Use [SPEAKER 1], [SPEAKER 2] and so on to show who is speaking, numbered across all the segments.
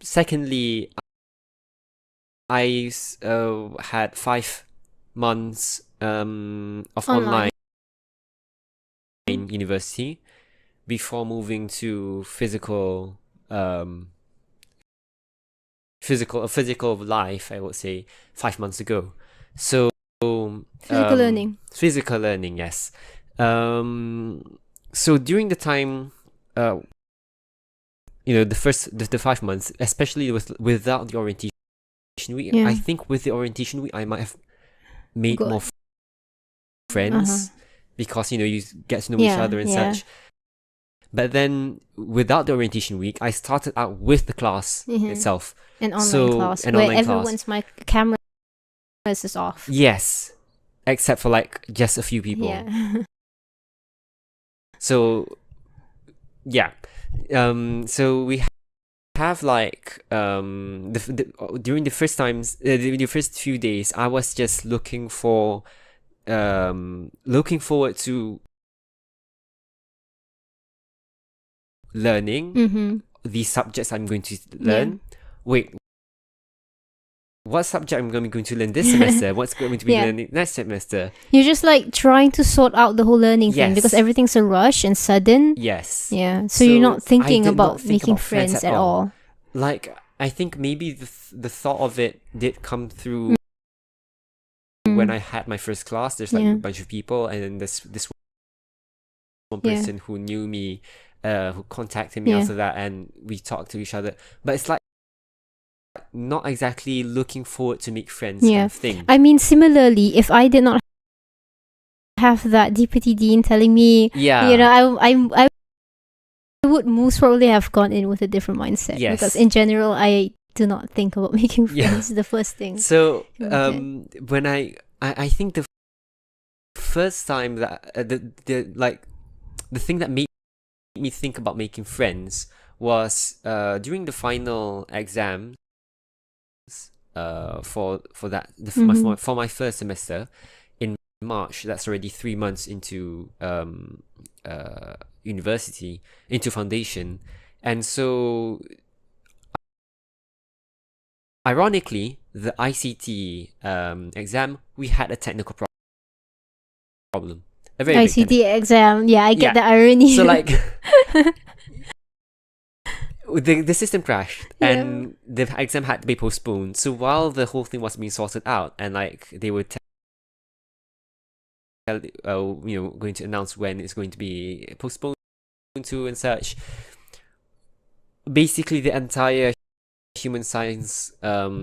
[SPEAKER 1] secondly, I had 5 months of online university before moving to physical life, I would say, 5 months ago. So physical learning, yes. So during the time, the 5 months, especially without the orientation week, I think with the orientation week I might have made more friends because you get to know each other and such. But then without the orientation week, I started out with the class itself,
[SPEAKER 2] an online class where everyone's camera is off.
[SPEAKER 1] Yes, except for like just a few people. So yeah, so we have like during the first times, the first few days, I was just looking forward to learning the subjects I'm going to learn. Wait, what subject I'm going to learn this semester? What's going to be learning next semester?
[SPEAKER 2] You're just like trying to sort out the whole learning thing because everything's a rush and sudden.
[SPEAKER 1] Yes.
[SPEAKER 2] Yeah. So you're not thinking about making friends at all.
[SPEAKER 1] Like, I think maybe the thought of it did come through when I had my first class. There's like a bunch of people, and then this one person who knew me, who contacted me after that, and we talked to each other. But it's like not exactly looking forward to make friends kind of thing.
[SPEAKER 2] I mean, similarly, if I did not have that deputy dean telling me, I would most probably have gone in with a different mindset. Because in general, I do not think about making friends the first thing.
[SPEAKER 1] So when I think the first time that the thing that made me think about making friends was during the final exam for my first semester in March. That's already 3 months into university, into foundation. And so ironically, the ICT exam, we had a technical problem. A very
[SPEAKER 2] ICT exam, I get the irony.
[SPEAKER 1] So like the system crashed and the exam had to be postponed. So while the whole thing was being sorted out, and like they would going to announce when it's going to be postponed to and such, basically the entire human science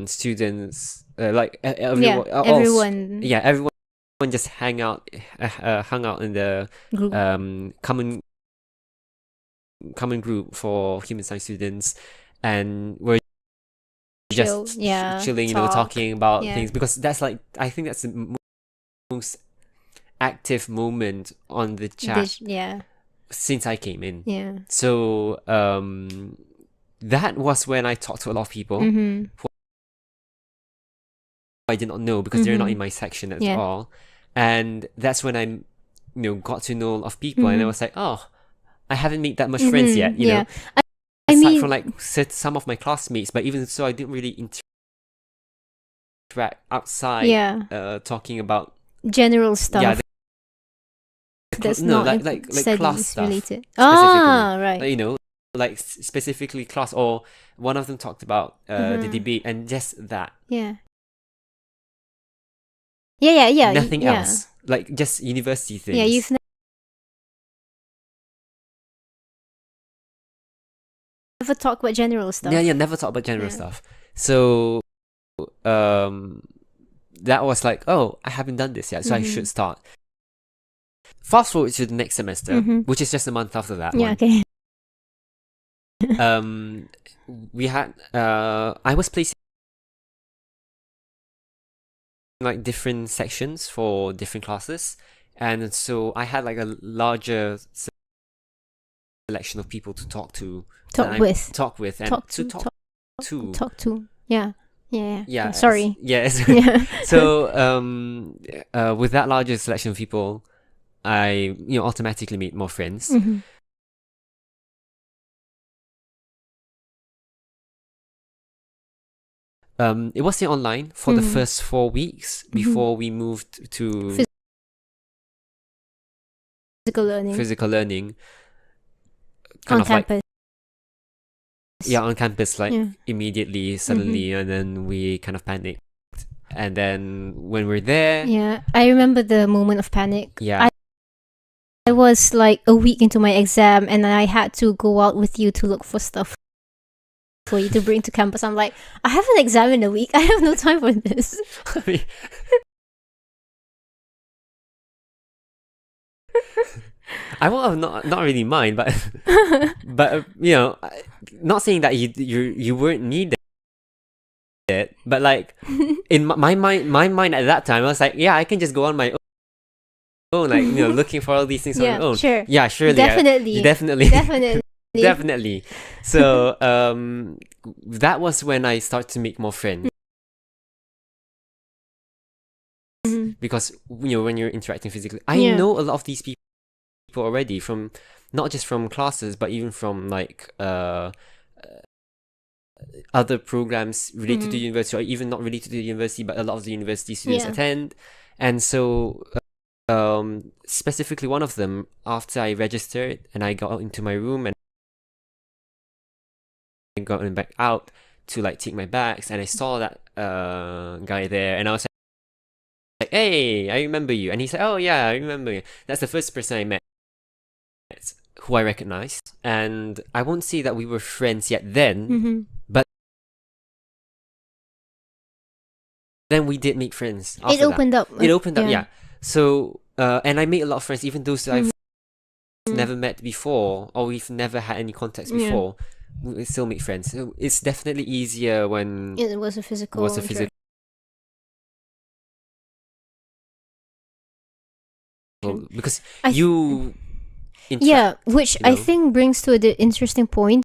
[SPEAKER 1] students, everyone just hung out in the common group for human science students, and we're just chilling, talking about things, because that's like, I think that's the most active moment on the chat since I came in. So that was when I talked to a lot of people who I did not know, because they're not in my section at all. And that's when I got to know a lot of people, and I was like, oh, I haven't made that much friends yet, you know. Aside from like some of my classmates, but even so, I didn't really interact outside talking about
[SPEAKER 2] general stuff. That's not
[SPEAKER 1] like class stuff
[SPEAKER 2] related.
[SPEAKER 1] Right. Like specifically class, or one of them talked about the debate, and just that. Nothing else. Like just university things.
[SPEAKER 2] You've never talk about general stuff.
[SPEAKER 1] Never talk about general stuff. So that was like, oh, I haven't done this yet, so I should start. Fast forward to the next semester, which is just a month after that one.
[SPEAKER 2] Okay.
[SPEAKER 1] We had I was placed in like different sections for different classes, and so I had like a larger selection of people to talk with. Sorry. So with that larger selection of people, I automatically made more friends. it wasn't online for the first 4 weeks before we moved to physical learning kind
[SPEAKER 2] on
[SPEAKER 1] of
[SPEAKER 2] campus.
[SPEAKER 1] On campus, immediately, suddenly, and then we kind of panicked. And then when we're there,
[SPEAKER 2] I remember the moment of panic.
[SPEAKER 1] I
[SPEAKER 2] was like a week into my exam, and I had to go out with you to look for stuff for you to bring to campus. I'm like, I have an exam in a week. I have no time for this.
[SPEAKER 1] I will have not really mind, but not saying that you weren't needed, but like in my mind at that time, I was like, I can just go on my own, like looking for all these things on my own.
[SPEAKER 2] Sure.
[SPEAKER 1] Yeah, surely. Definitely. So that was when I started to make more friends. Because when you're interacting physically, I know a lot of these people already, from not just from classes but even from like other programs related to the university, or even not related to the university, but a lot of the university students attend. And so specifically one of them, after I registered and I got into my room and got back out to like take my bags, and I saw that guy there, and I was like, hey, I remember you. And he's like, oh yeah, I remember you. That's the first person I met who I recognized. And I won't say that we were friends yet then, but then we did make friends after
[SPEAKER 2] It opened up.
[SPEAKER 1] So and I made a lot of friends, even those I've never met before, or we've never had any contacts before. We still make friends. So it's definitely easier when
[SPEAKER 2] it was a physical
[SPEAKER 1] because you
[SPEAKER 2] which I think brings to the interesting point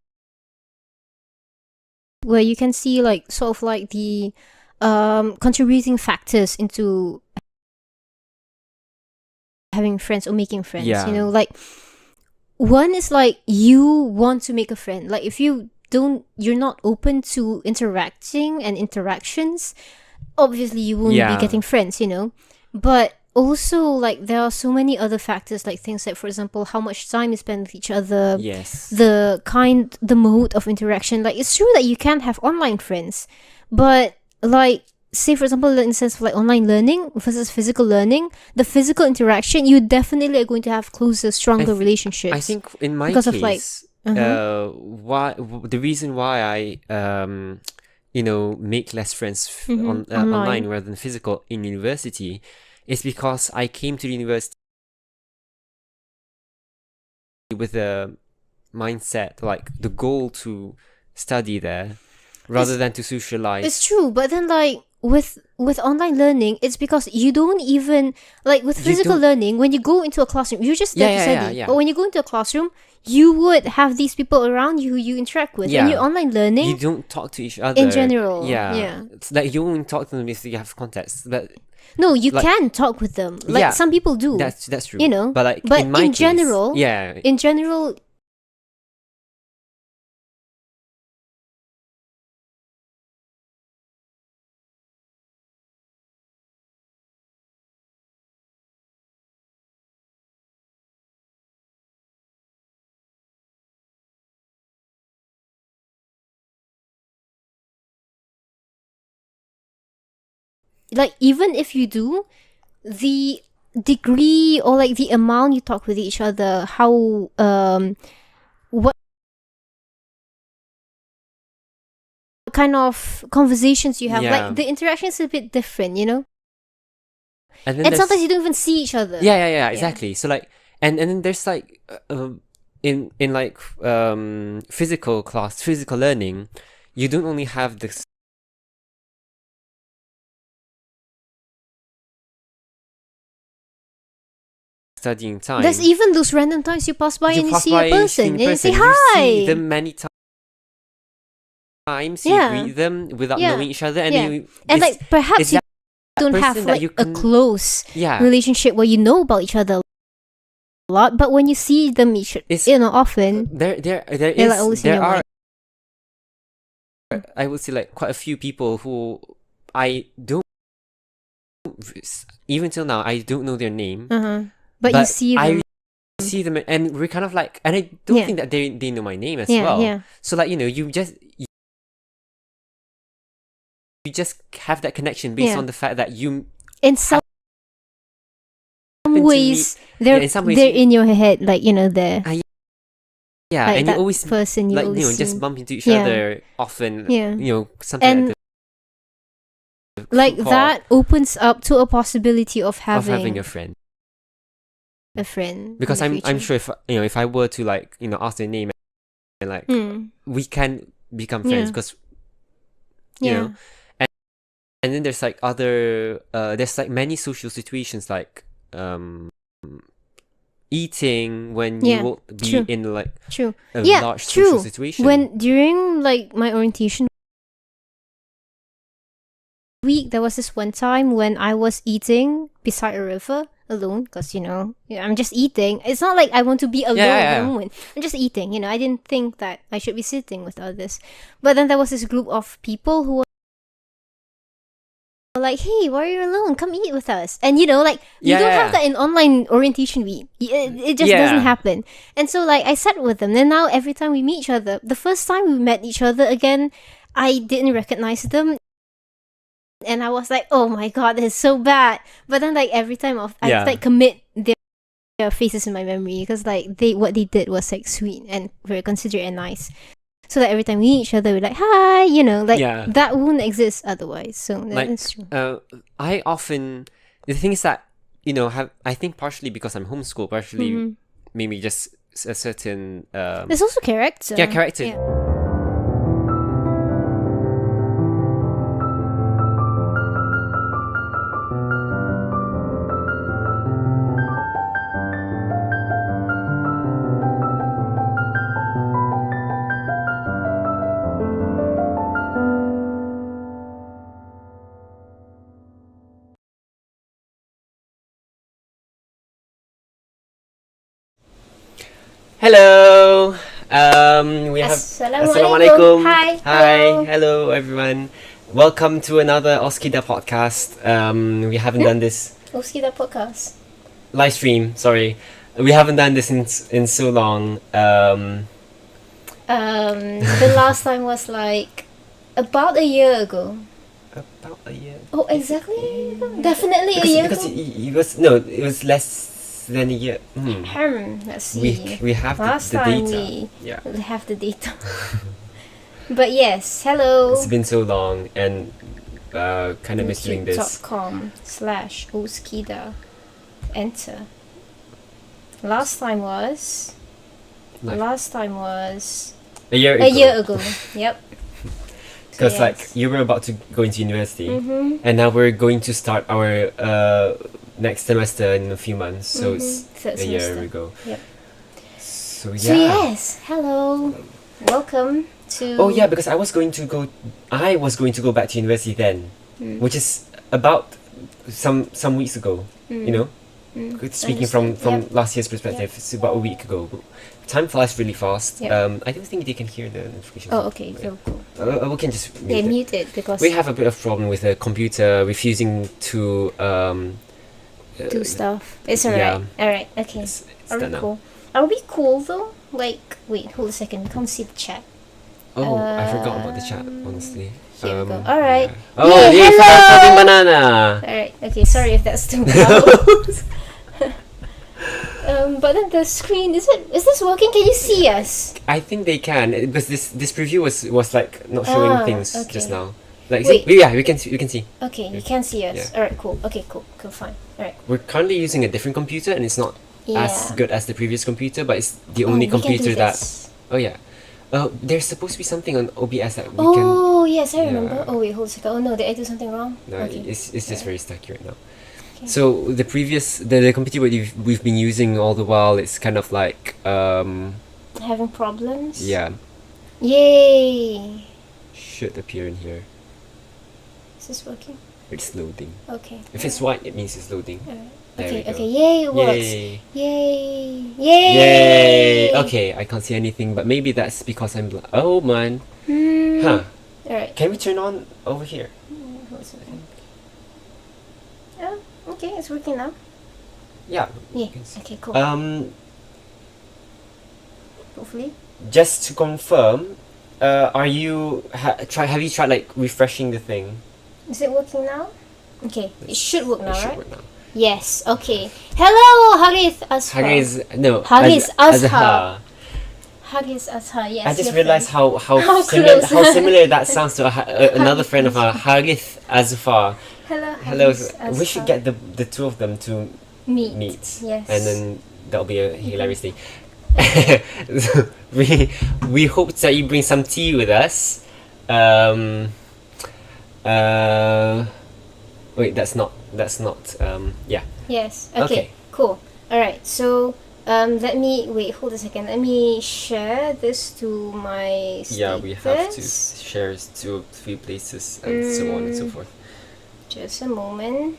[SPEAKER 2] where you can see like sort of like the contributing factors into having friends or making friends. Like one is like you want to make a friend. Like if you're not open to interacting and interactions, obviously you won't be getting friends, but also like there are so many other factors, like things like, for example, how much time you spend with each other, the mode of interaction. Like it's true that you can have online friends, but like say for example in the sense of like online learning versus physical learning, the physical interaction, you definitely are going to have closer, stronger relationships.
[SPEAKER 1] I think in my case, why the reason why I make less friends online rather than physical in university is because I came to the university with a mindset, like the goal to study there rather than to socialize.
[SPEAKER 2] It's true, but then like with online learning, it's because you don't even like with physical learning, when you go into a classroom, you're just there to study. But when you go into a classroom, you would have these people around you who you interact with. And your online learning,
[SPEAKER 1] you don't talk to each other
[SPEAKER 2] in general.
[SPEAKER 1] It's like you won't talk to them if you have context. But
[SPEAKER 2] no, you can talk with them. Like some people do.
[SPEAKER 1] That's true. But like
[SPEAKER 2] but
[SPEAKER 1] in my case,
[SPEAKER 2] general, in general. Like even if you do, the degree or like the amount you talk with each other, how what kind of conversations you have, like the interaction is a bit different, and sometimes you don't even see each other.
[SPEAKER 1] Exactly. So like and then there's like in like physical learning, you don't only have this studying time.
[SPEAKER 2] There's even those random times you pass by and you see a person and you say hi.
[SPEAKER 1] You see them many times. You greet them without knowing each other, and
[SPEAKER 2] like perhaps you don't have like a close relationship where you know about each other a lot, but when you see them often,
[SPEAKER 1] there are I would say like quite a few people who I don't, even till now, I don't know their name.
[SPEAKER 2] But you see them.
[SPEAKER 1] I see them, and we're kind of like, and I don't think that they know my name as well.
[SPEAKER 2] Yeah.
[SPEAKER 1] So like, you just have that connection based on the fact that you,
[SPEAKER 2] in some ways, they're in your head, like there.
[SPEAKER 1] Yeah,
[SPEAKER 2] like
[SPEAKER 1] and you always
[SPEAKER 2] person you
[SPEAKER 1] like
[SPEAKER 2] always
[SPEAKER 1] just bump into each other often. Something
[SPEAKER 2] and
[SPEAKER 1] like
[SPEAKER 2] that opens up to a possibility of having
[SPEAKER 1] a friend.
[SPEAKER 2] Because
[SPEAKER 1] I'm sure if I were to like ask their name and like we can become friends because you know, and then there's like other there's like many social situations like eating when you will be in like a large social situation.
[SPEAKER 2] When during like my orientation week, there was this one time when I was eating beside a river alone because I'm just eating. It's not like I want to be alone at the moment. I'm just eating. I didn't think that I should be sitting with others, but then there was this group of people who were like, hey, why are you alone? Come eat with us. And you don't have that in online orientation week. It just doesn't happen. And so like I sat with them. Then now every time we meet each other, the first time we met each other again, I didn't recognize them. And I was like, oh my god, this is so bad. But then like every time I like commit their faces in my memory because like what they did was like sweet and very considerate and nice. So that every time we meet each other, we're like, hi, that wouldn't exist otherwise. So that's true.
[SPEAKER 1] I often, the thing is that, I think partially because I'm homeschooled, partially maybe just a certain...
[SPEAKER 2] There's also character.
[SPEAKER 1] Yeah, character. Yeah. Hello. We have Assalamualaikum.
[SPEAKER 2] Hi.
[SPEAKER 1] Hello everyone. Welcome to another Oskida podcast. We haven't done this
[SPEAKER 2] Oskida podcast
[SPEAKER 1] live stream. Sorry, we haven't done this in so long.
[SPEAKER 2] The last time was like about a year ago.
[SPEAKER 1] About a year.
[SPEAKER 2] Oh, exactly. Definitely a year
[SPEAKER 1] because
[SPEAKER 2] ago.
[SPEAKER 1] It was less than a year.
[SPEAKER 2] Let's see.
[SPEAKER 1] We have
[SPEAKER 2] last
[SPEAKER 1] the
[SPEAKER 2] time
[SPEAKER 1] data.
[SPEAKER 2] we have the data. But yes, hello.
[SPEAKER 1] It's been so long and kind of miss doing this.
[SPEAKER 2] youtube.com/Oskida. Enter. Last time was
[SPEAKER 1] a year
[SPEAKER 2] ago. Yep.
[SPEAKER 1] Because like you were about to go into university, and now we're going to start our next semester in a few months. So it's a year ago.
[SPEAKER 2] Yep.
[SPEAKER 1] So yeah.
[SPEAKER 2] So yes, hello, welcome to.
[SPEAKER 1] Oh yeah, because I was going to go back to university then, which is about some weeks ago. Speaking from last year's perspective, it's about a week ago. Time flies really fast. I don't think they can hear the notifications.
[SPEAKER 2] Oh, okay, cool.
[SPEAKER 1] We can just
[SPEAKER 2] mute it because
[SPEAKER 1] we have a bit of problem with the computer refusing to
[SPEAKER 2] do stuff. It's alright. Alright, okay.
[SPEAKER 1] It's
[SPEAKER 2] Are we
[SPEAKER 1] done
[SPEAKER 2] cool? Are we cool though? Like, wait, hold a second. We can't see the chat.
[SPEAKER 1] Oh, I forgot about the chat, honestly.
[SPEAKER 2] Here we go. Alright.
[SPEAKER 1] Oh, yeah,
[SPEAKER 2] hello!
[SPEAKER 1] banana!
[SPEAKER 2] Alright, okay, sorry if that's too loud. But then the screen, is this working? Can you see us?
[SPEAKER 1] I think they can, because this preview was like not showing things just now. Like,
[SPEAKER 2] wait.
[SPEAKER 1] We can see.
[SPEAKER 2] Okay, you can see us.
[SPEAKER 1] Yeah.
[SPEAKER 2] Alright, cool. Okay, cool, fine. Alright.
[SPEAKER 1] We're currently using a different computer and it's not as good as the previous computer, but it's the only computer that... Oh yeah. There's supposed to be something on OBS that we can...
[SPEAKER 2] Oh, yes, I remember. Oh, wait, hold a second. Oh no, did I do something wrong?
[SPEAKER 1] No,
[SPEAKER 2] okay.
[SPEAKER 1] It's just very stucky right now. Okay. So the previous... The computer we've been using all the while, it's kind of like...
[SPEAKER 2] having problems?
[SPEAKER 1] Yeah.
[SPEAKER 2] Yay!
[SPEAKER 1] Should appear in here.
[SPEAKER 2] Is this working?
[SPEAKER 1] It's loading.
[SPEAKER 2] Okay.
[SPEAKER 1] If it's white, it means it's loading.
[SPEAKER 2] Okay, yay, it works.
[SPEAKER 1] Yay! Okay, I can't see anything, but maybe that's because I'm... Oh, man.
[SPEAKER 2] Alright, Alright.
[SPEAKER 1] Can we turn on over here?
[SPEAKER 2] Oh, okay, it's working now.
[SPEAKER 1] Yeah.
[SPEAKER 2] Yeah. Okay, cool. Hopefully.
[SPEAKER 1] Just to confirm, have you tried like refreshing the thing?
[SPEAKER 2] Is it working now? Okay, it should work now, right? Yes. Okay. Hello, Harith Azhar.
[SPEAKER 1] Harith
[SPEAKER 2] Azhar. Harith Azhar. Yes.
[SPEAKER 1] I just realized how similar that sounds to another friend of ours, Harith Azhar.
[SPEAKER 2] Hello.
[SPEAKER 1] We should get the two of them to meet.
[SPEAKER 2] Yes.
[SPEAKER 1] And then that'll be a hilarious thing. we hope that you bring some tea with us. Wait, that's not. Yeah.
[SPEAKER 2] Yes. Okay. Cool. All right. So let me hold a second. Let me share this to my status.
[SPEAKER 1] Yeah, we have to share it to 3 places and so on and so forth.
[SPEAKER 2] Just a moment.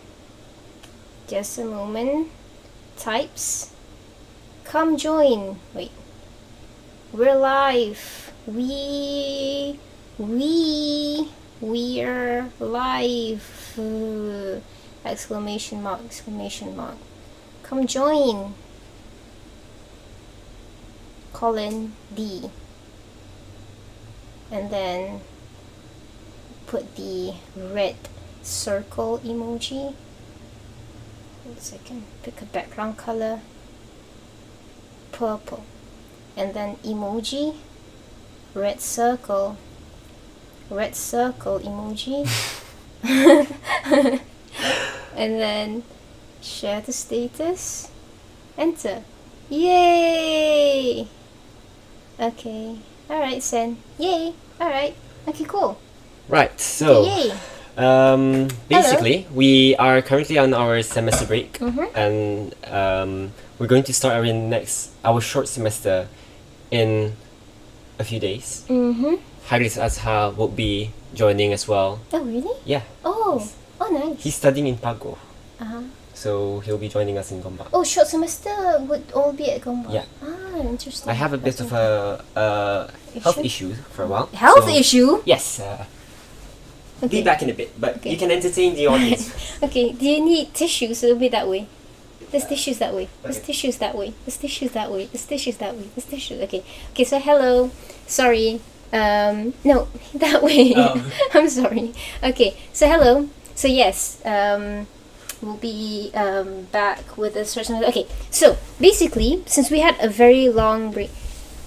[SPEAKER 2] Types. Come join. Wait. We're live. We're live. Exclamation mark. Come join. Colin D. And then put the red circle emoji. Hold a second. Pick a background color. Purple. And then emoji. Red circle emoji. And then share the status. Enter. Yay! Okay. Alright, send. Yay! Alright. Okay, cool.
[SPEAKER 1] Right, so
[SPEAKER 2] yay.
[SPEAKER 1] Basically, hello. We are currently on our semester break, and we're going to start our short semester in a few days. Harith Azhar will be joining as well.
[SPEAKER 2] Oh, really?
[SPEAKER 1] Yeah.
[SPEAKER 2] Oh, nice.
[SPEAKER 1] He's studying in Pago. So he'll be joining us in Gombak.
[SPEAKER 2] Oh, short semester would all be at Gombak.
[SPEAKER 1] Yeah.
[SPEAKER 2] Interesting.
[SPEAKER 1] I have a bit of a health issue for a while.
[SPEAKER 2] Health issue?
[SPEAKER 1] Yes. Be back in a bit, but you can entertain the audience.
[SPEAKER 2] Okay, do you need tissues? It'll be that way. There's tissues that way. There's tissues that way. There's tissues that way. There's tissues that way. There's tissues. Okay, so hello. Sorry. No, that way. I'm sorry. Okay, so hello. So yes, we'll be back with a certain. Okay, so basically, since we had a very long break,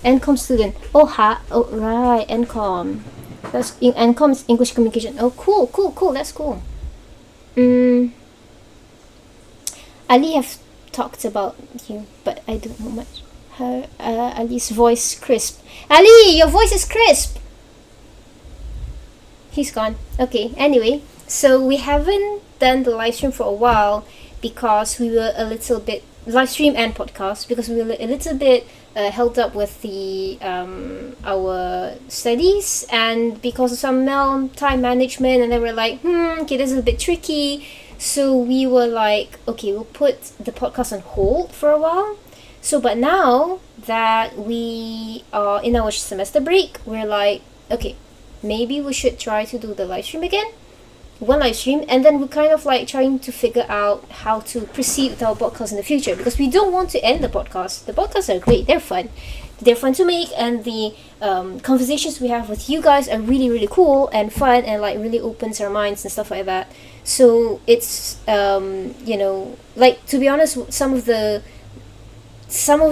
[SPEAKER 2] NCOM student. Oh right, NCOM. That's NCOM's English communication. Oh, cool. That's cool. Ali have talked about you, but I don't know much. Ali's voice crisp. Ali, your voice is crisp. He's gone. Okay. Anyway, so we haven't done the live stream for a while because we were a little bit live stream and podcast because we were a little bit held up with the our studies, and because of some time management, and they were like, okay, this is a bit tricky. So we were like, okay, we'll put the podcast on hold for a while. So, but now that we are in our semester break, we're like, okay, maybe we should try to do the live stream again. One live stream, and then we're kind of like trying to figure out how to proceed with our podcast in the future, because we don't want to end the podcast. The podcasts are great, they're fun to make, and the conversations we have with you guys are really, really cool and fun, and like really opens our minds and stuff like that. So it's like, to be honest, some of the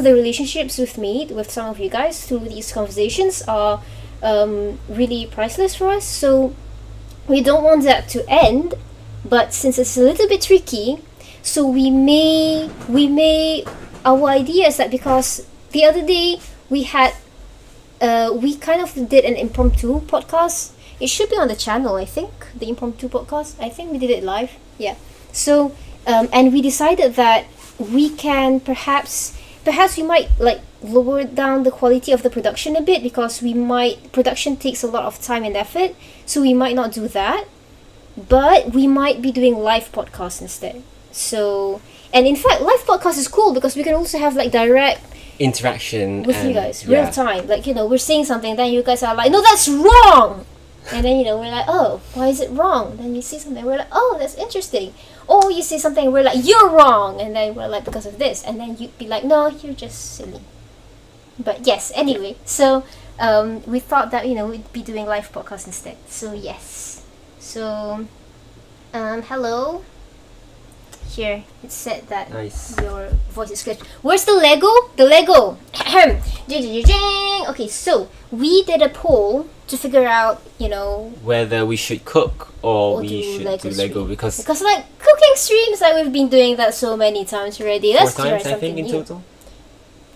[SPEAKER 2] relationships we've made with some of you guys through these conversations are really priceless for us. So we don't want that to end, but since it's a little bit tricky, so we may our idea is that, because the other day we had we kind of did an impromptu podcast. It should be on the channel, I think, the impromptu podcast. I think we did it live. Yeah. So and we decided that we can perhaps we might like lower down the quality of the production a bit, because production takes a lot of time and effort, so we might not do that, but we might be doing live podcasts instead. So, and in fact, live podcast is cool because we can also have like direct
[SPEAKER 1] interaction
[SPEAKER 2] with you guys, real time. Like, we're saying something, then you guys are like, no, that's wrong. And then, you know, we're like, oh, why is it wrong? Then you see something, we're like, oh, that's interesting. Or you see something, we're like, you're wrong. And then we're like, because of this. And then you'd be like, no, you're just silly. But yes, anyway. So we thought that, you know, we'd be doing live podcast instead. So yes. So, hello. Here, it said that your voice is good. Where's the Lego? The Lego! Okay, so we did a poll to figure out, you know,
[SPEAKER 1] whether we should cook or we should do Lego because
[SPEAKER 2] like cooking streams, like we've been doing that so many times already. Let's try something
[SPEAKER 1] I think in
[SPEAKER 2] new.
[SPEAKER 1] total.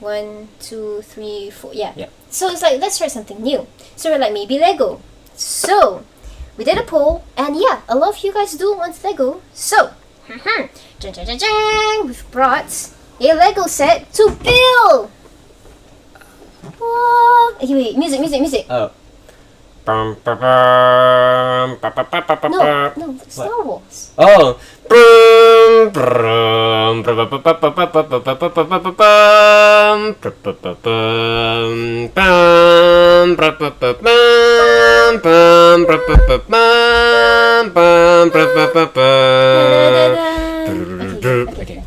[SPEAKER 2] 1, 2, 3, 4, yeah. So it's like, let's try something new. So we're like, maybe Lego. So we did a poll, and yeah, a lot of you guys do want Lego. So we've brought a Lego set to build. Oh, wait, music.
[SPEAKER 1] Oh.
[SPEAKER 2] No, Star Wars.
[SPEAKER 1] Oh. Okay.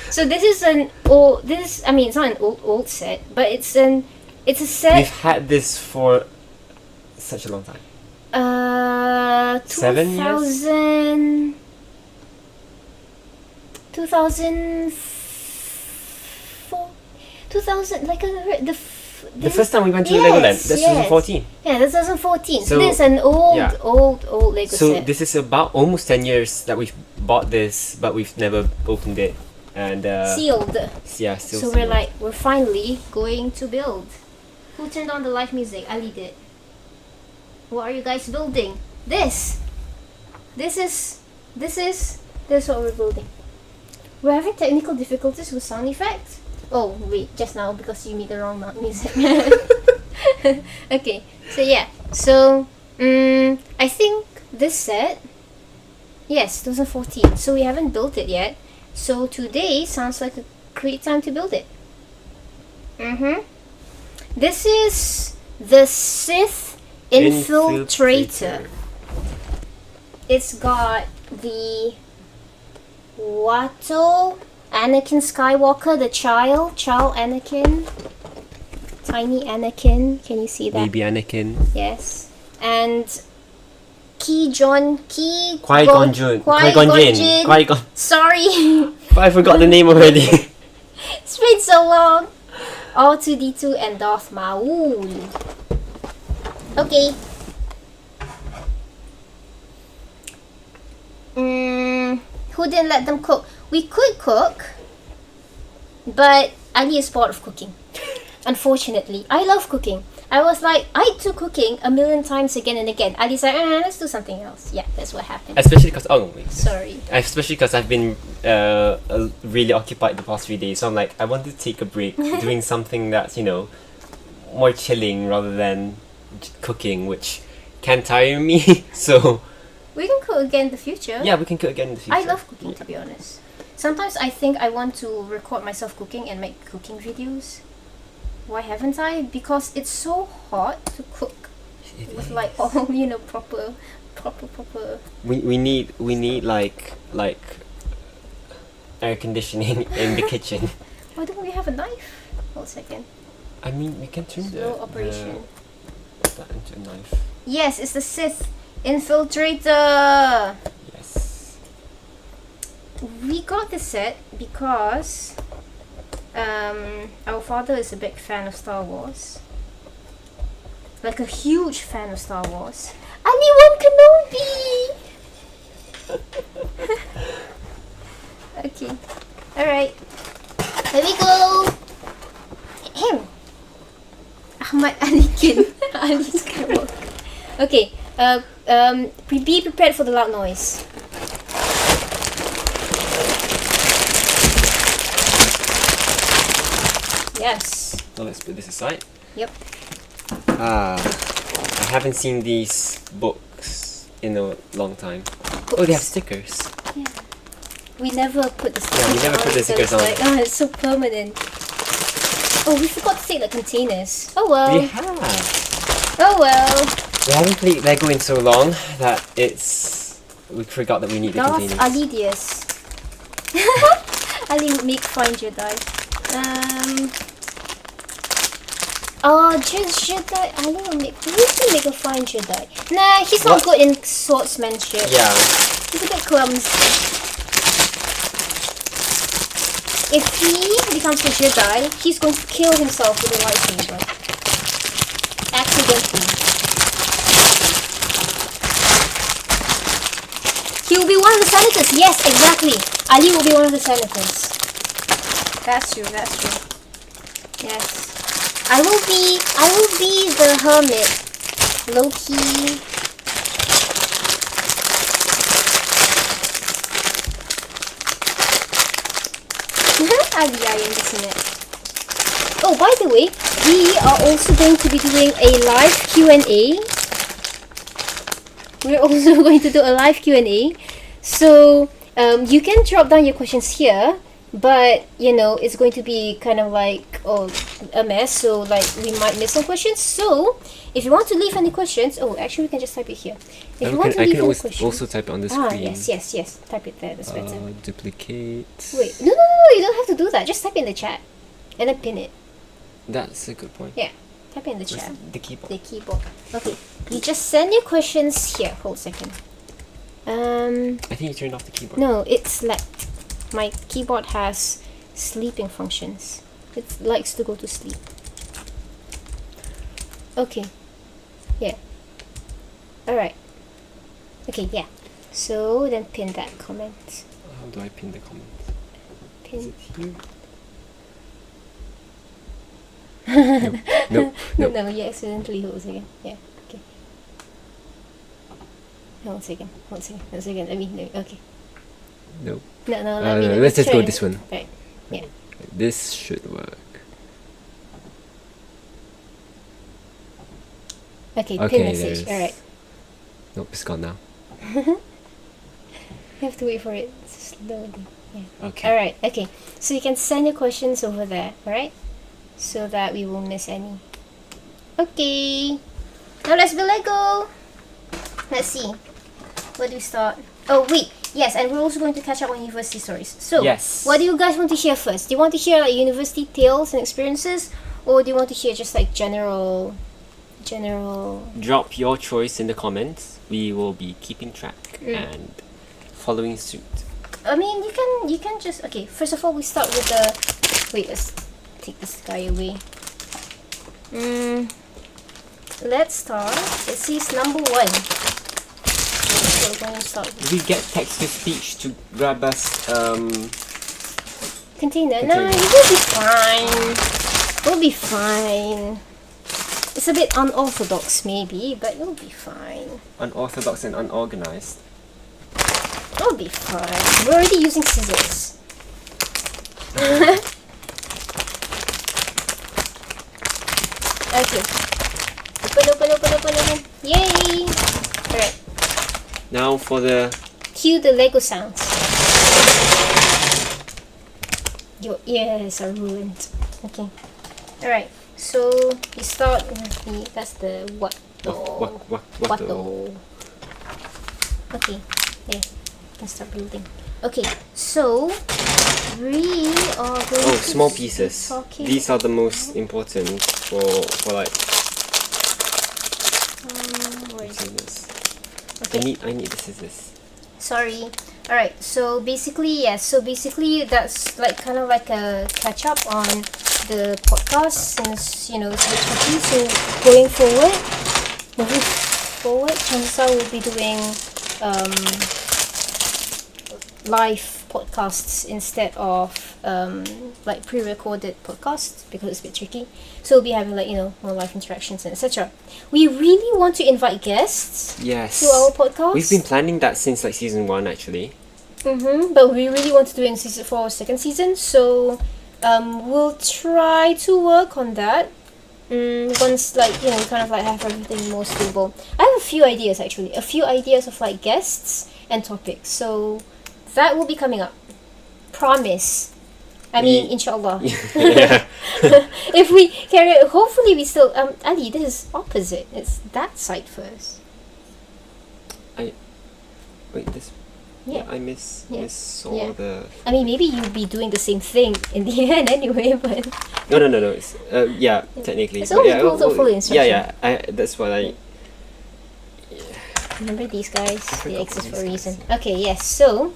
[SPEAKER 2] So this is an old. I mean, it's not an old set, but it's a set.
[SPEAKER 1] We've had this for such a long time. 7 years.
[SPEAKER 2] 2004, 2000, like
[SPEAKER 1] the first time we went to Legoland. That's 2014.
[SPEAKER 2] Yeah, that's 2014. So this is an old Lego set.
[SPEAKER 1] So this is about almost 10 years that we've bought this, but we've never opened it and
[SPEAKER 2] sealed.
[SPEAKER 1] Yeah, still.
[SPEAKER 2] So
[SPEAKER 1] sealed.
[SPEAKER 2] we're finally going to build. Who turned on the live music? Ali did. What are you guys building? This is what we're building. We're having technical difficulties with sound effects. Oh wait, just now because you made the wrong music. Okay, so yeah, so I think this set, yes, 2014. So we haven't built it yet. So today sounds like a great time to build it. This is the Sith Infiltrator. It's got the Watto, Anakin Skywalker, the child Anakin, tiny Anakin. Can you see that?
[SPEAKER 1] Baby Anakin.
[SPEAKER 2] Yes, and Qui-Gon Jinn. Sorry,
[SPEAKER 1] I forgot the name already.
[SPEAKER 2] It's been so long. R2D2 and Darth Maul. Okay. Who didn't let them cook? We could cook, but Ali is bored of cooking. Unfortunately, I love cooking. I was like, I do cooking a million times again and again. Ali's like, let's do something else. Yeah, that's what happened.
[SPEAKER 1] Especially because Especially because I've been really occupied the past 3 days. So I'm like, I want to take a break, doing something that's, you know, more chilling rather than cooking, which can tire me. So
[SPEAKER 2] we can cook again in the future.
[SPEAKER 1] Yeah, we can cook again in the future.
[SPEAKER 2] I love cooking, to be honest. Sometimes I think I want to record myself cooking and make cooking videos. Why haven't I? Because it's so hot to cook with like all, you know, proper.
[SPEAKER 1] We need like air conditioning in the kitchen.
[SPEAKER 2] Why don't we have a knife? Hold a second.
[SPEAKER 1] I mean, we can turn
[SPEAKER 2] slow operation.
[SPEAKER 1] That into a knife.
[SPEAKER 2] Yes, it's the Sith Infiltrator.
[SPEAKER 1] Yes.
[SPEAKER 2] We got this set because our father is a big fan of Star Wars. Like a huge fan of Star Wars. Anyone Kenobi! Okay. Alright. Here we go! Ahmad Anakin. Ali Skywalker. Okay. Be prepared for the loud noise. Yes.
[SPEAKER 1] Now let's put this aside.
[SPEAKER 2] Yep.
[SPEAKER 1] I haven't seen these books in a long time. Oh, they have stickers.
[SPEAKER 2] Yeah. We never put the stickers
[SPEAKER 1] on. Yeah, we never put the stickers on.
[SPEAKER 2] Like, it's so permanent. Oh, we forgot to take the containers. Oh well.
[SPEAKER 1] We have.
[SPEAKER 2] Oh well.
[SPEAKER 1] We haven't played Lego in so long that we forgot that we need the containers.
[SPEAKER 2] Alidius. Ali make find Jedi. Jedi. Ali will make. We can make a find Jedi. Nah, he's not good in swordsmanship.
[SPEAKER 1] Yeah.
[SPEAKER 2] He's a bit clumsy. If he becomes a Jedi, he's going to kill himself with a lightsaber. Accidentally. He will be one of the senators. Yes, exactly. Ali will be one of the senators. That's true. Yes. I will be the hermit. Low-key. Ali, isn't it? Oh, by the way, we are also going to be doing a live Q&A. We're also going to do a live Q&A. So, you can drop down your questions here, but, it's going to be kind of like a mess. So, we might miss some questions. So, if you want to leave any questions... Oh, actually, we can just type it here. If you want to leave any questions...
[SPEAKER 1] also type it on the screen.
[SPEAKER 2] Yes. Type it there. That's better.
[SPEAKER 1] Duplicate.
[SPEAKER 2] Wait. No. You don't have to do that. Just type it in the chat. And then pin it.
[SPEAKER 1] That's a good point.
[SPEAKER 2] Yeah. Type it in the chat.
[SPEAKER 1] The keyboard.
[SPEAKER 2] The keyboard. Okay. You just send your questions here. Hold a second.
[SPEAKER 1] I think you turned off the keyboard.
[SPEAKER 2] No, it's like... My keyboard has sleeping functions. It likes to go to sleep. Okay. Yeah. Alright. Okay, yeah. So, then pin that comment.
[SPEAKER 1] How do I pin the comment?
[SPEAKER 2] Pin.
[SPEAKER 1] Is it here? No.
[SPEAKER 2] No, you accidentally hold a second. Yeah, okay. Hold a second. Let me know. Okay.
[SPEAKER 1] No.
[SPEAKER 2] No,
[SPEAKER 1] let's just go this one.
[SPEAKER 2] Right. Yeah.
[SPEAKER 1] This should work.
[SPEAKER 2] Okay, pin message. Alright.
[SPEAKER 1] Nope, it's gone now.
[SPEAKER 2] You have to wait for it slowly. Yeah.
[SPEAKER 1] Okay.
[SPEAKER 2] Alright, okay. So you can send your questions over there, alright? So that we won't miss any. Okay. Now let's build Lego. Let's see. Where do we start? Oh, wait. Yes, and we're also going to catch up on university stories. So,
[SPEAKER 1] yes.
[SPEAKER 2] What do you guys want to hear first? Do you want to hear university tales and experiences? Or do you want to hear just general...
[SPEAKER 1] Drop your choice in the comments. We will be keeping track and following suit.
[SPEAKER 2] I mean, you can just... Okay, first of all, we start with the... Wait, let's take this guy away. Let's start. It says number 1. So we're going to start with...
[SPEAKER 1] We get text-to-speech to grab us
[SPEAKER 2] container. No, you will be fine. We'll be fine. It's a bit unorthodox maybe, but you'll be fine.
[SPEAKER 1] Unorthodox and unorganized.
[SPEAKER 2] We'll be fine. We're already using scissors. Okay. Open. Yay! Alright.
[SPEAKER 1] Now for the...
[SPEAKER 2] Cue the Lego sounds. Your ears are ruined. Okay. Alright. So you start with that's the what? Okay, there. You can start building. Okay, so we are going to
[SPEAKER 1] small pieces. These are the most important for like.
[SPEAKER 2] Where is it?
[SPEAKER 1] Okay. I need the scissors.
[SPEAKER 2] Sorry. Alright, so basically that's kind of like a catch up on the podcast since it's a bit tricky. So moving forward, chances are we'll be doing live podcasts instead of pre-recorded podcasts because it's a bit tricky. So we'll be having more live interactions and etc. We really want to invite guests.
[SPEAKER 1] Yes.
[SPEAKER 2] To our podcast.
[SPEAKER 1] We've been planning that since season 1 actually.
[SPEAKER 2] But we really want to do it for our second season, so we'll try to work on that once we kind of have everything more stable. I have a few ideas actually, of guests and topics, so that will be coming up. Promise. I mean, inshallah. If we carry it, hopefully we still... Ali, this is opposite. It's that side first.
[SPEAKER 1] Wait, this... Yeah, I saw the...
[SPEAKER 2] I mean, maybe you'll be doing the same thing in the end anyway, but...
[SPEAKER 1] No. It's, technically.
[SPEAKER 2] It's always cool to follow instruction.
[SPEAKER 1] That's what I...
[SPEAKER 2] Remember these guys? They exist for a reason. Okay, yes. So,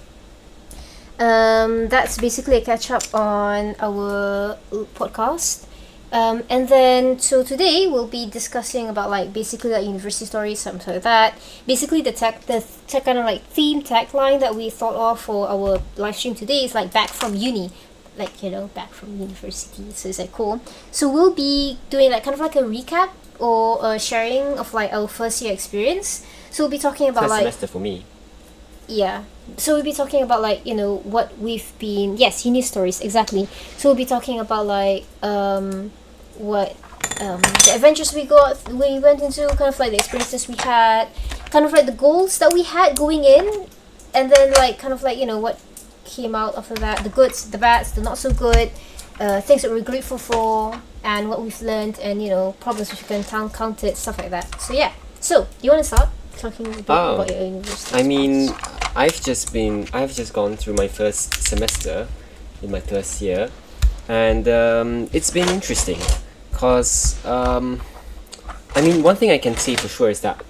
[SPEAKER 2] that's basically a catch up on our podcast. And then, so today we'll be discussing about like basically like university stories, something like that. Basically, the kind of like theme tagline that we thought of for our live stream today is like back from uni, like back from university. So it's like cool. So we'll be doing like kind of like a recap or a sharing of like our first year experience. So we'll be talking about
[SPEAKER 1] first semester for me.
[SPEAKER 2] Yeah. So we'll be talking about like what we've been uni stories, exactly. So we'll be talking about like what the adventures we went into, kind of like the experiences we had, kind of like the goals that we had going in, and then like kind of like what came out after that, the goods, the bads, the not so good, things that we're grateful for, and what we've learned, and problems which we can encountered, stuff like that. So yeah. So you want to start talking a bit about your university?
[SPEAKER 1] I mean, I've just gone through my first semester in my first year, and it's been interesting because I mean, one thing I can say for sure is that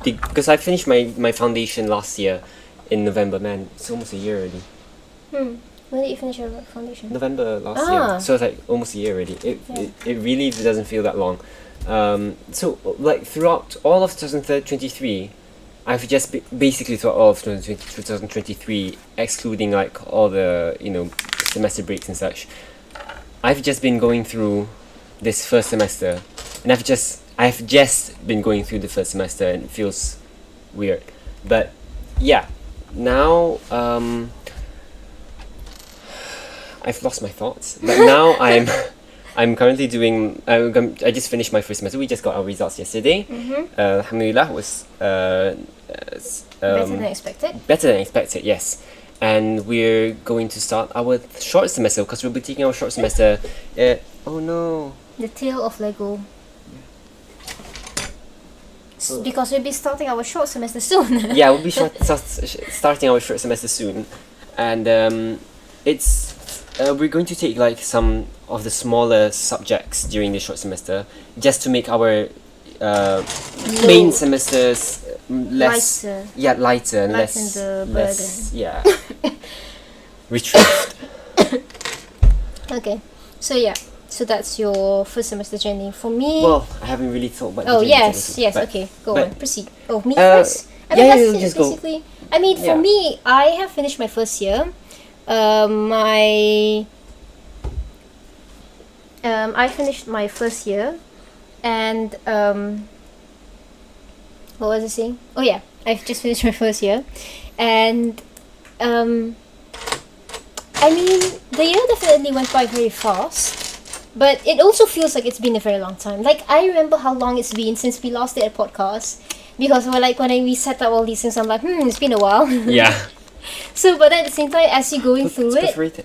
[SPEAKER 1] because I finished my foundation last year in November. Man, it's almost a year already.
[SPEAKER 2] When did you finish your foundation?
[SPEAKER 1] November last year, so it's like almost a year already. It really doesn't feel that long. So like throughout all of 2023, I've just basically throughout all of 2023, excluding like all the semester breaks and such, I've just been going through this first semester, and I've just been going through the first semester, and it feels weird. But yeah, now I've lost my thoughts. But now I'm currently doing. I just finished my first semester. We just got our results yesterday. Alhamdulillah, was
[SPEAKER 2] better than expected.
[SPEAKER 1] Better than expected, yes. And we're going to start our short semester because we'll be taking our short semester. Oh no!
[SPEAKER 2] The Tale of Lego. Because we'll be starting our short semester soon.
[SPEAKER 1] Yeah, we'll be starting our short semester soon, and it's. We're going to take like some of the smaller subjects during the short semester just to make our main semesters lighter and less retrieved.
[SPEAKER 2] Okay, so that's your first semester journey. For me,
[SPEAKER 1] well, I haven't really thought about.
[SPEAKER 2] Okay, go on, proceed. Oh, me first. I mean, that's
[SPEAKER 1] just
[SPEAKER 2] basically. Go. I mean, for me, I have finished my first year. I finished my first year, and what was I saying? Oh yeah, I've just finished my first year, and I mean, the year definitely went by very fast, but it also feels like it's been a very long time. Like, I remember how long it's been since we last did a podcast, because we set up all these things, I'm like, it's been a while.
[SPEAKER 1] Yeah.
[SPEAKER 2] So, but at the same time, as you're going through it...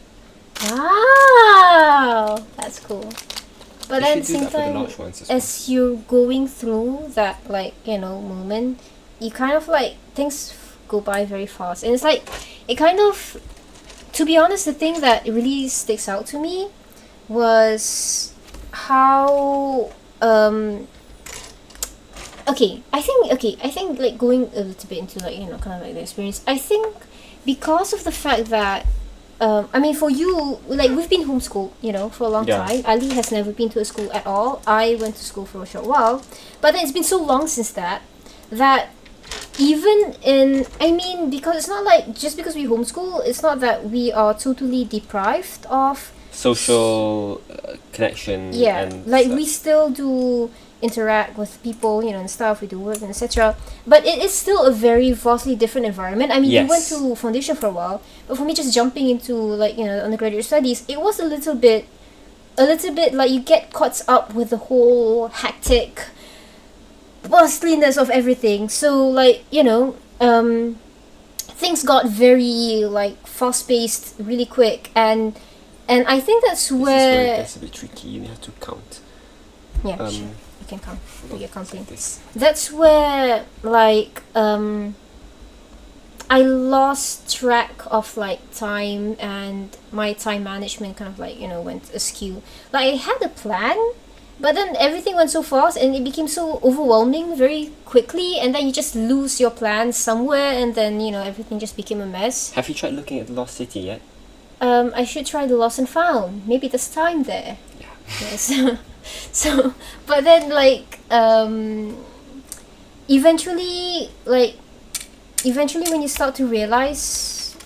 [SPEAKER 2] Wow! That's cool. But at the same time, as you're going through that, moment, you kind of, things go by very fast. And it's like, it kind of... To be honest, the thing that really sticks out to me was how... I think, going a little bit into, kind of, the experience, I think... Because of the fact that, for you, we've been homeschooled, for a long time. Ali has never been to a school at all. I went to school for a short while. But then it's been so long since that even because it's not just because we homeschool, it's not that we are totally deprived of
[SPEAKER 1] social connection.
[SPEAKER 2] Yeah,
[SPEAKER 1] and
[SPEAKER 2] we still do interact with people, and stuff, we do work and etc. But it is still a very vastly different environment. You went to foundation for a while, but for me, just jumping into undergraduate studies, it was a little bit you get caught up with the whole hectic bustliness of everything. So things got very fast paced really quick, and And I think that's where
[SPEAKER 1] it's a bit tricky. You have to count.
[SPEAKER 2] Yeah, sure. You can count. Do your counting.
[SPEAKER 1] This.
[SPEAKER 2] That's where like I lost track of like time, and my time management kind of like, you know, went askew. Like I had a plan, but then everything went so fast and it became so overwhelming very quickly, and then you just lose your plan somewhere, and then, you know, everything just became a mess.
[SPEAKER 1] Have you tried looking at the Lost City yet?
[SPEAKER 2] I should try the Lost and Found. Maybe there's time there.
[SPEAKER 1] Yeah.
[SPEAKER 2] Yes. So, but then like eventually when you start to realize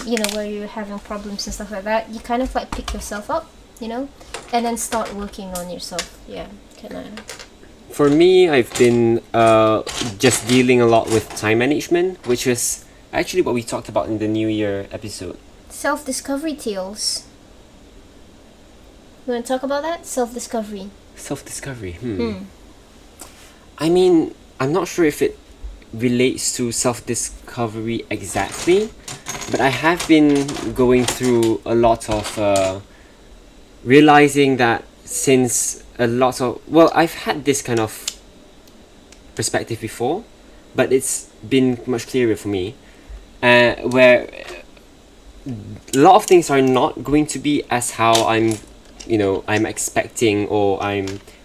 [SPEAKER 2] you know, where you're having problems and stuff like that, you kind of like pick yourself up, you know, and then start working on yourself. Yeah, kind of.
[SPEAKER 1] For me, I've been just dealing a lot with time management, which was actually what we talked about in the New Year episode.
[SPEAKER 2] Self-discovery tales. You want to talk about that? Self-discovery.
[SPEAKER 1] Self-discovery. I mean, I'm not sure if it relates to self-discovery exactly, but I have been going through a lot of realizing that since I've had this kind of perspective before, but it's been much clearer for me, where a lot of things are not going to be as how I'm expecting, or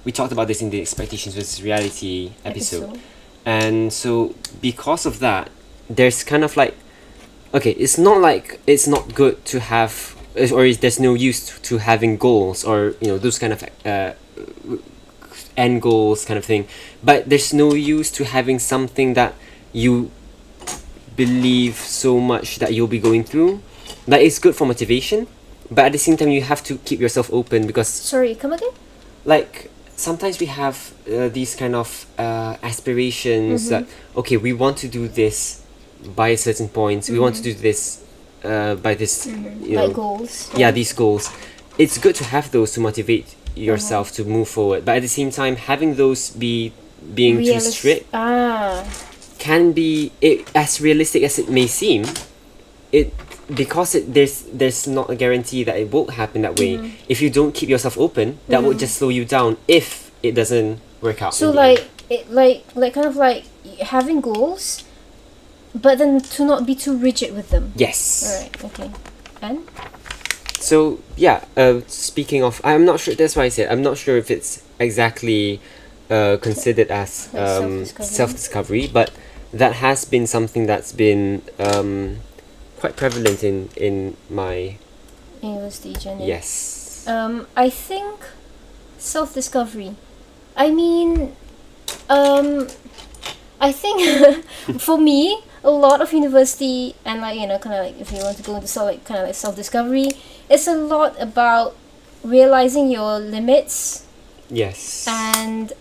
[SPEAKER 1] we talked about this in the expectations versus reality episode. And so because of that, there's kind of like, okay, it's not like it's not good to have, or there's no use to having goals, or, you know, those kind of end goals kind of thing, but there's no use to having something that you believe so much that you'll be going through. That is good for motivation, but at the same time you have to keep yourself open, because
[SPEAKER 2] Sorry, come again?
[SPEAKER 1] Like sometimes we have these kind of aspirations that, okay, we want to do this by a certain point, we want to do this by this, you know,
[SPEAKER 2] like goals.
[SPEAKER 1] Yeah, these goals. It's good to have those to motivate yourself to move forward, but at the same time, having those being too strict can be as realistic as it may seem. There's not a guarantee that it won't happen that way. If you don't keep yourself open, that would just slow you down if it doesn't work out.
[SPEAKER 2] So like kind of like having goals, but then to not be too rigid with them.
[SPEAKER 1] Yes.
[SPEAKER 2] Alright, okay. And?
[SPEAKER 1] So yeah, speaking of, I'm not sure, that's why I said I'm not sure if it's exactly considered as self-discovery, but that has been something that's been quite prevalent in my
[SPEAKER 2] university journey.
[SPEAKER 1] Yes.
[SPEAKER 2] I think self-discovery. I mean, I think for me, a lot of university and like, you know, kind of like if you want to go into kind of like self-discovery, it's a lot about realizing your limits.
[SPEAKER 1] Yes.
[SPEAKER 2] And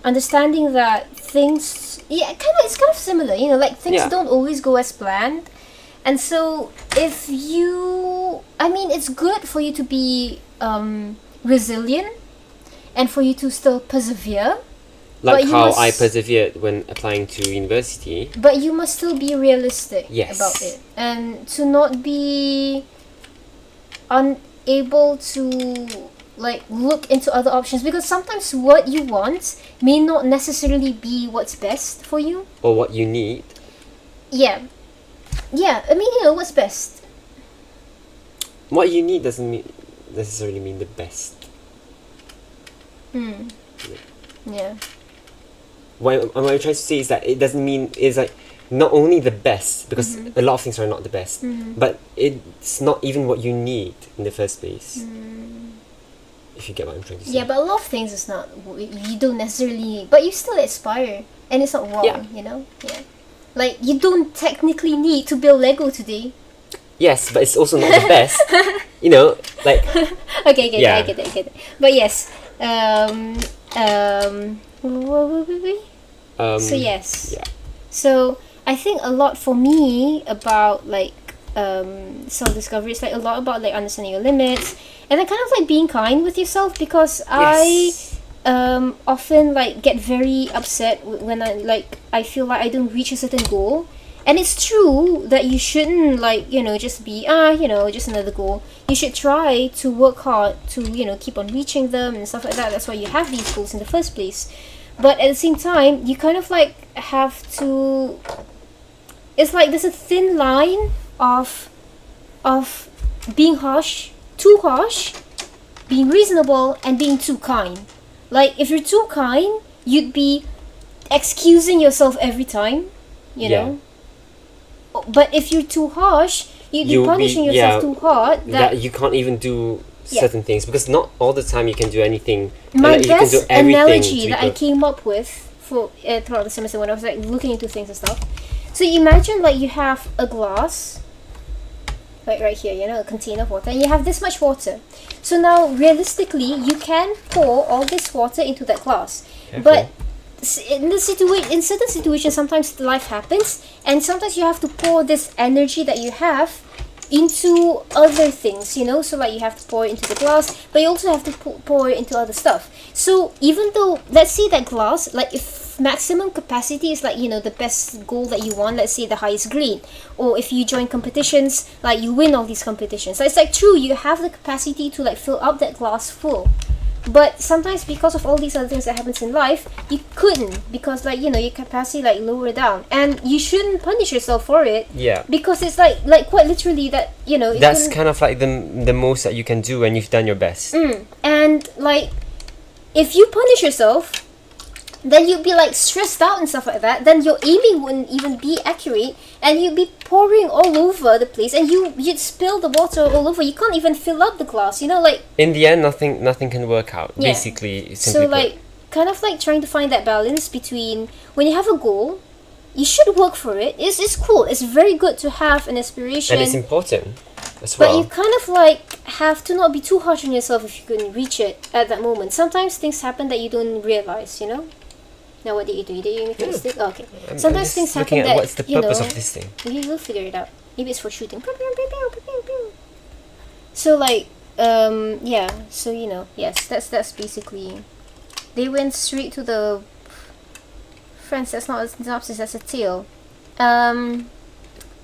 [SPEAKER 2] understanding that things, it's kind of similar, you know, like things don't always go as planned, and so it's good for you to be resilient and for you to still persevere,
[SPEAKER 1] like how I persevered when applying to university,
[SPEAKER 2] but you must still be realistic about it, and to not be unable to like look into other options, because sometimes what you want may not necessarily be what's best for you
[SPEAKER 1] or what you need.
[SPEAKER 2] I mean, you know, what's best.
[SPEAKER 1] What you need doesn't necessarily mean the best.
[SPEAKER 2] Yeah.
[SPEAKER 1] What I'm trying to say is that it doesn't mean it's like not only the best, because a lot of things are not the best, but it's not even what you need in the first place. If you get what I'm trying to say.
[SPEAKER 2] Yeah, but a lot of things is not, you don't necessarily need, but you still aspire, and it's not wrong, you know? Yeah. Like, you don't technically need to build Lego today.
[SPEAKER 1] Yes, but it's also not the best. You know, like...
[SPEAKER 2] Okay, I get it. But yes, what were we? So yes.
[SPEAKER 1] Yeah.
[SPEAKER 2] So, I think a lot for me about, like, self-discovery is like a lot about like understanding your limits, and then kind of like being kind with yourself, because I often like get very upset when I feel like I don't reach a certain goal, And it's true that you shouldn't, like, just be, just another goal. You should try to work hard to, keep on reaching them and stuff like that. That's why you have these goals in the first place. But at the same time, you kind of like have to, it's like there's a thin line of being harsh, too harsh, being reasonable, and being too kind. Like, if you're too kind, you'd be excusing yourself every time, you know. But if you're too harsh, you'd be punishing yourself too hard.
[SPEAKER 1] That you can't even do certain things, because not all the time you can do anything.
[SPEAKER 2] My best analogy that I came up with for throughout the semester when I was like looking into things and stuff. So imagine like you have a glass, like right here, a container of water, and you have this much water. So now realistically, you can pour all this water into that glass. Careful. But in certain situations, sometimes life happens, and sometimes you have to pour this energy that you have into other things, so like you have to pour it into the glass, but you also have to pour it into other stuff. So even though, let's say that glass, like if maximum capacity is like, the best goal that you want, let's say the highest grade, or if you join competitions, like you win all these competitions, so it's like true, you have the capacity to like fill up that glass full. But sometimes because of all these other things that happens in life, you couldn't, because like your capacity like lower down, and you shouldn't punish yourself for it.
[SPEAKER 1] Yeah.
[SPEAKER 2] Because it's like quite literally that
[SPEAKER 1] that's kind of like the most that you can do when you've done your best.
[SPEAKER 2] And like if you punish yourself, then you'd be like stressed out and stuff like that. Then your aiming wouldn't even be accurate, and you'd be pouring all over the place, and you'd spill the water all over. You can't even fill up the glass, like
[SPEAKER 1] in the end nothing can work out. Basically, simply
[SPEAKER 2] so like kind of like trying to find that balance between when you have a goal, you should work for it. It's cool, it's very good to have an aspiration,
[SPEAKER 1] and it's important as well.
[SPEAKER 2] But you kind of like have to not be too harsh on yourself if you couldn't reach it at that moment. Sometimes things happen that you don't realize, Now what did you do? Did you make a mistake? Oh, okay. Sometimes things happen that,
[SPEAKER 1] what's the purpose of this thing?
[SPEAKER 2] You will figure it out. Maybe it's for shooting. So like, so yes, that's basically. They went straight to the. Friends, that's not a synopsis, that's a tale.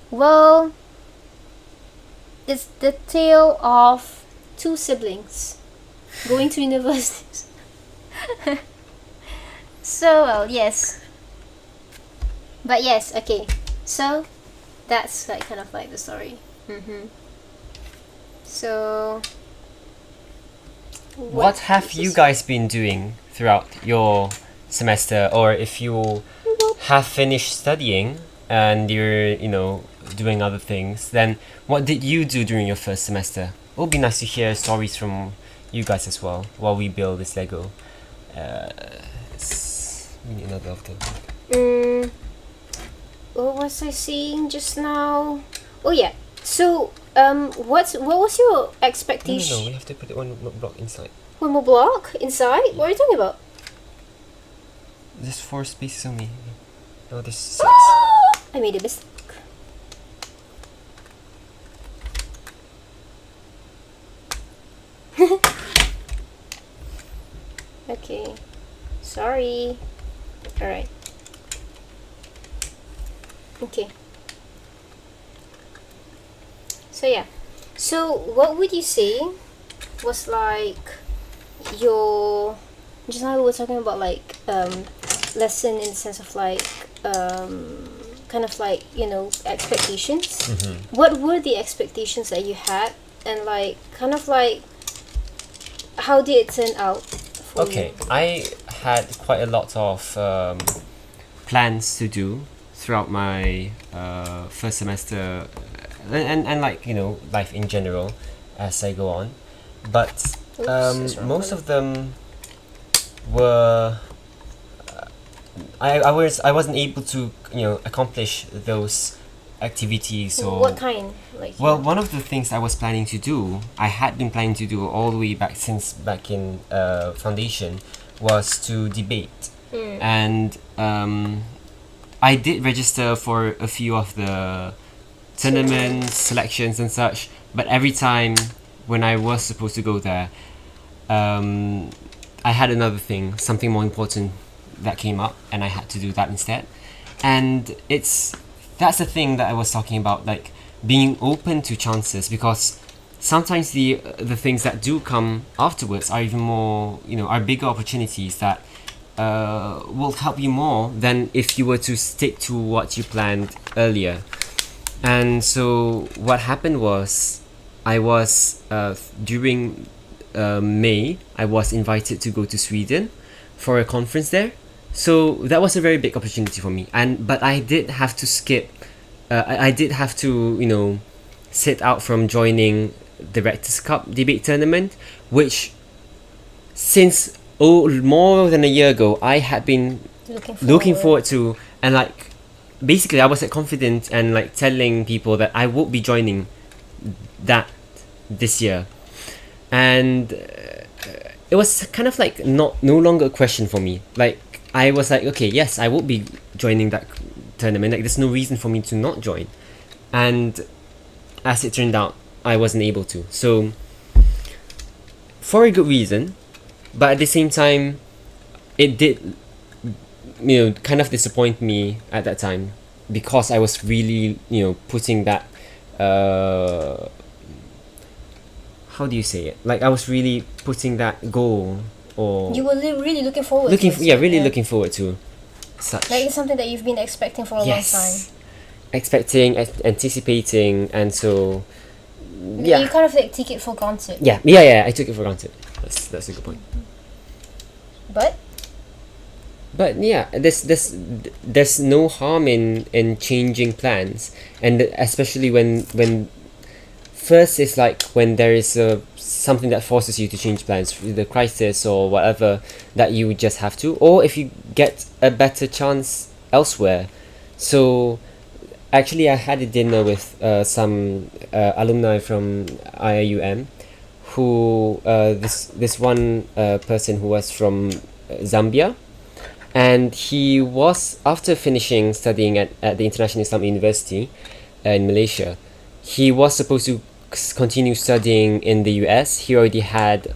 [SPEAKER 2] Well, it's the tale of two siblings going to universities. So, well, yes. But yes, okay. So, that's like kind of like the story. So,
[SPEAKER 1] what have you guys been doing throughout your semester, or if you have finished studying and you're, doing other things, then what did you do during your first semester? It would be nice to hear stories from you guys as well while we build this Lego. We need another of them.
[SPEAKER 2] What was I saying just now? Oh yeah. So, what was your expectation?
[SPEAKER 1] No, we have to put it one block inside.
[SPEAKER 2] One more block inside? What are you talking about?
[SPEAKER 1] There's 4 spaces only. No, there's 6.
[SPEAKER 2] I made a mistake. Okay. Sorry. Alright. Okay. So yeah. So what would you say was like your, just now we were talking about like lesson in the sense of like kind of like expectations. What were the expectations that you had, and like kind of like how did it turn out for you?
[SPEAKER 1] I had quite a lot of plans to do throughout my first semester, and like life in general as I go on, but most of them were I wasn't able to accomplish those activities. Or
[SPEAKER 2] what kind? Like,
[SPEAKER 1] well, one of the things I was planning to do, I had been planning to do all the way back in foundation, was to debate. And I did register for a few of the tournaments, selections and such, but every time when I was supposed to go there, I had another thing, something more important that came up, and I had to do that instead. And it's that's the thing that I was talking about, like being open to chances, because sometimes the things that do come afterwards are even more, are bigger opportunities that will help you more than if you were to stick to what you planned earlier. And so what happened was, I was during May, I was invited to go to Sweden for a conference there. So that was a very big opportunity for me, but I did have to skip. I did have to sit out from joining the Rectors Cup debate tournament, which since more than a year ago I had been looking forward to, and like basically I was confident and like telling people that I would be joining that this year, and it was kind of like no longer a question for me. Like I was like, okay, yes, I would be joining that tournament. Like there's no reason for me to not join, and as it turned out, I wasn't able to. So for a good reason, but at the same time, it did, kind of disappoint me at that time, because I was really, putting that. How do you say it? Like I was really putting that goal, or
[SPEAKER 2] you were really looking forward.
[SPEAKER 1] Looking forward to such.
[SPEAKER 2] Like it's something that you've been expecting for a long time.
[SPEAKER 1] Expecting, anticipating, and so. Yeah.
[SPEAKER 2] You kind of like take it for granted.
[SPEAKER 1] Yeah. I took it for granted. That's a good point. But yeah, there's no harm in changing plans, and especially when first it's like when there is something that forces you to change plans, the crisis or whatever, that you just have to, or if you get a better chance elsewhere. So actually I had a dinner with some alumni from IIUM, who this one person who was from Zambia, and he was, after finishing studying at the International Islam University in Malaysia, he was supposed to continue studying in the US. He already had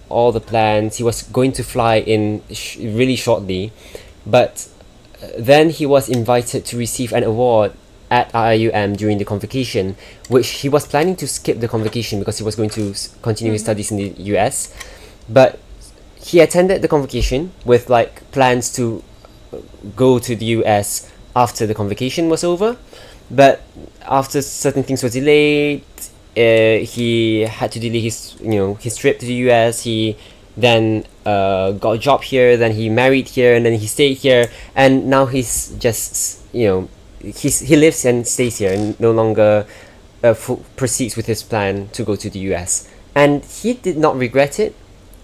[SPEAKER 1] all the plans. He was going to fly in really shortly, but then he was invited to receive an award at IIUM during the convocation, which he was planning to skip the convocation because he was going to continue his studies in the US. But he attended the convocation with like plans to go to the US after the convocation was over, but after certain things were delayed, he had to delay his trip to the US. He then got a job here, then he married here, and then he stayed here, and now he's just he lives and stays here and no longer proceeds with his plan to go to the US. And he did not regret it.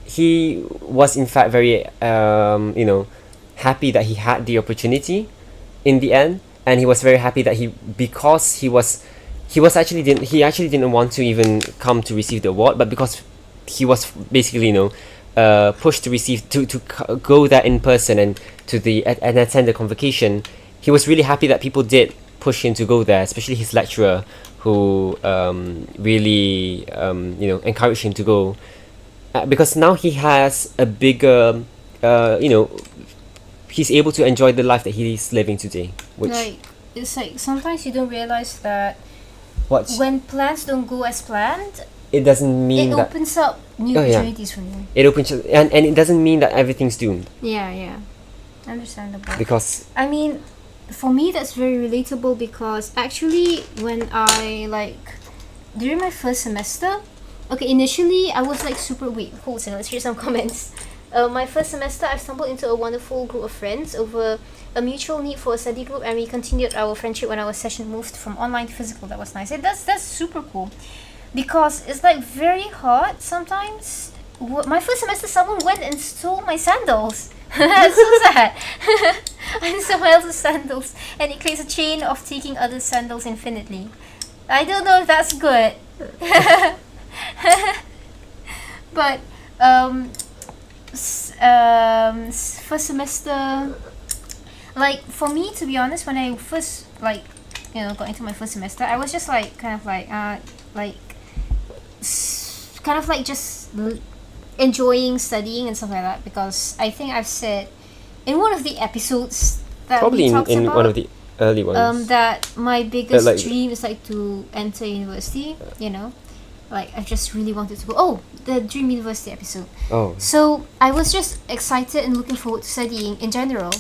[SPEAKER 1] He was in fact very happy that he had the opportunity in the end, and he was very happy that he actually didn't want to even come to receive the award, but because he was basically pushed to receive to go there in person and and attend the convocation, he was really happy that people did push him to go there, especially his lecturer, who really encouraged him to go, because now he has a bigger he's able to enjoy the life that he's living today, which
[SPEAKER 2] it's like sometimes you don't realize that when plans don't go as planned,
[SPEAKER 1] it doesn't mean
[SPEAKER 2] it opens up new opportunities for you.
[SPEAKER 1] It opens and it doesn't mean that everything's doomed.
[SPEAKER 2] Yeah, understandable.
[SPEAKER 1] Because
[SPEAKER 2] I mean, for me that's very relatable, because actually when I during my first semester, initially I was super wait, hold on, let's hear some comments. My first semester, I stumbled into a wonderful group of friends over a mutual need for a study group, and we continued our friendship when our session moved from online to physical. That was nice. That's super cool, because it's very hard sometimes. My first semester, someone went and stole my sandals. That's so sad. I stole my else's sandals, and it creates a chain of taking other sandals infinitely. I don't know if that's good. But first semester, for me, to be honest, when I first got into my first semester, I was just just enjoying studying and stuff like that, because I think I've said in one of the episodes that
[SPEAKER 1] probably
[SPEAKER 2] we talked
[SPEAKER 1] in
[SPEAKER 2] about,
[SPEAKER 1] one of the Early ones.
[SPEAKER 2] That my biggest dream is like to enter university. You know, like I just really wanted to go. Oh, the Dream University episode.
[SPEAKER 1] Oh.
[SPEAKER 2] So I was just excited and looking forward to studying in general.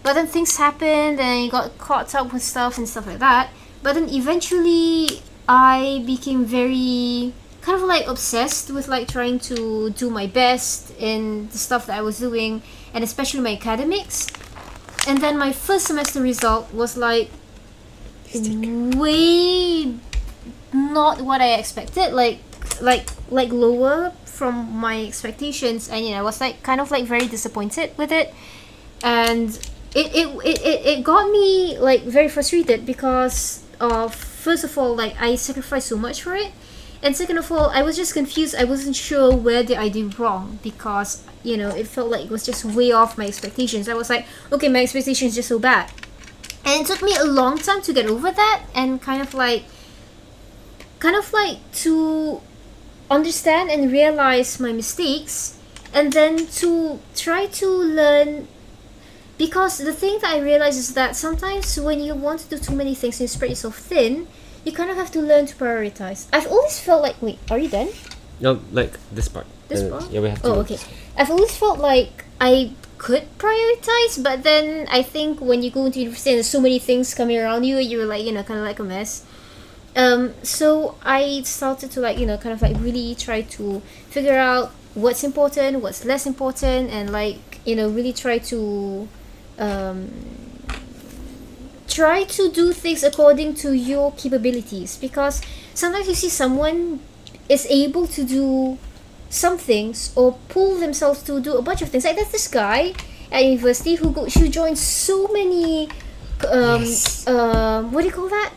[SPEAKER 2] But then things happened and I got caught up with stuff and stuff like that. But then eventually I became very kind of like obsessed with like trying to do my best in the stuff that I was doing, and especially my academics. And then my first semester result was like way not what I expected, like lower from my expectations, and I was like kind of like very disappointed with it, and it got me like very frustrated because of, first of all, like I sacrificed so much for it, and second of all, I was just confused. I wasn't sure where did I do wrong, because it felt like it was just way off my expectations. I was like, okay, my expectations just so bad, and it took me a long time to get over that, and kind of like to understand and realize my mistakes, and then to try to learn. Because the thing that I realized is that sometimes when you want to do too many things and you spread yourself thin, you kind of have to learn to prioritize. I've always felt like, wait, are you done?
[SPEAKER 1] No, like this part.
[SPEAKER 2] This part?
[SPEAKER 1] Yeah, we have to.
[SPEAKER 2] Oh, okay. I've always felt like I could prioritize, but then I think when you go into university and there's so many things coming around you, you're like, kind of like a mess. So I started to like, kind of like really try to figure out what's important, what's less important, and like, really try to do things according to your capabilities, because sometimes you see someone is able to do some things or pull themselves to do a bunch of things. Like there's this guy at university who joins so many what do you call that?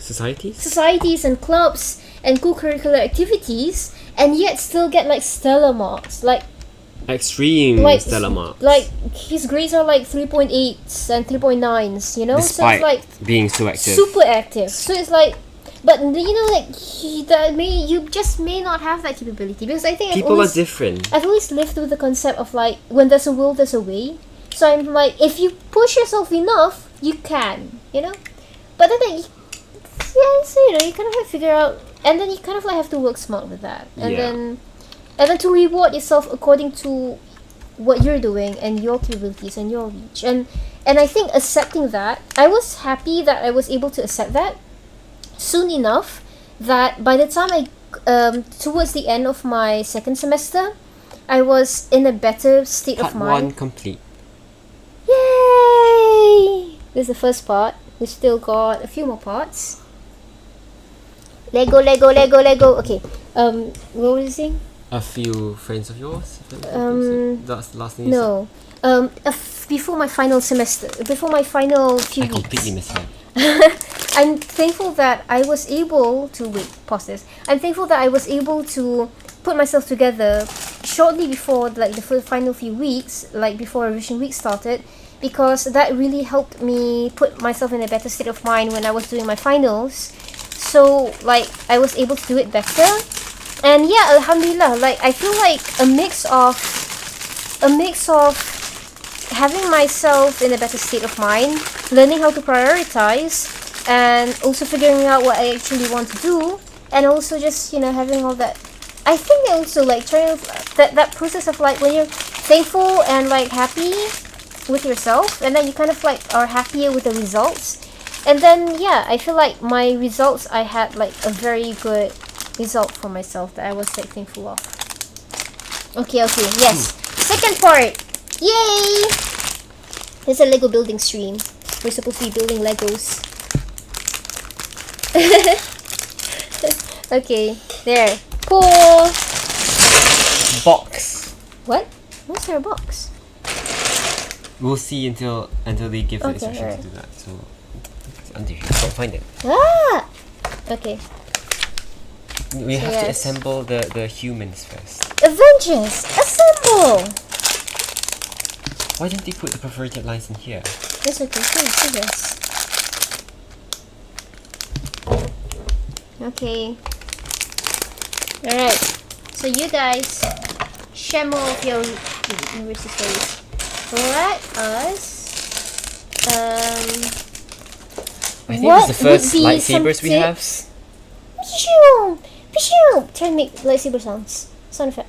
[SPEAKER 2] Societies and clubs and co-curricular activities, and yet still get like stellar marks, like
[SPEAKER 1] extreme stellar marks.
[SPEAKER 2] Like his grades are like 3.8s and 3.9s,
[SPEAKER 1] Despite
[SPEAKER 2] so it's like
[SPEAKER 1] being so active,
[SPEAKER 2] super active. So it's like, but like you just may not have that capability, because I think
[SPEAKER 1] people are different.
[SPEAKER 2] I've always lived with the concept of like, when there's a will, there's a way. So I'm like, if you push yourself enough, you can, But then like, so you kind of have to figure out, and then you kind of like have to work smart with that, and then to reward yourself according to what you're doing and your capabilities and your reach, and I think accepting that, I was happy that I was able to accept that soon enough, that by the time I towards the end of my second semester, I was in a better state of mind.
[SPEAKER 1] Part 1 complete.
[SPEAKER 2] Yay! This is the first part. We still got a few more parts. Lego. Okay. What was you saying?
[SPEAKER 1] A few friends of yours? That's the last thing you
[SPEAKER 2] said? No. Before my final semester, before my final few weeks.
[SPEAKER 1] I completely misheard.
[SPEAKER 2] I'm thankful that I was able to pause this. I'm thankful that I was able to put myself together shortly before like the final few weeks, like before revision week started, because that really helped me put myself in a better state of mind when I was doing my finals. So like I was able to do it better, and yeah, alhamdulillah, like I feel like a mix of having myself in a better state of mind, learning how to prioritize, and also figuring out what I actually want to do, and also just having all that. I think also like trying that process of like when you're thankful and like happy with yourself, and then you kind of like are happier with the results. And then I feel like my results, I had like a very good result for myself that I was like thankful of. Okay, yes. Second part. Yay! There's a Lego building stream. We're supposed to be building Legos. Okay, there. Cool.
[SPEAKER 1] Box.
[SPEAKER 2] What? What's our box?
[SPEAKER 1] We'll see until they give the instructions to do that. So under here, can't find it.
[SPEAKER 2] Ah. Okay.
[SPEAKER 1] We have to assemble the humans first.
[SPEAKER 2] Avengers, assemble!
[SPEAKER 1] Why didn't they put the perforated lines in here?
[SPEAKER 2] That's okay. See this. Okay. Alright. So you guys share more of your university stories. Let us
[SPEAKER 1] I think it's the first lightsabers we have.
[SPEAKER 2] Try and make lightsaber sounds. Sound effect.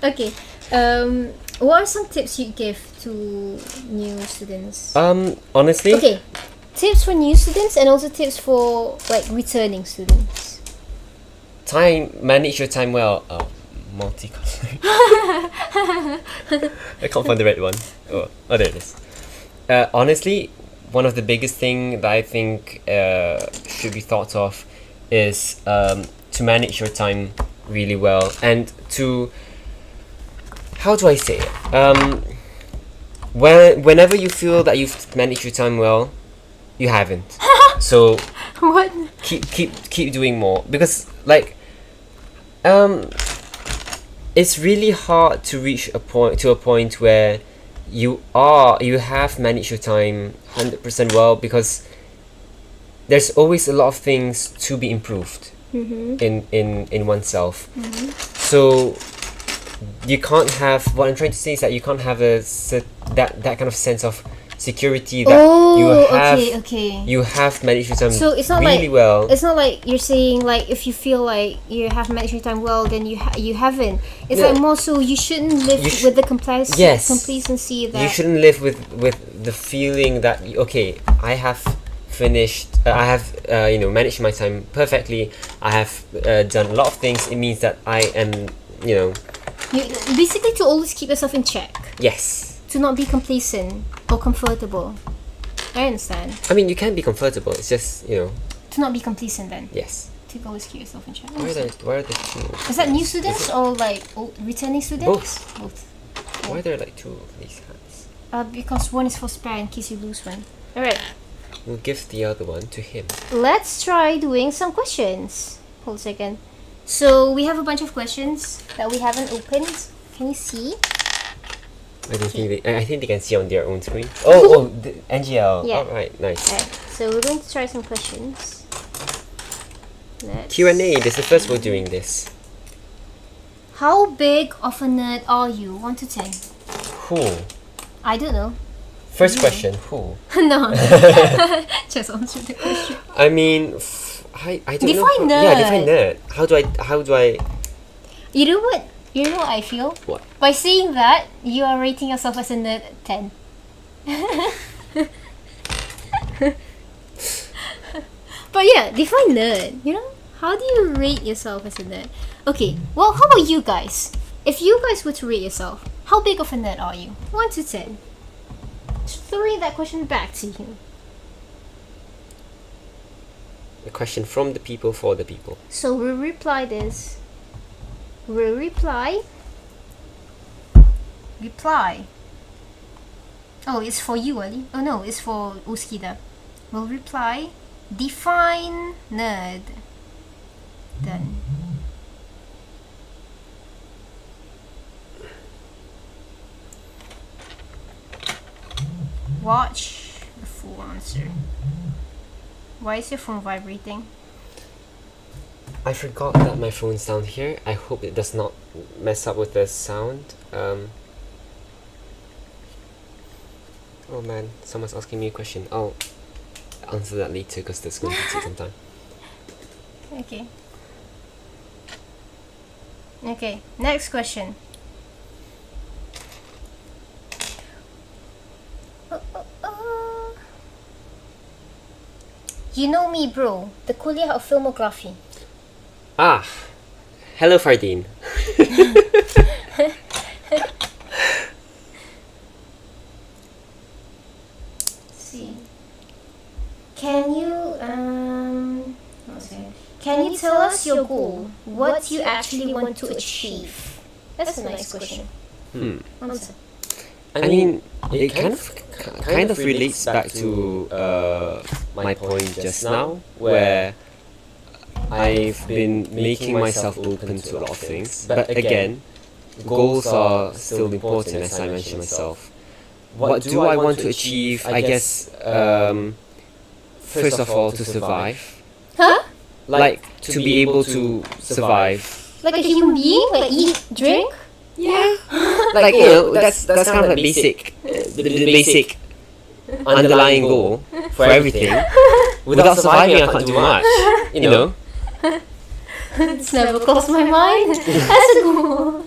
[SPEAKER 2] Okay. What are some tips you give to new students?
[SPEAKER 1] Honestly.
[SPEAKER 2] Okay. Tips for new students and also tips for like returning students.
[SPEAKER 1] Manage your time well. Oh, multicolor. I can't find the red one. Oh, there it is. Honestly, one of the biggest thing that I think should be thought of is to manage your time really well and to, how do I say it? Whenever you feel that you've managed your time well, you haven't. So
[SPEAKER 2] what?
[SPEAKER 1] Keep doing more, because like it's really hard to reach a point where you have managed your time 100% well, because there's always a lot of things to be improved in oneself. So you can't have, what I'm trying to say is that you can't have that kind of sense of security that you have managed your time
[SPEAKER 2] it's not
[SPEAKER 1] really well.
[SPEAKER 2] It's not like you're saying like if you feel like you have managed your time well, then you haven't. It's like more so you shouldn't live with the complacency that
[SPEAKER 1] you shouldn't live with the feeling that I have finished. I have managed my time perfectly. I have done a lot of things. It means that I am you
[SPEAKER 2] basically to always keep yourself in check.
[SPEAKER 1] Yes.
[SPEAKER 2] To not be complacent or comfortable. I understand.
[SPEAKER 1] I mean, you can be comfortable. It's just to
[SPEAKER 2] not be complacent then.
[SPEAKER 1] Yes.
[SPEAKER 2] To always keep yourself in check.
[SPEAKER 1] Where are the two?
[SPEAKER 2] Is that new students or like returning students? Both.
[SPEAKER 1] Yeah. Why are there like two of these hats?
[SPEAKER 2] Because one is for spare in case you lose one. Alright.
[SPEAKER 1] We'll give the other one to him.
[SPEAKER 2] Let's try doing some questions. Hold a second. So we have a bunch of questions that we haven't opened. Can you see?
[SPEAKER 1] I think they can see on their own screen. Oh, the NGL.
[SPEAKER 2] Yeah.
[SPEAKER 1] Alright, nice.
[SPEAKER 2] Alright, so we're going to try some questions.
[SPEAKER 1] Q&A, this is the first we're doing this.
[SPEAKER 2] How big of a nerd are you? 1 to 10.
[SPEAKER 1] Who?
[SPEAKER 2] I don't know.
[SPEAKER 1] First question, who?
[SPEAKER 2] No. Just answer the question.
[SPEAKER 1] I mean, I don't know.
[SPEAKER 2] Define nerd.
[SPEAKER 1] Yeah, define nerd. How do I?
[SPEAKER 2] You know what? You know what I feel?
[SPEAKER 1] What?
[SPEAKER 2] By saying that, you are rating yourself as a nerd at 10. But yeah, define nerd. How do you rate yourself as a nerd? Okay, well, how about you guys? If you guys were to rate yourself, how big of a nerd are you? 1 to 10. Throwing that question back to you.
[SPEAKER 1] A question from the people for the people.
[SPEAKER 2] So we'll reply this. We'll reply. Oh, it's for you, Ali. Oh no, it's for Oskida. We'll reply. Define nerd. Done. Watch the full answer. Why is your phone vibrating?
[SPEAKER 1] I forgot that my phone's down here. I hope it does not mess up with the sound. Oh man, someone's asking me a question. I'll answer that later because that's going to take some time.
[SPEAKER 2] Okay, next question. You know me, bro. The Kuliah of Filmography.
[SPEAKER 1] Ah, hello Fardeen.
[SPEAKER 2] See. Can you tell us your goal? What you actually want to achieve? That's a nice question. Answer.
[SPEAKER 1] I mean, it kind of relates back to my point just now, where I've been making myself open to a lot of things. But again, goals are still important, as I mentioned myself. What do I want to achieve? I guess, first of all, to survive.
[SPEAKER 2] Huh?
[SPEAKER 1] like to be able to survive.
[SPEAKER 2] Like a human being, like eat, drink.
[SPEAKER 1] Yeah. Like, you know, that's kind of like basic, the basic underlying goal for everything. Without surviving, I can't do much. You know.
[SPEAKER 2] It's never crossed my mind. That's a goal.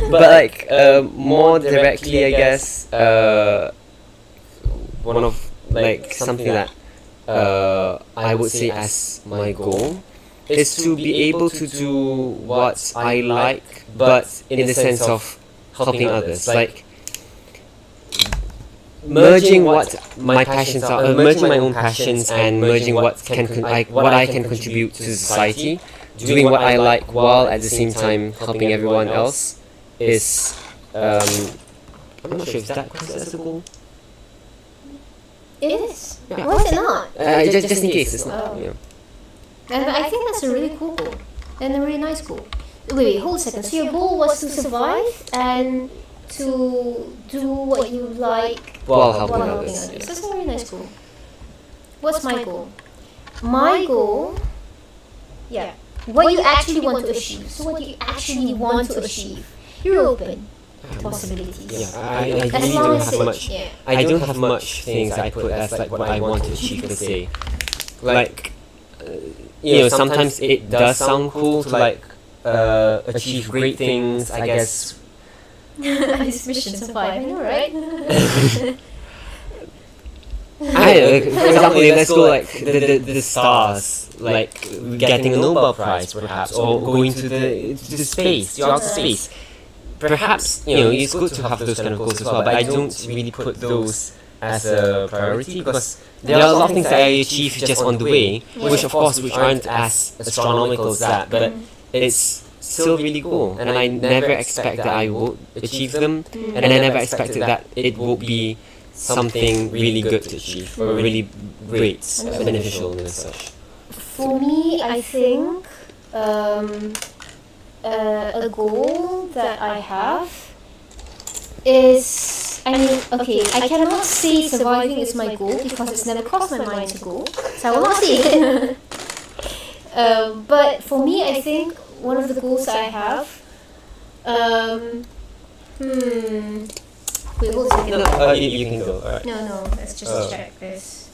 [SPEAKER 1] But like more directly, I guess, one of like something that I would say as my goal is to be able to do what I like, but in the sense of helping others, like merging what my passions are, merging my own passions and merging what I can contribute to society, doing what I like while at the same time helping everyone else is I'm not sure if that considered as a goal.
[SPEAKER 2] It is. Yeah. Why is it not?
[SPEAKER 1] Just in case it's not. You know.
[SPEAKER 2] And I think that's a really cool goal and a really nice goal. Wait, hold a second. So your goal was to survive and to do what you like
[SPEAKER 1] while helping others.
[SPEAKER 2] Yeah. That's a really nice goal. What's my goal? My goal, yeah, what you actually want to achieve. So what you actually want to achieve. You're open to possibilities.
[SPEAKER 1] Yeah, I really don't have much. Yeah. I don't have much things I put as like what I want to achieve per se. Like, you know, sometimes it does sound cool to like achieve great things, I guess.
[SPEAKER 2] This mission survive, I know, right?
[SPEAKER 1] I don't know, for example, let's go like the stars, like getting a Nobel Prize perhaps, or going to the space, to outer space. Perhaps, you know, it's good to have those kind of goals as well, but I don't really put those as a priority because there are a lot of things that I achieve just on the way, which of course which aren't as astronomical as that, but it's still really cool, and I never expect that I will achieve them, and I never expected that it will be something really good to achieve or really great, beneficial and such.
[SPEAKER 2] For me, I think a goal that I have is, I mean, okay, I cannot say surviving is my goal because it's never crossed my mind to go, so I will not say it. But for me, I think one of the goals I have, wait, hold a second.
[SPEAKER 1] No, you can go. Alright.
[SPEAKER 2] No, let's just check this.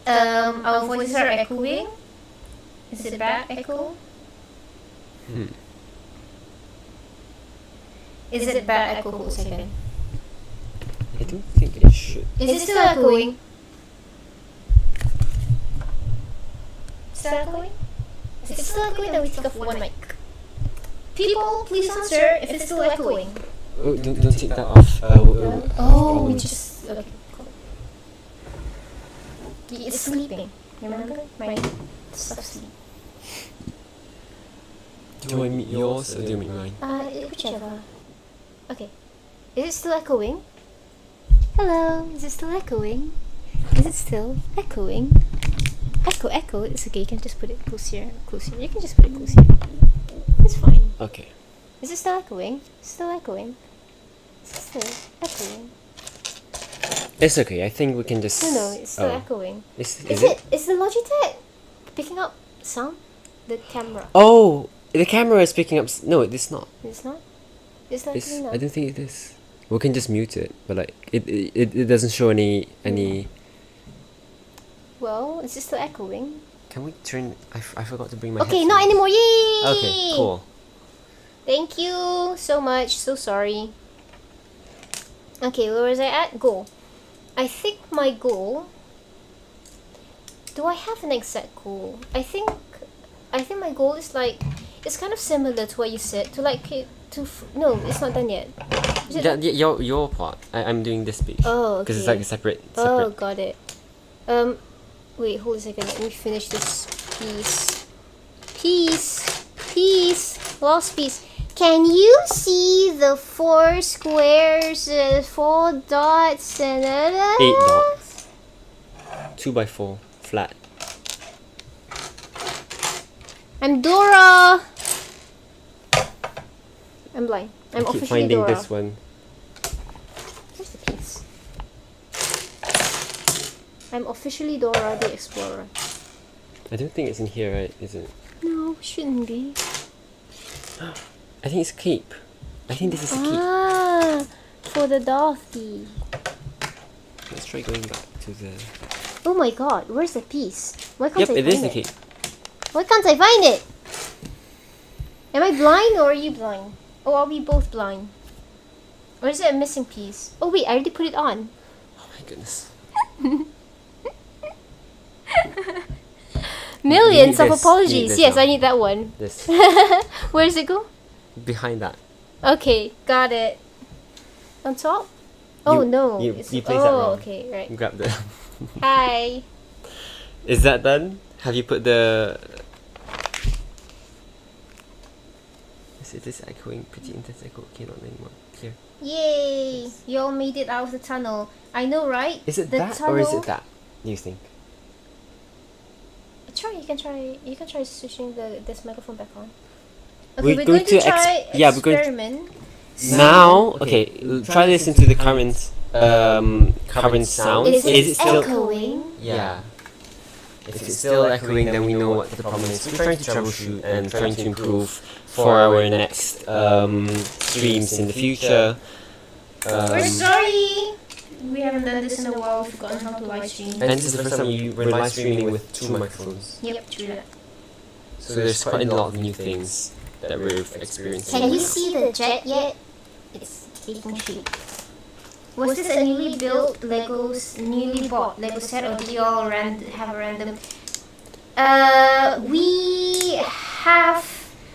[SPEAKER 2] Our voices are echoing. Is it bad echo? Is it bad echo? Hold a second.
[SPEAKER 1] I don't think it should.
[SPEAKER 2] Is it still echoing? Still echoing? If it's still echoing, then we take off one mic. People, please answer if it's still echoing.
[SPEAKER 1] Oh, don't take that off.
[SPEAKER 2] We just... Okay, cool. It's sleeping. Remember? My stuff sleep.
[SPEAKER 1] Do I meet yours or do you meet mine?
[SPEAKER 2] Whichever. Okay. Is it still echoing? Hello? Is it still echoing? Is it still echoing? Echo. It's okay. You can just put it closer. You can just put it closer. It's fine.
[SPEAKER 1] Okay.
[SPEAKER 2] Is it still echoing? Still echoing? Is it still echoing?
[SPEAKER 1] It's okay. I think we can just.
[SPEAKER 2] No, it's still echoing.
[SPEAKER 1] Is it?
[SPEAKER 2] Is the Logitech picking up sound? The camera.
[SPEAKER 1] Oh, the camera is picking up. No, it's not.
[SPEAKER 2] It's not. It's not.
[SPEAKER 1] I don't think it is. We can just mute it, but like it doesn't show any.
[SPEAKER 2] Well, is it still echoing?
[SPEAKER 1] Can we turn? I forgot to bring my.
[SPEAKER 2] Okay, not anymore. Yay!
[SPEAKER 1] Okay, cool.
[SPEAKER 2] Thank you so much. So sorry. Okay, where was I at? Goal. I think my goal. Do I have an exact goal? I think my goal is like, it's kind of similar to what you said. To like no, it's not done yet.
[SPEAKER 1] Your part. I'm doing this speech.
[SPEAKER 2] Oh, okay.
[SPEAKER 1] Because it's like a separate.
[SPEAKER 2] Oh, got it. Wait, hold a second. Let me finish this piece. Last piece. Can you see the 4 squares, 4 dots, and
[SPEAKER 1] 8 dots. 2x4 flat.
[SPEAKER 2] I'm Dora. I'm blind. I'm
[SPEAKER 1] keep
[SPEAKER 2] officially
[SPEAKER 1] finding
[SPEAKER 2] Dora.
[SPEAKER 1] this one.
[SPEAKER 2] Where's the piece? I'm officially Dora the Explorer.
[SPEAKER 1] I don't think it's in here, right? Is it?
[SPEAKER 2] No, shouldn't be.
[SPEAKER 1] I think it's a cape. I think this is a cape.
[SPEAKER 2] Ah, for the Dorothy.
[SPEAKER 1] Let's try going back to the...
[SPEAKER 2] Oh my god, where's the piece? Why can't I find it?
[SPEAKER 1] Yep, it is the cape.
[SPEAKER 2] Why can't I find it? Am I blind or are you blind? Oh, are we both blind? Or is it a missing piece? Oh wait, I already put it on.
[SPEAKER 1] Oh my goodness.
[SPEAKER 2] Millions of apologies. Yes, I need that one.
[SPEAKER 1] This.
[SPEAKER 2] Where does it go?
[SPEAKER 1] Behind that.
[SPEAKER 2] Okay, got it. On top? Oh no.
[SPEAKER 1] You placed that wrong.
[SPEAKER 2] Okay, right.
[SPEAKER 1] Grab the...
[SPEAKER 2] Hi.
[SPEAKER 1] Is that done? Have you put the... It is echoing, pretty intense echo. Okay, not anymore. Clear.
[SPEAKER 2] Yay! You all made it out of the tunnel. I know, right?
[SPEAKER 1] Is it that or is it that? Do you think?
[SPEAKER 2] You can try switching this microphone back on. Okay,
[SPEAKER 1] we're going to
[SPEAKER 2] try experiment.
[SPEAKER 1] Now, okay, try to listen to the current sound.
[SPEAKER 2] Is it still echoing?
[SPEAKER 1] Yeah. If it's still echoing, then we know what the problem is. We're trying to troubleshoot and trying to improve for our next streams in the future.
[SPEAKER 2] We're sorry! We haven't done this in a while, we've forgotten how to live stream.
[SPEAKER 1] And this is the first time we're live streaming with 2 microphones.
[SPEAKER 2] Yep, true that.
[SPEAKER 1] So there's quite a lot of new things that we're experiencing.
[SPEAKER 2] Can you see the jet yet? It's taking shape. Was this a newly bought Lego set, or did you all have a random? We have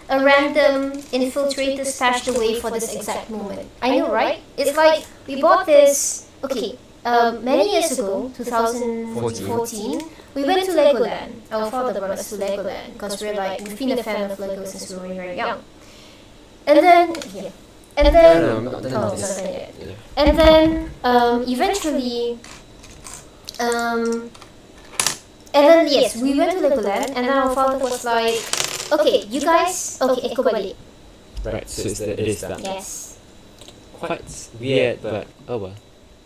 [SPEAKER 2] a random infiltrator stashed away for this exact moment. I know, right? It's like we bought this. Okay, many years ago, 2014, we went to Legoland. Our father brought us to Legoland because we've been a fan of Lego since we were very young. And then, eventually, yes, we went to Legoland, and then our father was like, okay, you guys, okay, Eko balik.
[SPEAKER 1] Right, so it is that.
[SPEAKER 2] Yes.
[SPEAKER 1] Quite weird, but oh well.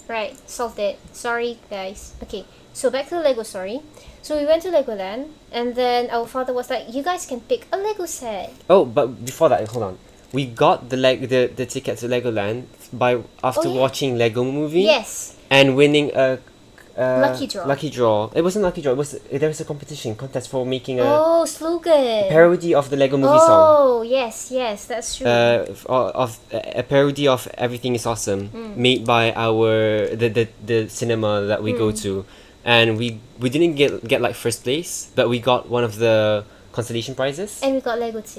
[SPEAKER 2] Right, solved it. Sorry, guys. Okay, so back to the Lego story. So we went to Legoland, and then our father was like, you guys can pick a Lego set.
[SPEAKER 1] Oh, but before that, hold on. We got the ticket to Legoland after watching Lego Movie.
[SPEAKER 2] Yes.
[SPEAKER 1] And winning a
[SPEAKER 2] lucky draw.
[SPEAKER 1] It wasn't lucky draw. There was a contest for making a
[SPEAKER 2] slogan
[SPEAKER 1] parody of the Lego Movie song.
[SPEAKER 2] Oh yes, that's true.
[SPEAKER 1] Of a parody of Everything Is Awesome, made by the cinema that we go to, and we didn't get like first place, but we got one of the consolation prizes.
[SPEAKER 2] And we got Legoland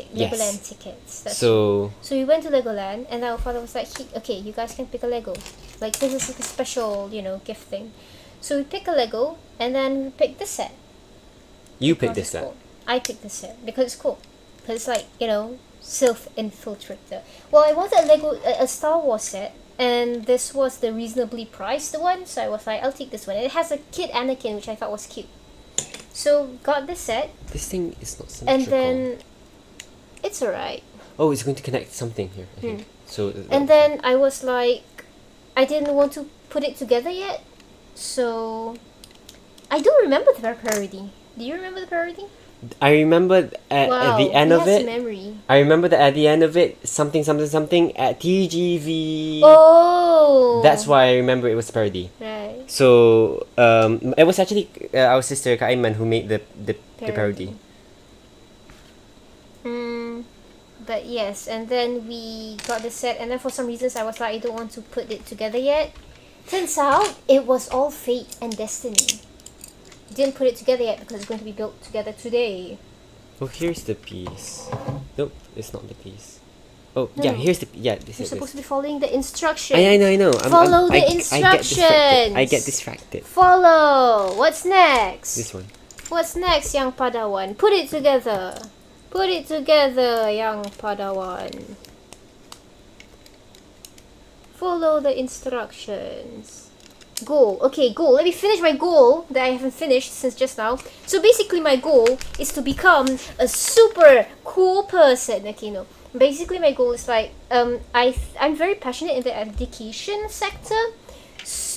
[SPEAKER 2] tickets. That's
[SPEAKER 1] so
[SPEAKER 2] true. So we went to Legoland, and our father was like, okay, you guys can pick a Lego. Like, this is like a special, gift thing. So we pick a Lego, and then we pick this set.
[SPEAKER 1] You picked this set?
[SPEAKER 2] Cool. I picked this set because it's cool. Because it's like, self-infiltrator. Well, I wanted a Star Wars set, and this was the reasonably priced one, so I was like, I'll take this one. And it has a kid Anakin, which I thought was cute. So, got this set.
[SPEAKER 1] This thing is not symmetrical.
[SPEAKER 2] And then, it's alright.
[SPEAKER 1] Oh, it's going to connect something here, I think. So.
[SPEAKER 2] And then I was like, I didn't want to put it together yet. So, I do remember the parody. Do you remember the parody?
[SPEAKER 1] I remember at the end of it.
[SPEAKER 2] Memory.
[SPEAKER 1] I remember that at the end of it, something at TGV.
[SPEAKER 2] Oh.
[SPEAKER 1] That's why I remember it was a parody.
[SPEAKER 2] Right.
[SPEAKER 1] So it was actually our sister Kaiman who made the parody.
[SPEAKER 2] But yes, and then we got the set, and then for some reasons I was like, I don't want to put it together yet. Turns out it was all fate and destiny. Didn't put it together yet because it's going to be built together today.
[SPEAKER 1] Oh, here's the piece. Nope, it's not the piece. Oh,
[SPEAKER 2] no.
[SPEAKER 1] Yeah, here's the... Yeah, this
[SPEAKER 2] You're
[SPEAKER 1] is
[SPEAKER 2] supposed to be following the instructions.
[SPEAKER 1] I know.
[SPEAKER 2] Follow the instructions.
[SPEAKER 1] I get distracted.
[SPEAKER 2] Follow. What's next?
[SPEAKER 1] This one.
[SPEAKER 2] What's next, young Padawan? Put it together. Put it together, young Padawan. Follow the instructions. Goal. Okay, goal. Let me finish my goal that I haven't finished since just now. So basically my goal is to become a super cool person. Okay, no. Basically my goal is like, I'm very passionate in the education sector.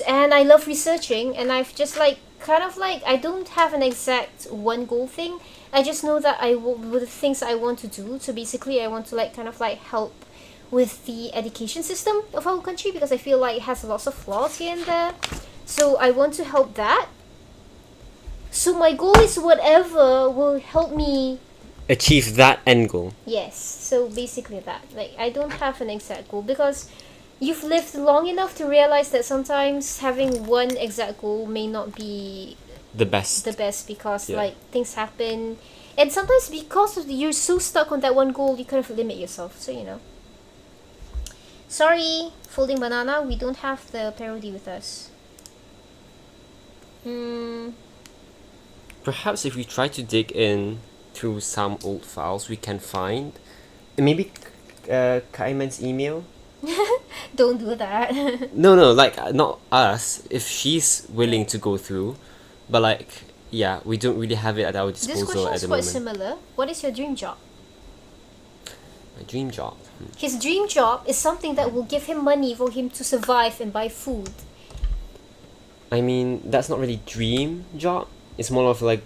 [SPEAKER 2] And I love researching. And I've just like kind of like, I don't have an exact one goal thing. I just know that with the things I want to do. So basically, I want to like kind of like help with the education system of our country, because I feel like it has lots of flaws here and there. So I want to help that. So my goal is whatever will help me
[SPEAKER 1] achieve that end goal.
[SPEAKER 2] Yes. So basically that. Like, I don't have an exact goal, because you've lived long enough to realize that sometimes having one exact goal may not be
[SPEAKER 1] the best,
[SPEAKER 2] because like things happen, and sometimes because of you're so stuck on that one goal, you kind of limit yourself. So sorry, Folding Banana, we don't have the parody with us.
[SPEAKER 1] Perhaps if we try to dig in through some old files, we can find maybe Kaiman's email.
[SPEAKER 2] Don't do that.
[SPEAKER 1] No, like not us. If she's willing to go through, but like we don't really have it at our disposal at the moment.
[SPEAKER 2] This question is quite similar. What is your dream job?
[SPEAKER 1] My dream job.
[SPEAKER 2] His dream job is something that will give him money for him to survive and buy food.
[SPEAKER 1] I mean, that's not really dream job. It's more of like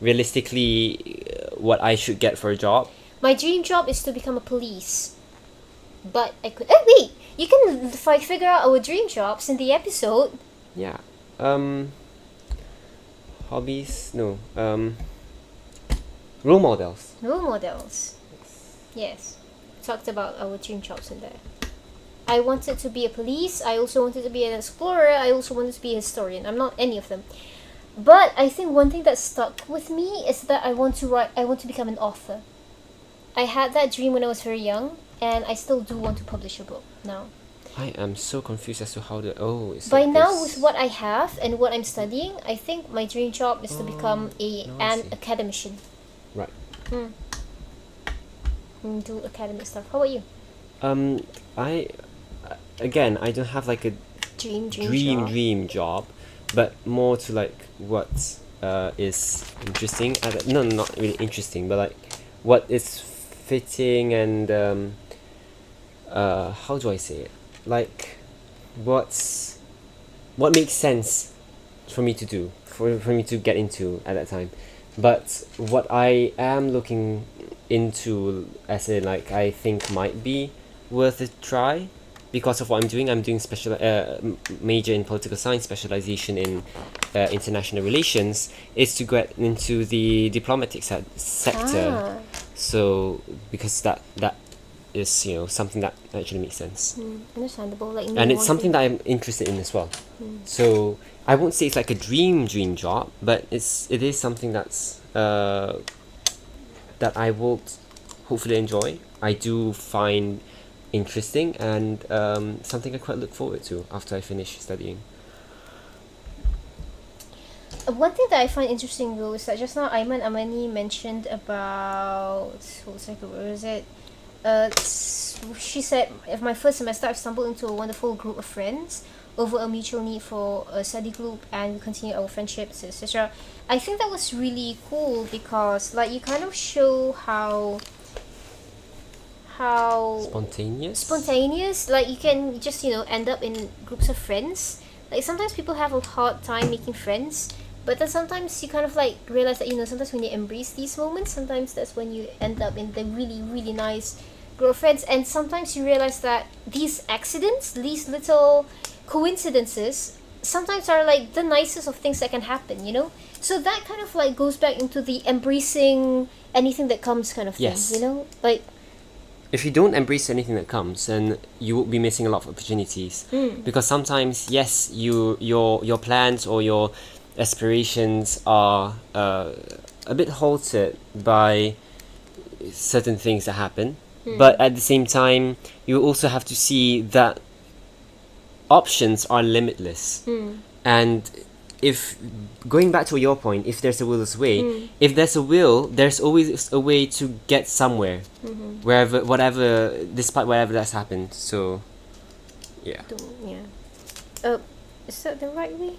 [SPEAKER 1] realistically what I should get for a job.
[SPEAKER 2] My dream job is to become a police. But I could... Oh, wait! You can figure out our dream jobs in the episode.
[SPEAKER 1] Yeah. Hobbies? No. Role models.
[SPEAKER 2] Role models. Yes. Talked about our dream jobs in there. I wanted to be a police. I also wanted to be an explorer. I also wanted to be a historian. I'm not any of them. But I think one thing that stuck with me is that I want to become an author. I had that dream when I was very young, and I still do want to publish a book now.
[SPEAKER 1] I am so confused as to how to...
[SPEAKER 2] By like now, with what I have and what I'm studying, I think my dream job is to become an academician.
[SPEAKER 1] Right.
[SPEAKER 2] Do academic stuff. How about you?
[SPEAKER 1] I don't have like a dream job, but more to like what is interesting. No, not really interesting, but like what is fitting and how do I say it? Like what makes sense for me to do, for me to get into at that time. But what I am looking into, as in like I think might be worth a try because of what I'm doing. I'm doing major in political science, specialization in international relations, is to get into the diplomatic sector. So because that is something that actually makes sense.
[SPEAKER 2] Understandable. Like,
[SPEAKER 1] and it's something that I'm interested in as well. So I won't say it's like a dream job, but it is something that's that I will hopefully enjoy. I do find interesting and something I quite look forward to after I finish studying.
[SPEAKER 2] One thing that I find interesting though is that just now Ayman Amani mentioned about she said, "If my first semester I've stumbled into a wonderful group of friends over a mutual need for a study group, and we continue our friendships, etc." I think that was really cool because like you kind of show how spontaneous, like you can just end up in groups of friends. Like sometimes people have a hard time making friends, but then sometimes you kind of like realize that sometimes when you embrace these moments, sometimes that's when you end up in the really, really nice group of friends. And sometimes you realize that these accidents, these little coincidences, sometimes are like the nicest of things that can happen, so that kind of like goes back into the embracing anything that comes kind of thing.
[SPEAKER 1] Yes.
[SPEAKER 2] Like
[SPEAKER 1] if you don't embrace anything that comes, then you will be missing a lot of opportunities. Because sometimes, yes, your plans or your aspirations are a bit halted by certain things that happen, but at the same time you also have to see that options are limitless. And if going back to your point, if there's a will, there's a way. If there's a will, there's always a way to get somewhere, despite whatever that's happened. So yeah.
[SPEAKER 2] Is that the right way?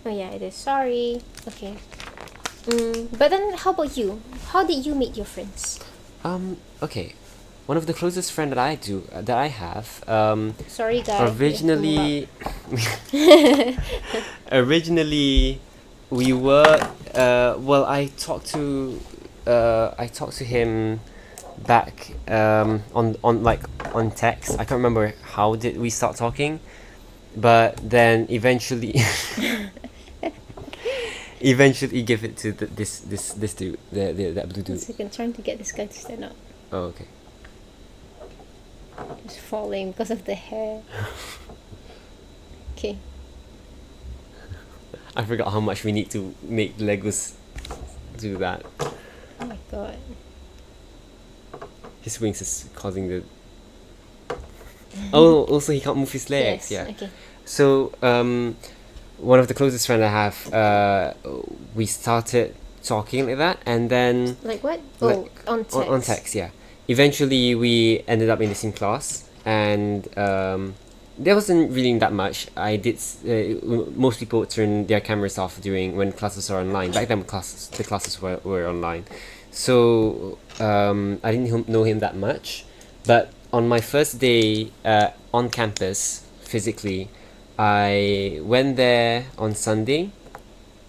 [SPEAKER 2] Oh yeah, it is. Sorry. Okay. But then how about you? How did you meet your friends?
[SPEAKER 1] Okay. One of the closest friend that I have.
[SPEAKER 2] Sorry, guys.
[SPEAKER 1] Originally, Originally, we were. Well, I talked to him back on text. I can't remember how did we start talking, but then eventually give it to this dude, that blue dude.
[SPEAKER 2] 1 second, trying to get this guy to stand up.
[SPEAKER 1] Oh, okay.
[SPEAKER 2] He's falling because of the hair. Okay.
[SPEAKER 1] I forgot how much we need to make Legos do that.
[SPEAKER 2] Oh my god.
[SPEAKER 1] His wings is causing the. Oh, also he can't move his legs.
[SPEAKER 2] Yes,
[SPEAKER 1] yeah.
[SPEAKER 2] okay.
[SPEAKER 1] So one of the closest friends I have, we started talking like that, and then
[SPEAKER 2] Like what?
[SPEAKER 1] like,
[SPEAKER 2] on text.
[SPEAKER 1] on text, yeah. Eventually, we ended up in the same class, and there wasn't really that much. I did. Most people turn their cameras off when classes are online. Back then, the classes were online, so I didn't know him that much. But on my first day on campus, physically, I went there on Sunday,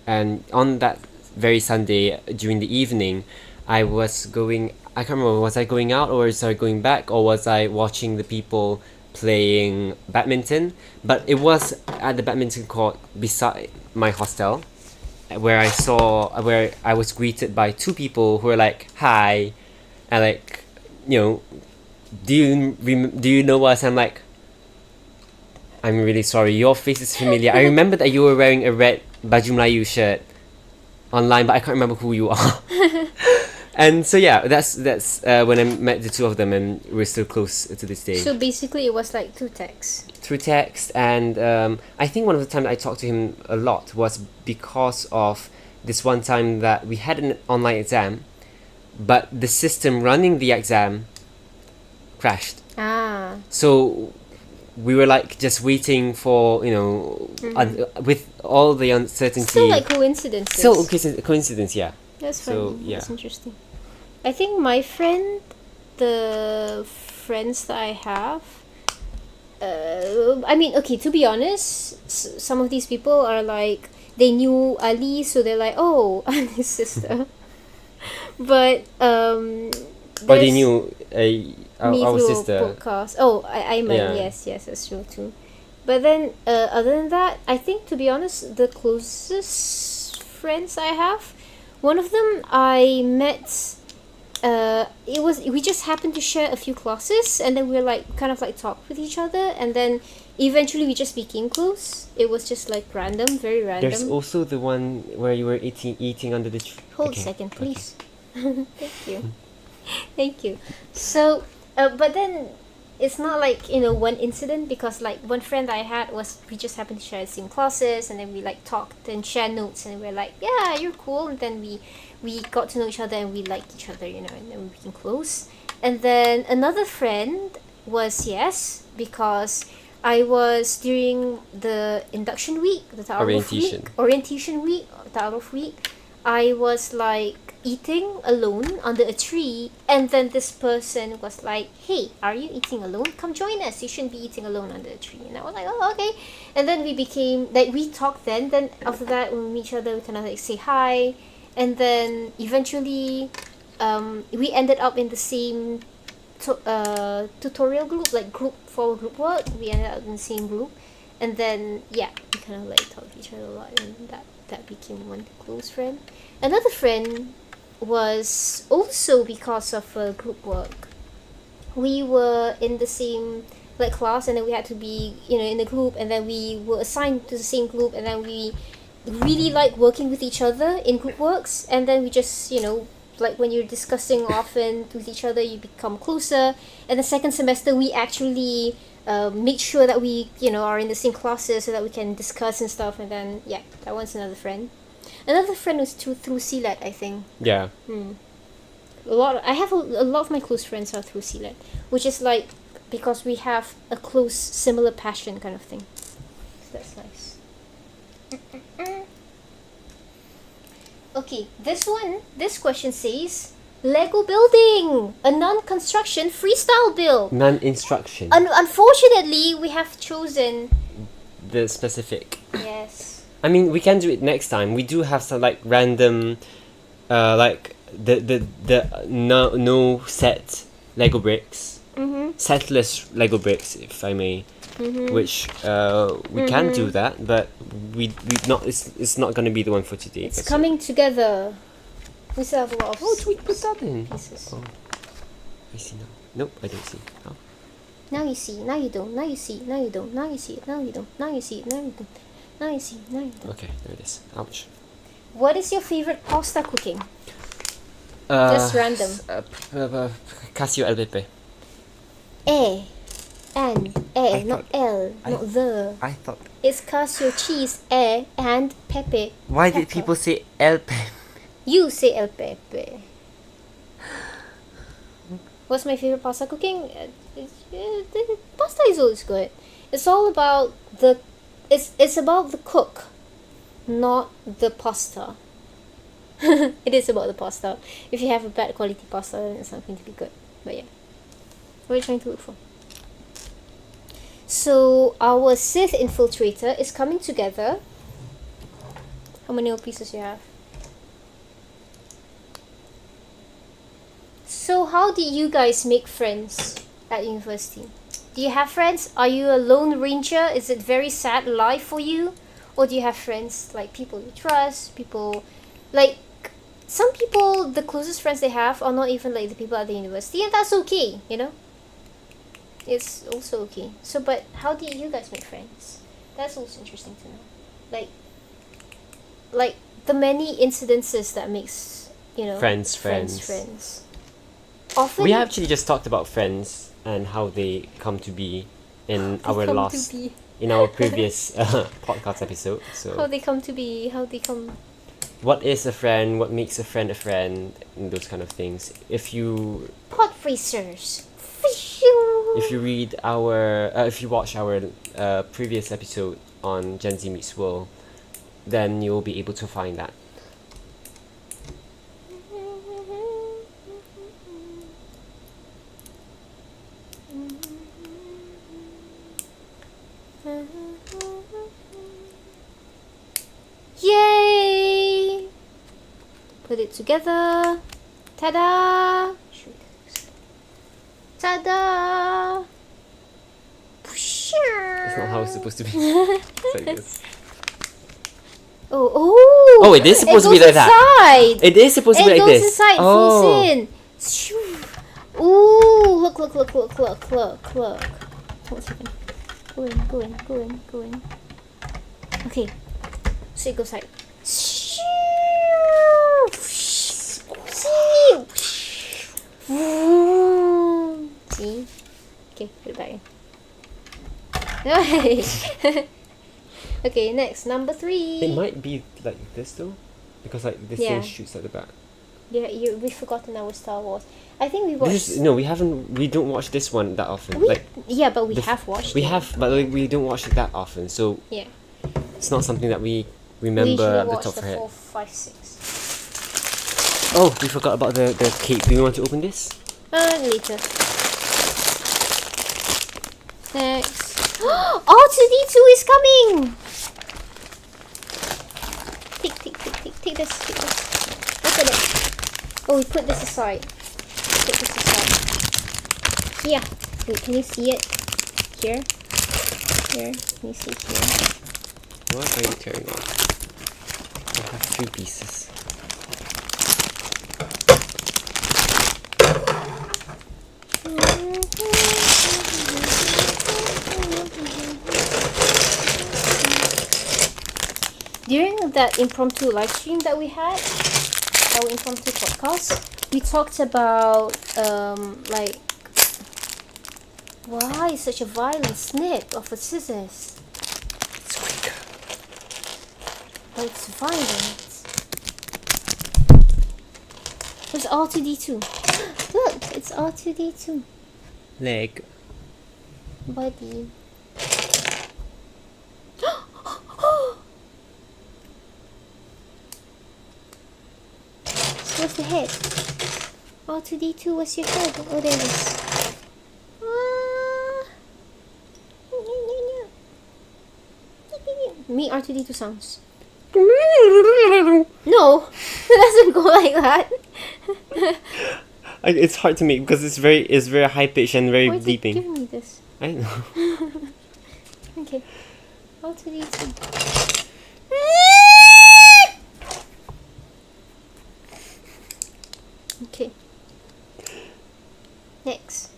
[SPEAKER 1] and on that very Sunday during the evening, I was going. I can't remember. Was I going out, or was I going back, or was I watching the people playing badminton? But it was at the badminton court beside my hostel, where I was greeted by two people who were like, "Hi," and like, do you know us? I'm like, I'm really sorry. Your face is familiar. I remember that you were wearing a red baju Melayu shirt online, but I can't remember who you are. And so yeah, that's when I met the two of them, and we're still close to this day.
[SPEAKER 2] So basically, it was like through text.
[SPEAKER 1] Through text, and I think one of the times I talked to him a lot was because of this one time that we had an online exam, but the system running the exam crashed.
[SPEAKER 2] Ah.
[SPEAKER 1] So we were like just waiting for with all the uncertainty.
[SPEAKER 2] Still like coincidences.
[SPEAKER 1] Still coincidence, yeah.
[SPEAKER 2] That's funny.
[SPEAKER 1] So, yeah.
[SPEAKER 2] That's interesting. I think my friend, the friends that I have, I mean, okay, to be honest, some of these people are like, they knew Ali, so they're like, oh, Ali's sister. But
[SPEAKER 1] or they knew our sister.
[SPEAKER 2] Podcast. Oh, Ayman,
[SPEAKER 1] Yeah.
[SPEAKER 2] yes, that's true too. But then, other than that, I think, to be honest, the closest friends I have, one of them I met. We just happened to share a few classes, and then we were like kind of like talked with each other, and then eventually we just became close. It was just like random, very random.
[SPEAKER 1] There's also the one where you were eating under the tree.
[SPEAKER 2] Hold a second, please. Thank you. So, but then it's not like one incident, because like one friend I had we just happened to share the same classes, and then we like talked and share notes, and we're like, yeah, you're cool, and then we got to know each other, and we liked each other, and then we became close. And then another friend was because I was during the induction week, the orientation week, Ta'aruf week, I was like eating alone under a tree, and then this person was like, hey, are you eating alone? Come join us, you shouldn't be eating alone under a tree. And I was like, oh, okay. And then we became like, we talked then after that, when we meet each other, we kind of like say hi, and then eventually we ended up in the same tutorial group, like group work. We ended up in the same group, and then we kind of like talked to each other a lot, and that became one close friend. Another friend was also because of group work. We were in the same like class, and then we had to be in the group, and then we were assigned to the same group, and then we really like working with each other in group works, and then we just like when you're discussing often with each other, you become closer. And the second semester we actually make sure that we are in the same classes so that we can discuss and stuff. And then that one's another friend. Another friend was through Silat, I think.
[SPEAKER 1] Yeah.
[SPEAKER 2] I have a lot of my close friends are through Silat, which is like because we have a close similar passion kind of thing. So that's nice. Okay, this question says Lego building, a non-construction freestyle build.
[SPEAKER 1] Non-instruction.
[SPEAKER 2] Unfortunately, we have chosen
[SPEAKER 1] the specific.
[SPEAKER 2] Yes.
[SPEAKER 1] I mean, we can do it next time. We do have some like random, like the no set Lego bricks, setless Lego bricks, if I may, which we can do that, but we not. It's not gonna be the one for today.
[SPEAKER 2] It's coming together. We still have a lot of.
[SPEAKER 1] Oh, we put that in.
[SPEAKER 2] Pieces.
[SPEAKER 1] Oh, I see now. Nope, I don't see. Oh.
[SPEAKER 2] Now you see. Now you don't. Now you see. Now you don't. Now you see. Now you don't. Now you see. Now you don't. Now you see. Now you don't.
[SPEAKER 1] Okay, there it is. Ouch.
[SPEAKER 2] What is your favorite pasta cooking? Just random.
[SPEAKER 1] Casio el Pepe.
[SPEAKER 2] Not L, not the.
[SPEAKER 1] I thought.
[SPEAKER 2] It's Casio cheese, and Pepe.
[SPEAKER 1] Why did people say el Pepe?
[SPEAKER 2] You say el Pepe. What's my favorite pasta cooking? Pasta is always good. It's all about the. It's about the cook, not the pasta. It is about the pasta. If you have a bad quality pasta, then it's not going to be good. But yeah, what are you trying to look for? So our Sith infiltrator is coming together. How many more pieces you have? So how did you guys make friends at university? Do you have friends? Are you a lone ranger? Is it very sad life for you? Or do you have friends, like people you trust, people like some people, the closest friends they have are not even like the people at the university, and that's okay, you know? It's also okay. So, but how do you guys make friends? That's also interesting to know. Like the many incidences that makes, you know, friends. Often
[SPEAKER 1] we actually just talked about friends and how they come to be in our previous podcast episode. So
[SPEAKER 2] how they come to be, how they come.
[SPEAKER 1] What is a friend? What makes a friend, and those kind of things. If you
[SPEAKER 2] pod racers.
[SPEAKER 1] If you read if you watch our previous episode on Gen Z Meets World, then you'll be able to find that.
[SPEAKER 2] Yay! Put it together. Ta-da! Ta-da!
[SPEAKER 1] It's not how it's supposed to be. It's like this.
[SPEAKER 2] Oh,
[SPEAKER 1] it is supposed to be like that. It is supposed to be like this.
[SPEAKER 2] It goes inside, falls in. Ooh, look. 1 second. Go in. Okay. So it goes like. See? Okay, put it back in. Okay, next, number 3.
[SPEAKER 1] It might be like this though, because like this thing shoots at the back.
[SPEAKER 2] Yeah, we've forgotten our Star Wars. I think we watched.
[SPEAKER 1] We don't watch this one that often.
[SPEAKER 2] But we have watched.
[SPEAKER 1] We have, but we don't watch it that often. So
[SPEAKER 2] yeah,
[SPEAKER 1] it's not something that we remember at the top of our head.
[SPEAKER 2] 4, 5, 6.
[SPEAKER 1] Oh, we forgot about the cake. Do you want to open this?
[SPEAKER 2] Later. Next. R2D2 is coming! Take this. Look at it. Oh, we put this aside. Here. Wait, can you see it? Here. Can you see it here?
[SPEAKER 1] What are you tearing off? I have 2 pieces.
[SPEAKER 2] During that impromptu live stream that we had, our impromptu podcast, we talked about like why such a violent snip of a scissors.
[SPEAKER 1] It's quick.
[SPEAKER 2] But it's violent. It's R2D2. Look, it's R2D2.
[SPEAKER 1] Leg.
[SPEAKER 2] Body. Where's the head? R2D2, where's your head? Oh, there it is. Me R2D2 sounds. No, it doesn't go like that.
[SPEAKER 1] It's hard to make because it's very high pitched and very
[SPEAKER 2] Why is it
[SPEAKER 1] bleeping.
[SPEAKER 2] giving me this?
[SPEAKER 1] I know.
[SPEAKER 2] Okay. How to do this? Okay. Next.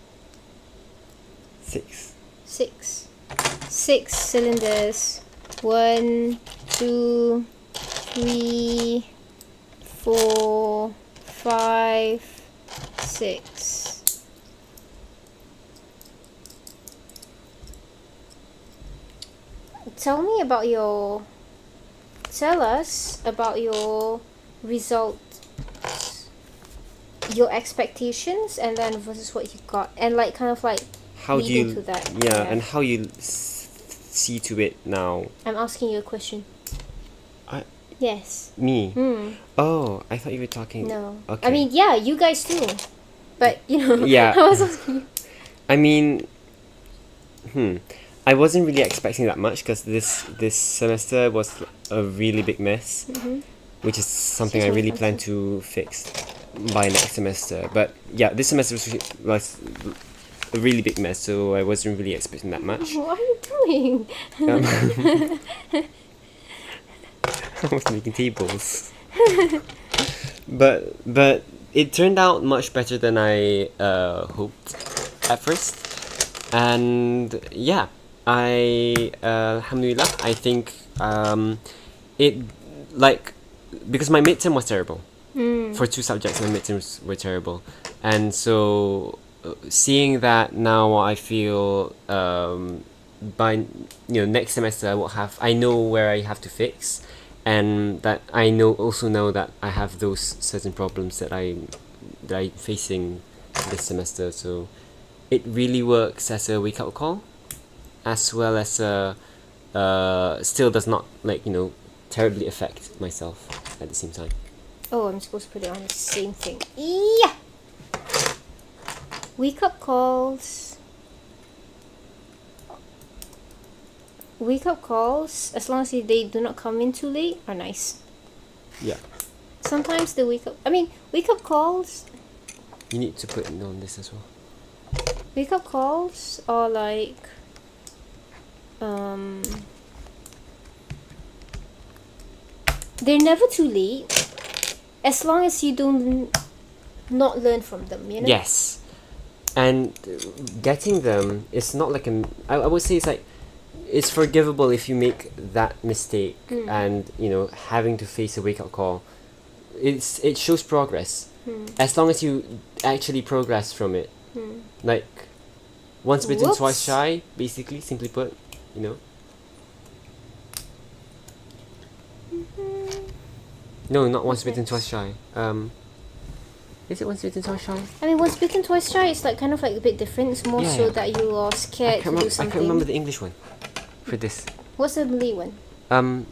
[SPEAKER 1] 6.
[SPEAKER 2] 6. 6 cylinders. 1, 2, 3, 4, 5, 6. Tell us about your result, your expectations, and then versus what you got, and like kind of like
[SPEAKER 1] how do you
[SPEAKER 2] to that.
[SPEAKER 1] Yeah, and how you see to it now.
[SPEAKER 2] I'm asking you a question. Yes.
[SPEAKER 1] Me? Oh, I thought you were talking.
[SPEAKER 2] No.
[SPEAKER 1] Okay.
[SPEAKER 2] I mean, yeah, you guys too, but you know.
[SPEAKER 1] Yeah.
[SPEAKER 2] I was asking you.
[SPEAKER 1] I mean, I wasn't really expecting that much because this semester was a really big mess, which is something I really plan to fix by next semester. But yeah, this semester was a really big mess, so I wasn't really expecting that much.
[SPEAKER 2] What are you doing?
[SPEAKER 1] I was making tables. but it turned out much better than I hoped at first. And yeah, alhamdulillah, I think it, like, because my midterm was terrible. For 2 subjects, my midterms were terrible. And so seeing that now, I feel by next semester I know where I have to fix, and that I also know that I have those certain problems that I'm facing this semester. So it really works as a wake up call, as well as still does not terribly affect myself at the same time.
[SPEAKER 2] Oh, I'm supposed to put it on the same thing. Yeah. Wake up calls, as long as they do not come in too late, are nice.
[SPEAKER 1] Yeah.
[SPEAKER 2] Sometimes the wake up calls.
[SPEAKER 1] You need to put it on this as well.
[SPEAKER 2] Wake up calls are like, they're never too late, as long as you don't not learn from them. You know.
[SPEAKER 1] Yes. And getting them, it's not like I would say it's like, it's forgivable if you make that mistake, and having to face a wake-up call, it shows progress, as long as you actually progress from it. Like, once bitten, twice shy, basically, simply put, No, not once bitten, twice shy. Is it once bitten, twice shy?
[SPEAKER 2] I mean, once bitten, twice shy is like kind of like a bit different. It's more that you are scared to do something.
[SPEAKER 1] I can't remember the English one for this.
[SPEAKER 2] What's the Malay one?
[SPEAKER 1] No.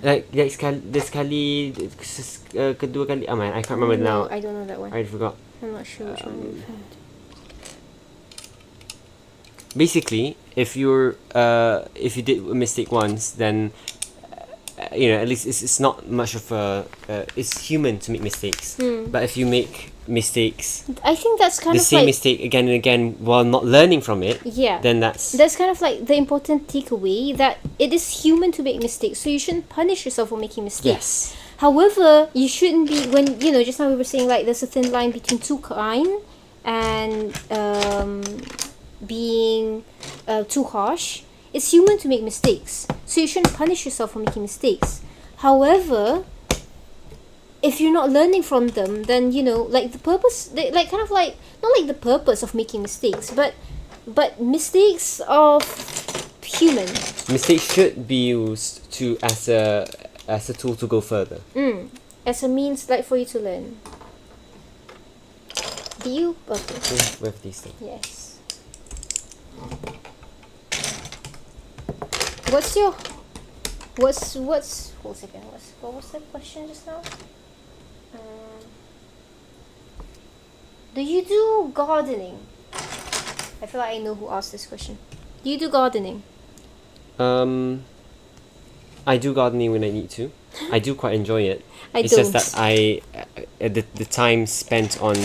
[SPEAKER 1] Like sekali, kedua kali. Man, I can't remember now.
[SPEAKER 2] I don't know that one.
[SPEAKER 1] I forgot.
[SPEAKER 2] I'm not sure which one you found.
[SPEAKER 1] Basically, if you did a mistake once, then at least it's not much of a it's human to make mistakes. But if you make mistakes,
[SPEAKER 2] I think that's kind
[SPEAKER 1] of the same
[SPEAKER 2] like
[SPEAKER 1] mistake again and again while not learning from it, then that's
[SPEAKER 2] kind of like the important takeaway, that it is human to make mistakes, so you shouldn't punish yourself for making mistakes. However, you shouldn't be, when just now we were saying, like, there's a thin line between too kind and being too harsh. It's human to make mistakes, so you shouldn't punish yourself for making mistakes. However, if you're not learning from them, then like the purpose, like kind of like, not like the purpose of making mistakes, but mistakes of human.
[SPEAKER 1] Mistakes should be used as a tool to go further.
[SPEAKER 2] As a means, like, for you to learn. Do you? Okay.
[SPEAKER 1] With these things.
[SPEAKER 2] Yes. Hold a second, what was the question just now? Do you do gardening? I feel like I know who asked this question. Do you do gardening?
[SPEAKER 1] I do gardening when I need to. I do quite enjoy it.
[SPEAKER 2] It's
[SPEAKER 1] just that the time spent on,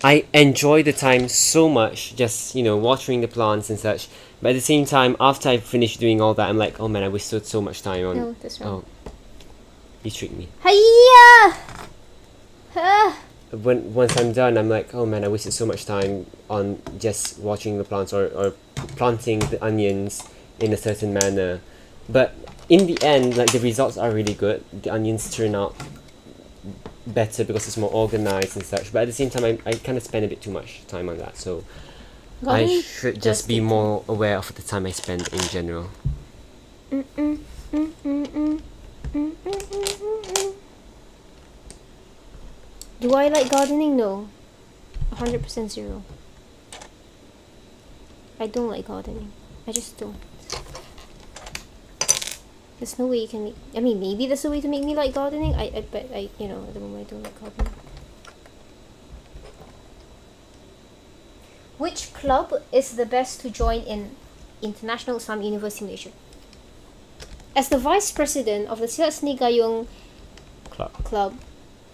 [SPEAKER 1] I enjoy the time so much, just watering the plants and such. But at the same time, after I finish doing all that, I'm like, oh man, I wasted so much time on.
[SPEAKER 2] No, that's wrong.
[SPEAKER 1] Oh, you tricked me.
[SPEAKER 2] Hiya!
[SPEAKER 1] Once I'm done, I'm like, oh man, I wasted so much time on just watching the plants or planting the onions in a certain manner. But in the end, like, the results are really good. The onions turn out better because it's more organized and such. But at the same time, I kind of spend a bit too much time on that. So I should just be more aware of the time I spend in general.
[SPEAKER 2] Do I like gardening? No. 100% zero. I don't like gardening. I just don't. There's no way you can make... I mean, maybe there's a way to make me like gardening. But at the moment I don't like gardening. Which club is the best to join in International Islam University Malaysia? As the Vice President of the Silat Seni Gayung Club,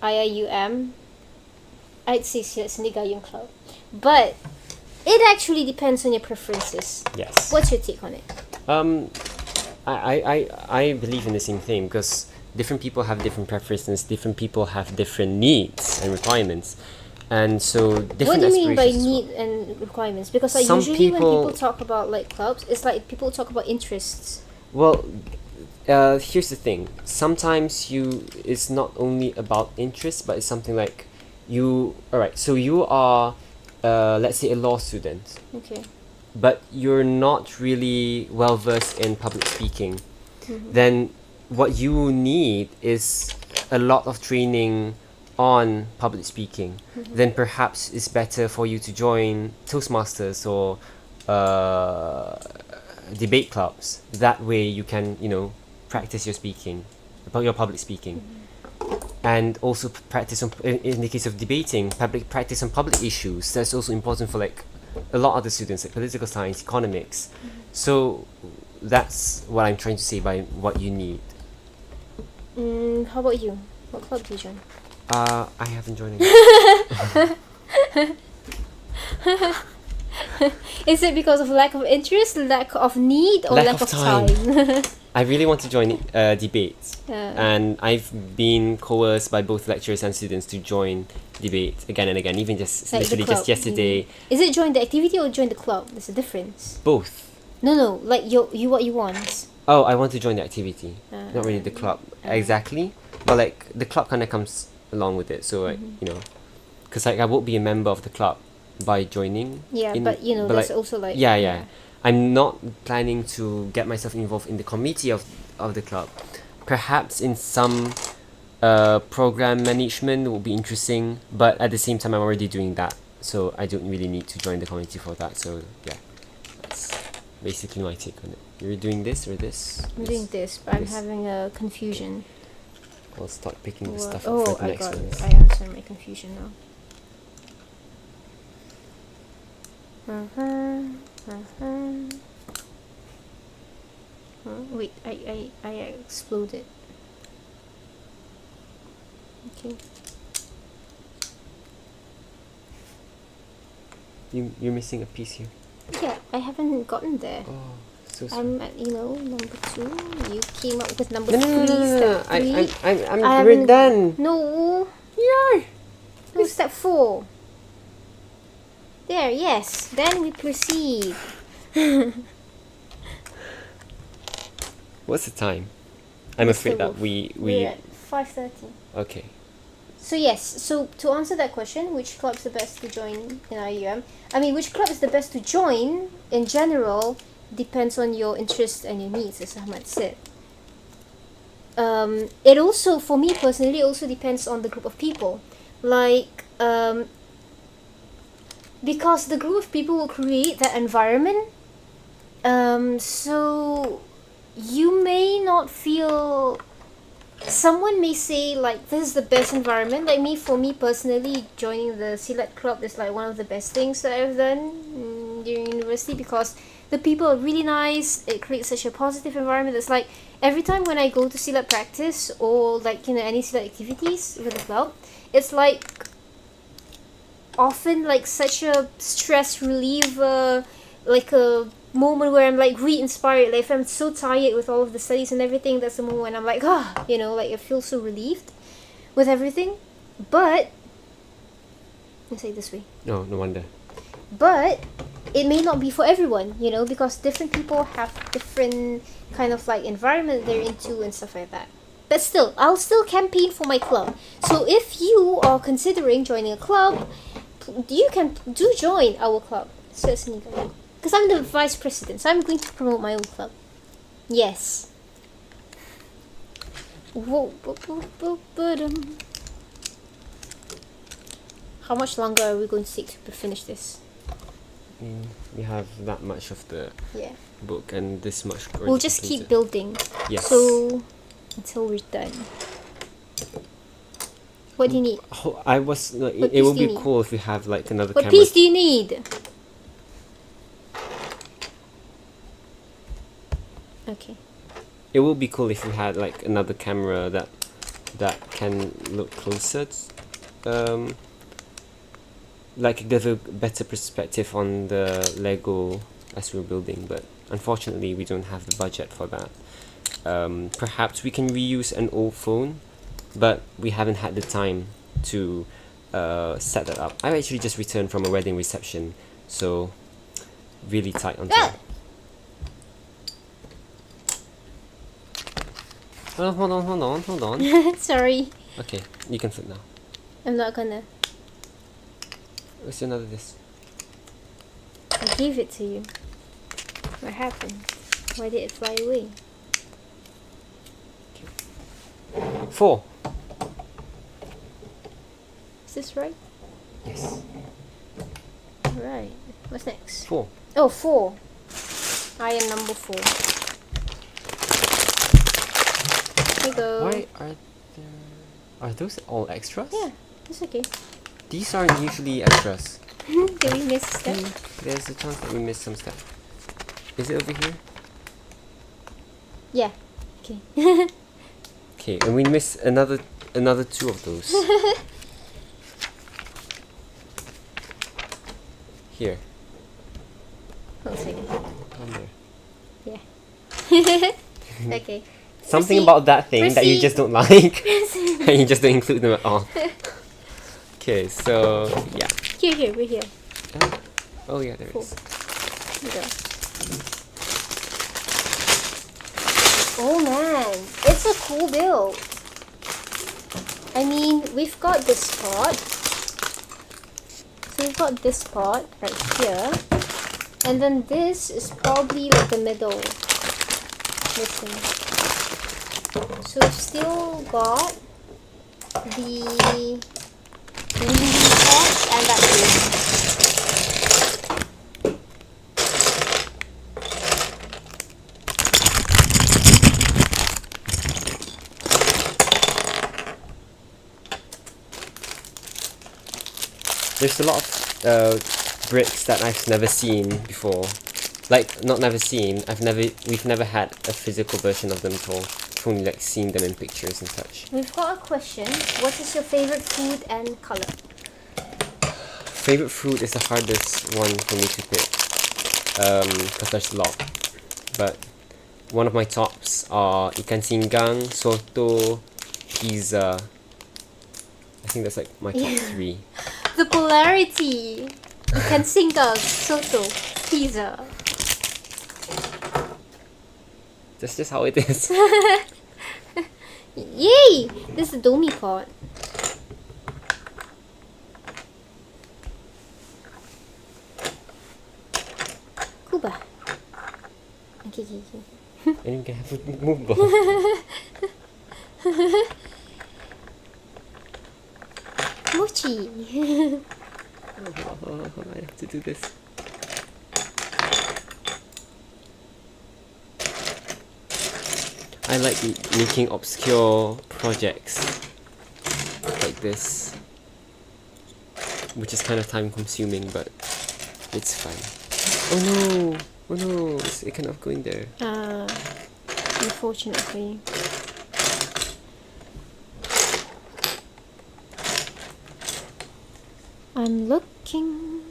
[SPEAKER 2] IIUM, I'd say Silat Seni Gayung Club. But it actually depends on your preferences.
[SPEAKER 1] Yes.
[SPEAKER 2] What's your take on it?
[SPEAKER 1] I believe in the same thing, because different people have different preferences, different people have different needs and requirements, and so different.
[SPEAKER 2] What do you mean by need and requirements? Because like usually when people talk about like clubs, it's like people talk about interests.
[SPEAKER 1] Well, here's the thing. Sometimes it's not only about interests, but it's something like alright, so you are let's say a law student.
[SPEAKER 2] Okay.
[SPEAKER 1] But you're not really well versed in public speaking. Then what you need is a lot of training on public speaking. Then perhaps it's better for you to join Toastmasters or debate clubs. That way you can practice your speaking, about your public speaking, and also practice on, in the case of debating, practice on public issues. That's also important for like a lot of the students, like political science, economics. So that's what I'm trying to say by what you need.
[SPEAKER 2] How about you? What club do you join?
[SPEAKER 1] I haven't joined it.
[SPEAKER 2] Is it because of lack of interest, lack of need, or lack of time?
[SPEAKER 1] I really want to join debates, and I've been coerced by both lecturers and students to join debates again and again, even just like literally just yesterday.
[SPEAKER 2] Is it join the activity or join the club? There's a difference.
[SPEAKER 1] Both.
[SPEAKER 2] No, like you what you want.
[SPEAKER 1] Oh, I want to join the activity, not really the club exactly, but like the club kind of comes along with it. So like because like I won't be a member of the club by joining.
[SPEAKER 2] Yeah, but there's also like
[SPEAKER 1] yeah. I'm not planning to get myself involved in the committee of the club. Perhaps in some program management will be interesting, but at the same time I'm already doing that, so I don't really need to join the committee for that. So yeah, that's basically my take on it. You're doing this or this?
[SPEAKER 2] I'm doing this, but I'm having a confusion.
[SPEAKER 1] I'll start picking the stuff up for the next one.
[SPEAKER 2] I understand my confusion now. Wait, I exploded. Okay.
[SPEAKER 1] You're missing a piece here.
[SPEAKER 2] Yeah, I haven't gotten there.
[SPEAKER 1] Oh, so sorry.
[SPEAKER 2] I'm at number 2. You came up with number 3.
[SPEAKER 1] No.
[SPEAKER 2] Step 3.
[SPEAKER 1] We're done.
[SPEAKER 2] No.
[SPEAKER 1] Yeah.
[SPEAKER 2] No, step 4. There, yes. Then we proceed.
[SPEAKER 1] What's the time? I'm afraid that we're
[SPEAKER 2] at 5:30.
[SPEAKER 1] Okay.
[SPEAKER 2] So yes, so to answer that question, which club is the best to join in IUM? I mean, which club is the best to join in general depends on your interests and your needs, as Ahmad said. It also, for me personally, also depends on the group of people. Like, because the group of people will create that environment. So you may not feel... Someone may say, like, this is the best environment. Like for me personally, joining the Silat club is like one of the best things that I've done during university, because The people are really nice. It creates such a positive environment. It's like every time when I go to silat practice or like, you know, any silat activities with the club, it's like often like such a stress reliever, like a moment where I'm like re-inspired. Like if I'm so tired with all of the studies and everything, that's the moment when I'm like, you know, like I feel so relieved with everything. But let's say it this way.
[SPEAKER 1] No wonder.
[SPEAKER 2] But it may not be for everyone, you know, because different people have different kind of like environment they're into and stuff like that. But still, I'll still campaign for my club. So if you are considering joining a club, you can join our club. Certainly, because I'm the vice president, so I'm going to promote my own club. Yes. How much longer are we going to take to finish this?
[SPEAKER 1] We have that much of the book and this much.
[SPEAKER 2] We'll just keep building.
[SPEAKER 1] Yes.
[SPEAKER 2] So until we're done. What do you need?
[SPEAKER 1] It would be cool if we have like another camera.
[SPEAKER 2] What piece do you need? Okay.
[SPEAKER 1] It would be cool if we had like another camera that can look closer. Like give a better perspective on the Lego as we're building, but unfortunately we don't have the budget for that. Perhaps we can reuse an old phone, but we haven't had the time to set that up. I actually just returned from a wedding reception, so really tight on time. Hold on.
[SPEAKER 2] Sorry.
[SPEAKER 1] Okay, you can flip now.
[SPEAKER 2] I'm not gonna.
[SPEAKER 1] What's another this?
[SPEAKER 2] I gave it to you. What happened? Why did it fly away?
[SPEAKER 1] 4.
[SPEAKER 2] Is this right?
[SPEAKER 1] Yes.
[SPEAKER 2] Right. What's next?
[SPEAKER 1] 4.
[SPEAKER 2] Oh, 4. I am number 4. Here you go.
[SPEAKER 1] Why are those all extras?
[SPEAKER 2] Yeah, it's okay.
[SPEAKER 1] These aren't usually extras.
[SPEAKER 2] Did we miss a step?
[SPEAKER 1] There's a chance that we missed some step. Is it over here?
[SPEAKER 2] Yeah. Okay.
[SPEAKER 1] Okay, and we missed another 2 of those. Here.
[SPEAKER 2] Hold a second.
[SPEAKER 1] On there.
[SPEAKER 2] Yeah. Okay.
[SPEAKER 1] Something about that thing that you just don't like, and you just don't include them at all. Okay, so yeah.
[SPEAKER 2] Here, we're here.
[SPEAKER 1] Oh yeah, there is.
[SPEAKER 2] Here we go. Oh man, it's a cool build. I mean, we've got this spot. So we've got this spot right here. And then this is probably like the middle. Missing. So we've still got the leading part and that base.
[SPEAKER 1] There's a lot of bricks that I've never seen before. Like, not never seen, we've never had a physical version of them before. We've only like seen them in pictures and such.
[SPEAKER 2] We've got a question. What is your favorite food and color?
[SPEAKER 1] Favorite food is the hardest one for me to pick. Because there's a lot. But one of my tops are ikan singgang, soto, pizza. I think that's like my top 3.
[SPEAKER 2] The polarity. Ikan singgang, soto, pizza.
[SPEAKER 1] That's just how it is.
[SPEAKER 2] Yay! This is the domi pot. Kuba. Okay.
[SPEAKER 1] And you can have a movable.
[SPEAKER 2] Mochi.
[SPEAKER 1] Hold on, I have to do this. I like making obscure projects like this, which is kind of time consuming, but it's fun. Oh no! Oh no, it cannot go in there.
[SPEAKER 2] Unfortunately. I'm looking.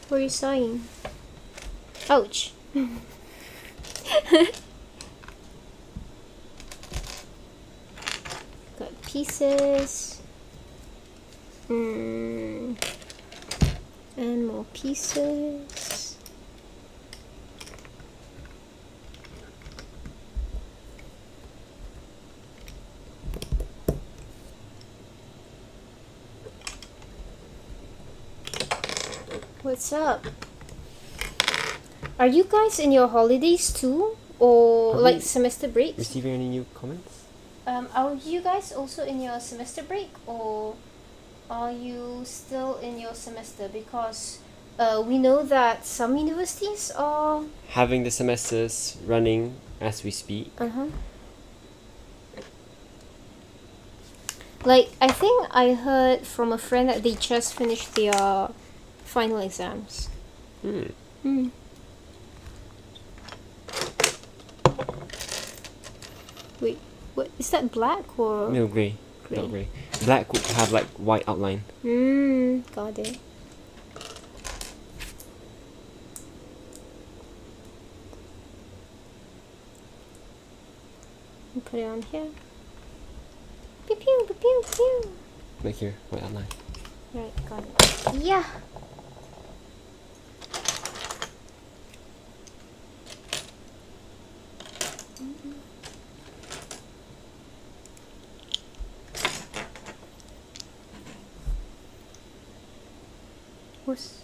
[SPEAKER 2] What are you saying? Ouch. Got pieces. And more pieces. What's up? Are you guys in your holidays too? Or like semester break?
[SPEAKER 1] Receiving any new comments?
[SPEAKER 2] Are you guys also in your semester break, or are you still in your semester? Because we know that some universities are
[SPEAKER 1] having the semesters running as we speak.
[SPEAKER 2] Like, I think I heard from a friend that they just finished their final exams. Wait, what is that, black or?
[SPEAKER 1] No, grey. Not grey. Black would have like white outline.
[SPEAKER 2] Got it. Put it on here. Pew pew pew pew pew.
[SPEAKER 1] Like here, white outline.
[SPEAKER 2] Right, got it. Yeah. What's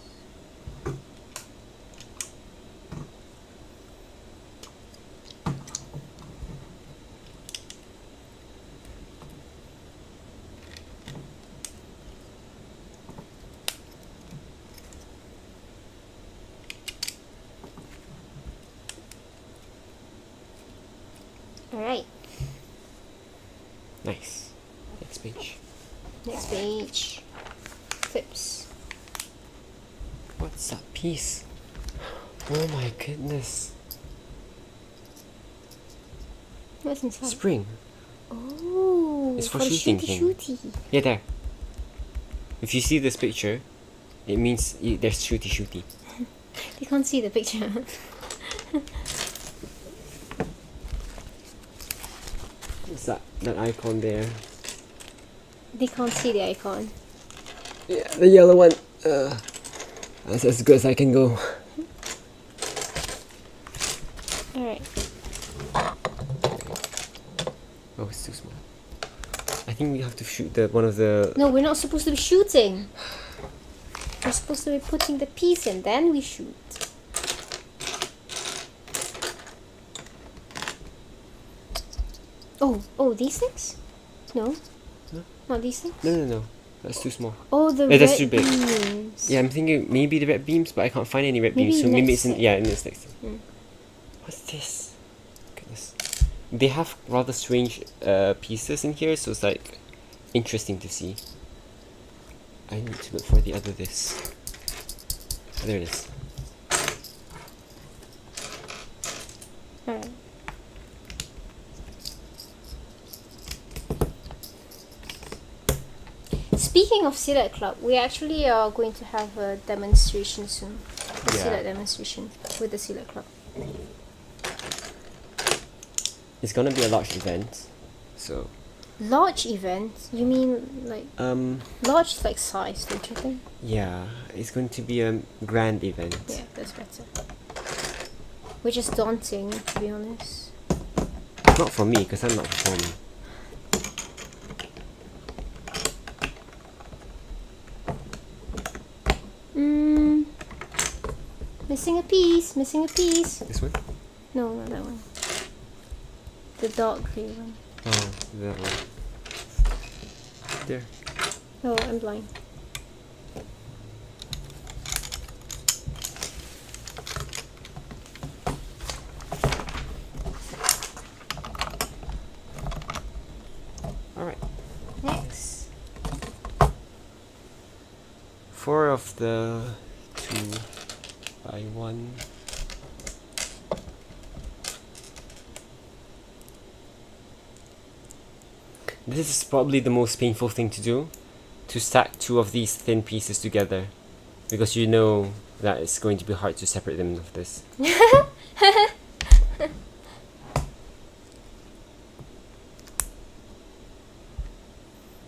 [SPEAKER 2] Alright.
[SPEAKER 1] Nice. Next page.
[SPEAKER 2] Next page. Clips.
[SPEAKER 1] What's that piece? Oh my goodness.
[SPEAKER 2] What's inside?
[SPEAKER 1] Spring.
[SPEAKER 2] Oh,
[SPEAKER 1] it's for shooting
[SPEAKER 2] shooty.
[SPEAKER 1] Yeah, there. If you see this picture, it means there's shooty.
[SPEAKER 2] They can't see the picture.
[SPEAKER 1] What's that icon there?
[SPEAKER 2] They can't see the icon.
[SPEAKER 1] Yeah, the yellow one. That's as good as I can go.
[SPEAKER 2] Alright.
[SPEAKER 1] Oh, it's too small. I think we have to shoot one of the...
[SPEAKER 2] No, we're not supposed to be shooting. We're supposed to be putting the piece in, then we shoot. Oh, these things? No. Not these things?
[SPEAKER 1] No. That's too small.
[SPEAKER 2] Oh, the red
[SPEAKER 1] that's too big.
[SPEAKER 2] beams.
[SPEAKER 1] Yeah, I'm thinking maybe the red beams, but I can't find any red beams. So maybe it's in this next. What's this? Goodness. They have rather strange pieces in here, so it's like interesting to see. I need to look for the other this. There it is.
[SPEAKER 2] Alright. Speaking of Silat Club, we actually are going to have a demonstration soon. A Silat demonstration with the Silat Club.
[SPEAKER 1] It's gonna be a large event, so.
[SPEAKER 2] Large event? You mean like large like size, don't you think?
[SPEAKER 1] Yeah, it's going to be a grand event.
[SPEAKER 2] Yeah, that's better. Which is daunting, to be honest.
[SPEAKER 1] Not for me, because I'm not performing.
[SPEAKER 2] Missing a piece.
[SPEAKER 1] This one?
[SPEAKER 2] No, not that one. The dark grey one.
[SPEAKER 1] Oh, that one. There.
[SPEAKER 2] Oh, I'm blind.
[SPEAKER 1] the 2x1. This is probably the most painful thing to do, to stack two of these thin pieces together, because you know that it's going to be hard to separate them of this.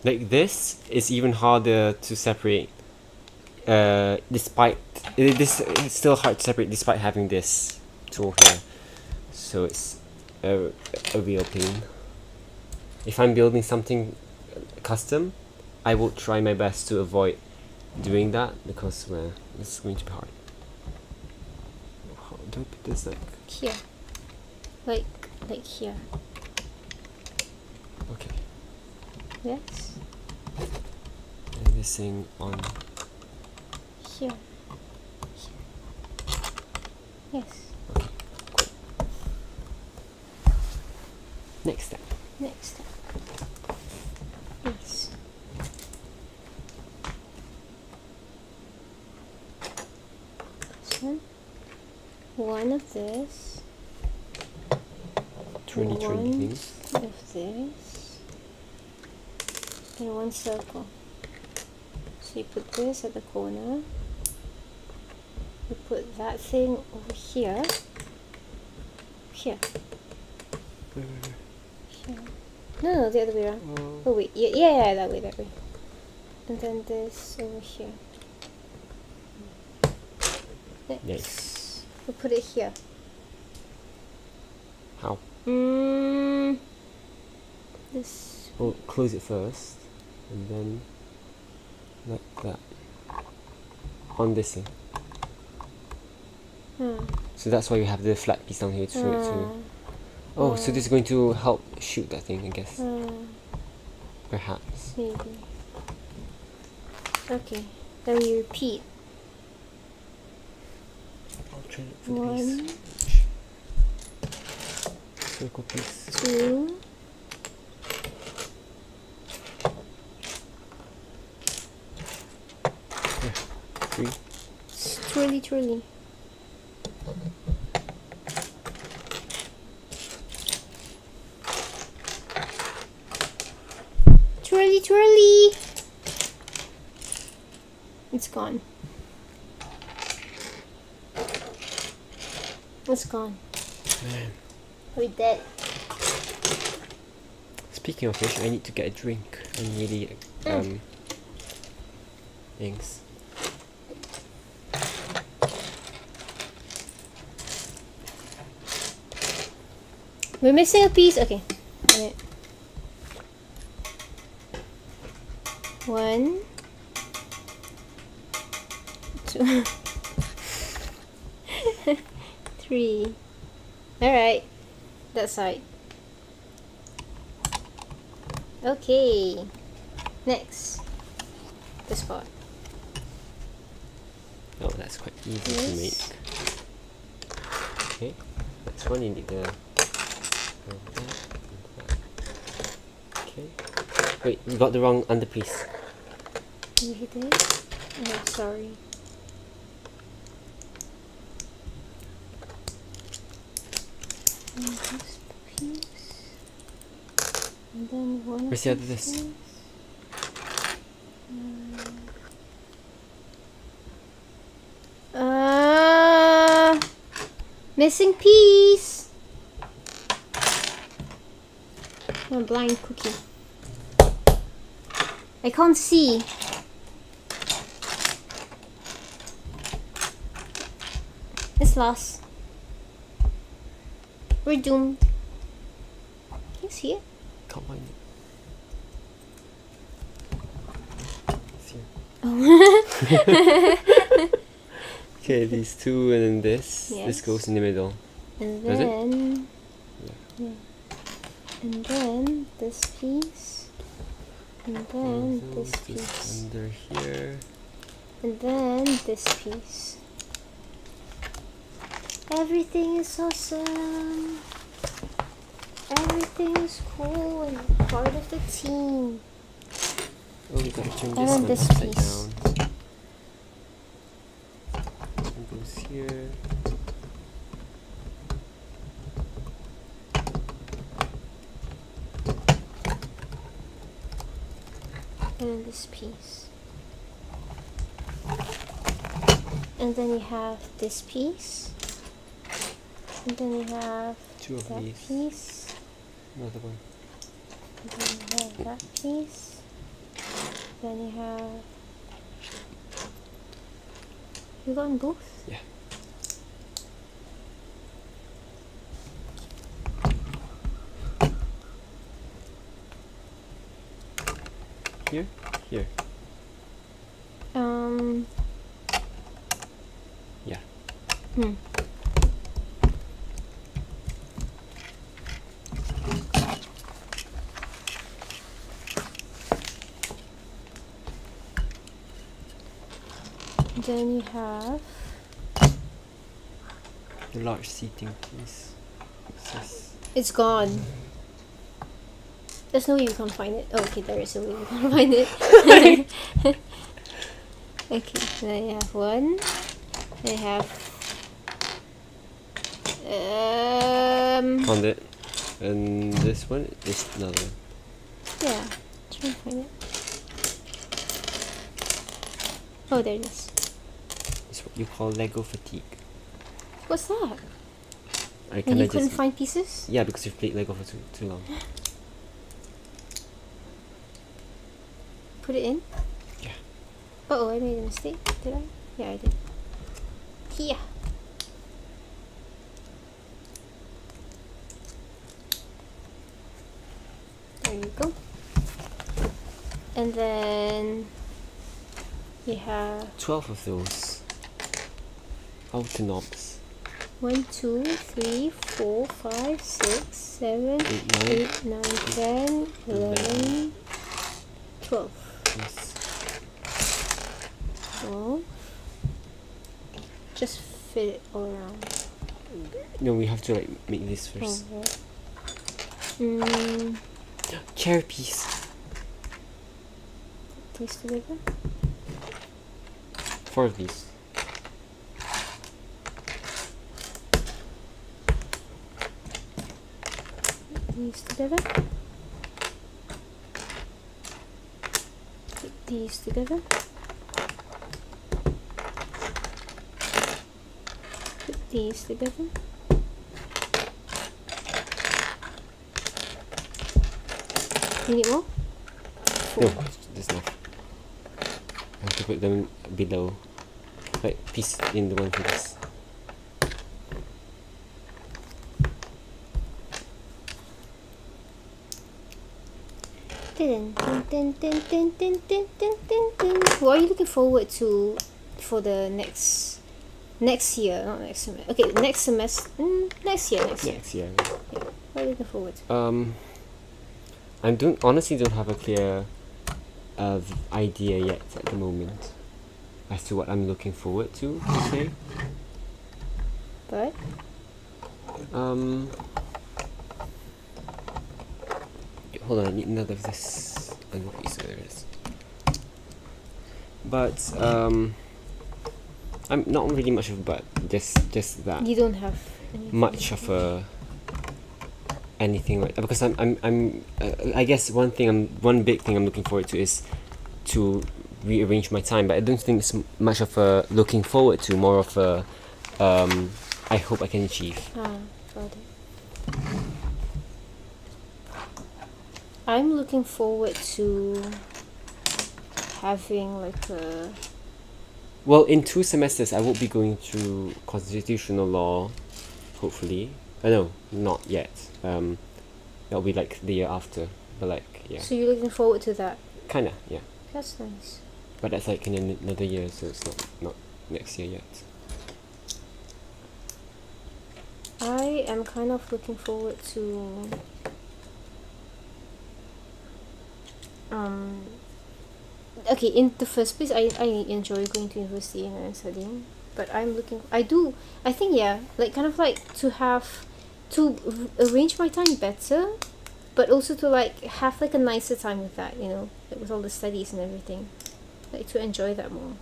[SPEAKER 1] Like this is even harder to separate, despite this. It's still hard to separate despite having this tool here. So it's a real pain. If I'm building something custom, I will try my best to avoid doing that because it's going to be hard. How do I put this like
[SPEAKER 2] here? Like here.
[SPEAKER 1] Okay.
[SPEAKER 2] Yes.
[SPEAKER 1] And this thing on
[SPEAKER 2] here. Yes.
[SPEAKER 1] Okay. Cool. Next step.
[SPEAKER 2] Next step. Yes. So, one of this.
[SPEAKER 1] Twirly things.
[SPEAKER 2] One of this. And one circle. So you put this at the corner. You put that thing over here. Here. Here. No, the other way around. Oh wait, yeah, that way. And then this over here. Next.
[SPEAKER 1] Yes.
[SPEAKER 2] We'll put it here.
[SPEAKER 1] How?
[SPEAKER 2] This.
[SPEAKER 1] We'll close it first, and then like that. On this thing. So that's why you have the flat piece down here to show it to. Oh, so this is going to help shoot that thing, I guess. Perhaps.
[SPEAKER 2] Maybe. Okay, then we repeat.
[SPEAKER 1] I'll try it for
[SPEAKER 2] One.
[SPEAKER 1] the circle piece.
[SPEAKER 2] 2.
[SPEAKER 1] 3.
[SPEAKER 2] Twirly. Twirly. It's gone. It's gone.
[SPEAKER 1] Man.
[SPEAKER 2] We're dead.
[SPEAKER 1] Speaking of which, I need to get a drink. I'm really thanks.
[SPEAKER 2] We're missing a piece. Okay. Alright. 1, 2, 3. Alright. That side. Okay. Next. This part.
[SPEAKER 1] Oh, that's quite easy to make. Okay. Next one, you need the. Okay. Wait, you got the wrong underpiece.
[SPEAKER 2] You did? Oh, sorry. And this piece. And then one.
[SPEAKER 1] Where's the other this?
[SPEAKER 2] Missing piece. I'm a blind cookie. I can't see. It's lost. We're doomed. Can you see it?
[SPEAKER 1] Can't find it. It's here.
[SPEAKER 2] Oh.
[SPEAKER 1] Okay, these two and then this.
[SPEAKER 2] Yes.
[SPEAKER 1] This goes in the middle.
[SPEAKER 2] And
[SPEAKER 1] Does it?
[SPEAKER 2] then,
[SPEAKER 1] Yeah.
[SPEAKER 2] And then this piece, and then this piece,
[SPEAKER 1] under here.
[SPEAKER 2] and then this piece. Everything is awesome. Everything is cool and part of the team.
[SPEAKER 1] Oh, we gotta turn
[SPEAKER 2] And
[SPEAKER 1] this
[SPEAKER 2] then
[SPEAKER 1] one
[SPEAKER 2] this
[SPEAKER 1] upside
[SPEAKER 2] piece.
[SPEAKER 1] down. It goes here.
[SPEAKER 2] And then this piece. And then you have this piece. And then you have
[SPEAKER 1] two of
[SPEAKER 2] that
[SPEAKER 1] these.
[SPEAKER 2] Piece.
[SPEAKER 1] Another one.
[SPEAKER 2] And then you have that piece. Then you have... You got them both?
[SPEAKER 1] Yeah. Here? Here. Yeah.
[SPEAKER 2] Then you have
[SPEAKER 1] the large seating piece.
[SPEAKER 2] It's gone. There's no way you can find it. Oh, okay, there is a way you can find it. Okay, then you have one. Then you have
[SPEAKER 1] found it. And this one is another one.
[SPEAKER 2] Yeah, try and find it. Oh, there it is.
[SPEAKER 1] It's what you call Lego fatigue.
[SPEAKER 2] What's that?
[SPEAKER 1] And
[SPEAKER 2] you couldn't find pieces?
[SPEAKER 1] Yeah, because you've played Lego for too long.
[SPEAKER 2] Put it in?
[SPEAKER 1] Yeah.
[SPEAKER 2] Uh-oh, I made a mistake. Did I? Yeah, I did. Here. There you go. And then you have
[SPEAKER 1] 12 of those. Outer knobs.
[SPEAKER 2] 1, 2, 3, 4, 5, 6, 7, 8, 9, 10, 11, 12.
[SPEAKER 1] Yes.
[SPEAKER 2] 12. Just fit it all around.
[SPEAKER 1] No, we have to like make this first.
[SPEAKER 2] Okay.
[SPEAKER 1] Chair piece.
[SPEAKER 2] These together.
[SPEAKER 1] 4 of these.
[SPEAKER 2] These together. Put these together. Put these together. You need more?
[SPEAKER 1] No, there's enough. I have to put them below. Like piece in the one for this.
[SPEAKER 2] What are you looking forward to for the next year? Not next semester. Okay, next semester. Next year.
[SPEAKER 1] Yeah.
[SPEAKER 2] What are you looking forward to?
[SPEAKER 1] I honestly don't have a clear idea yet at the moment as to what I'm looking forward to say.
[SPEAKER 2] But
[SPEAKER 1] hold on, I need another of this. Piece. There it is. But I'm not really much of a but. Just that.
[SPEAKER 2] You don't have
[SPEAKER 1] much of a anything like that because I'm I guess one big thing I'm looking forward to is to rearrange my time, but I don't think it's much of a looking forward to, more of a I hope I can achieve.
[SPEAKER 2] Got it. I'm looking forward to having like a...
[SPEAKER 1] Well, in 2 semesters I will be going through constitutional law, hopefully. No, not yet. That'll be like the year after, but like, yeah.
[SPEAKER 2] So you're looking forward to that?
[SPEAKER 1] Kinda, yeah.
[SPEAKER 2] That's nice.
[SPEAKER 1] But that's like in another year, so it's not next year yet.
[SPEAKER 2] I am kind of looking forward to okay, in the first place I enjoy going to university and studying, but I think like kind of like to arrange my time better, but also to like have like a nicer time with that, like with all the studies and everything, like to enjoy that more.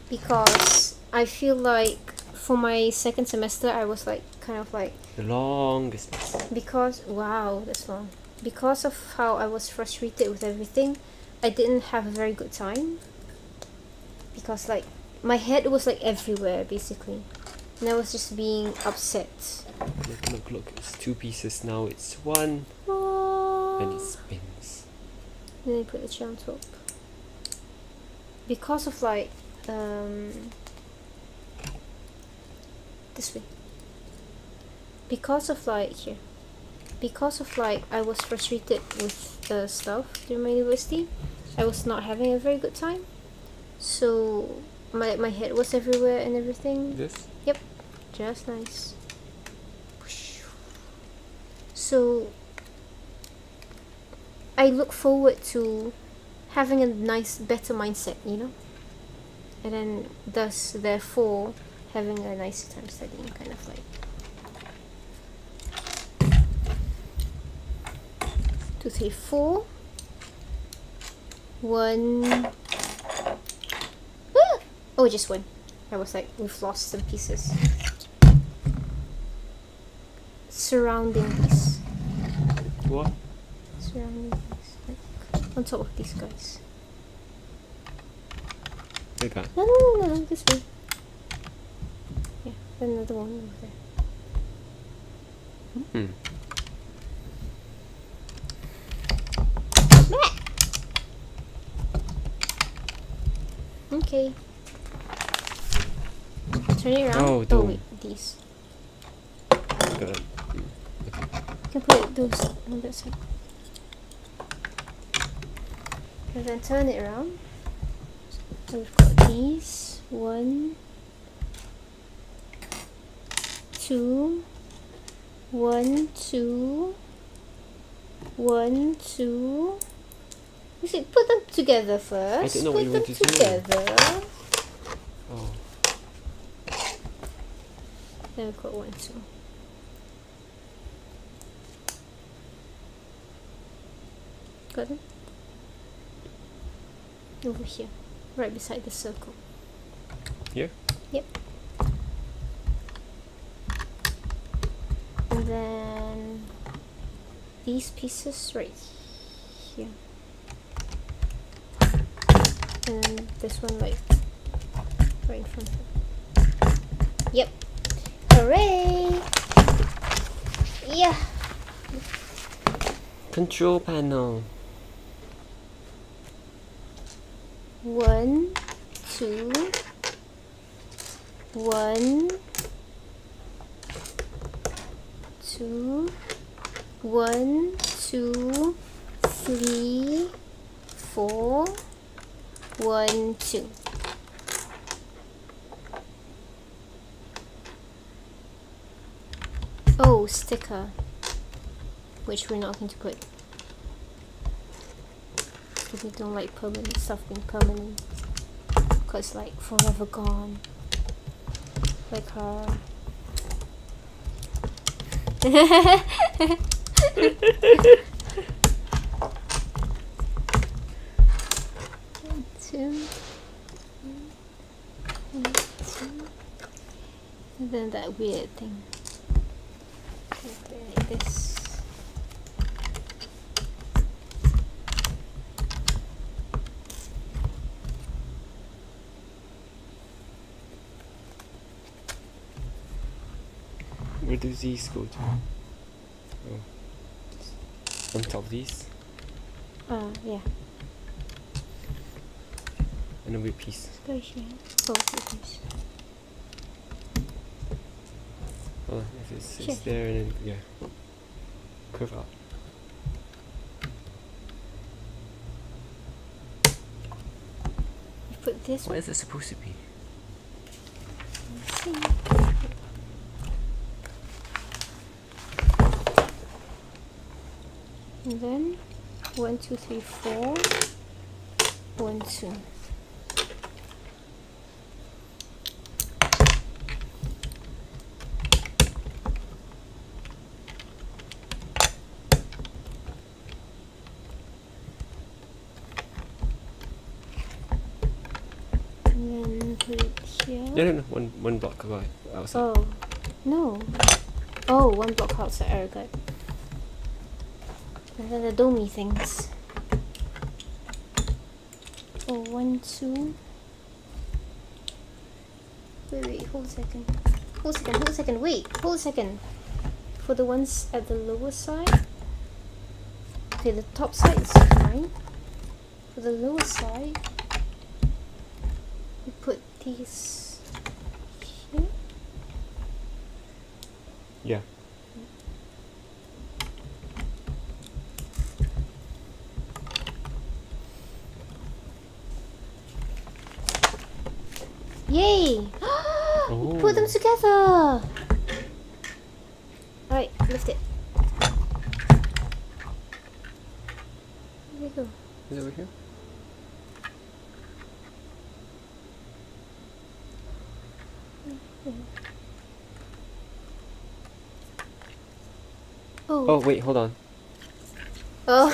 [SPEAKER 2] because I feel like for my second semester I was like kind of like
[SPEAKER 1] the longest.
[SPEAKER 2] Because wow, that's long. Because of how I was frustrated with everything, I didn't have a very good time. Because like my head was like everywhere basically, and I was just being upset.
[SPEAKER 1] Look! It's 2 pieces now. It's 1, and it spins.
[SPEAKER 2] Then I put the chair on top. Because of like this way. Because of like here. Because of like I was frustrated with the stuff during my university, I was not having a very good time. So my head was everywhere and everything.
[SPEAKER 1] This?
[SPEAKER 2] Yep. Just nice. So I look forward to having a nice, better mindset, you know? And then thus therefore having a nicer time studying, kind of like. 2, 3, 4. 1. Ah! Oh, just 1. I was like, we've lost some pieces. Surrounding these.
[SPEAKER 1] What?
[SPEAKER 2] Surrounding these. Like, on top of these guys.
[SPEAKER 1] Okay.
[SPEAKER 2] No, this way. Yeah, another one over there. Okay. Turn it around.
[SPEAKER 1] Oh,
[SPEAKER 2] wait, these.
[SPEAKER 1] Got it.
[SPEAKER 2] You can put those on that side. And then turn it around. So we've got these. 1, 2, 1, 2, 1, 2. You should put them together first.
[SPEAKER 1] I don't know what you want to do.
[SPEAKER 2] Together.
[SPEAKER 1] Oh.
[SPEAKER 2] Then we've got 1, 2. Got them? Over here. Right beside the circle.
[SPEAKER 1] Here?
[SPEAKER 2] Yep. And then these pieces right here. And then this one like right in front of it. Yep. Hooray! Yeah.
[SPEAKER 1] Control panel.
[SPEAKER 2] 1, 2, 1, 2, 1, 2, 3, 4, 1, 2. Oh, sticker, which we're not going to put. Because we don't like permanent stuff being permanent. Because like forever gone. Like her. 2. And then that weird thing. Like this.
[SPEAKER 1] Where do these go to? Oh. On top of these?
[SPEAKER 2] Yeah.
[SPEAKER 1] And a weird piece.
[SPEAKER 2] Go here. Oh, piece.
[SPEAKER 1] Oh, if it's there and then, yeah. Curve up.
[SPEAKER 2] You put this
[SPEAKER 1] What
[SPEAKER 2] one?
[SPEAKER 1] is it supposed to be?
[SPEAKER 2] Let's see. And then 1, 2, 3, 4, 1, 2. And then put it Yeah.
[SPEAKER 1] No. One block outside.
[SPEAKER 2] Oh, no. Oh, one block outside. Oh, good. And then the domey things. Oh, 1, 2. Wait, hold a second. Hold a second. Wait, hold a second. For the ones at the lower side. Okay, the top side is fine. For the lower side, we put these here.
[SPEAKER 1] Yeah.
[SPEAKER 2] Yay! We put them together! Alright, lift it. There we go.
[SPEAKER 1] Is it over here? Oh, wait, hold on.
[SPEAKER 2] Oh.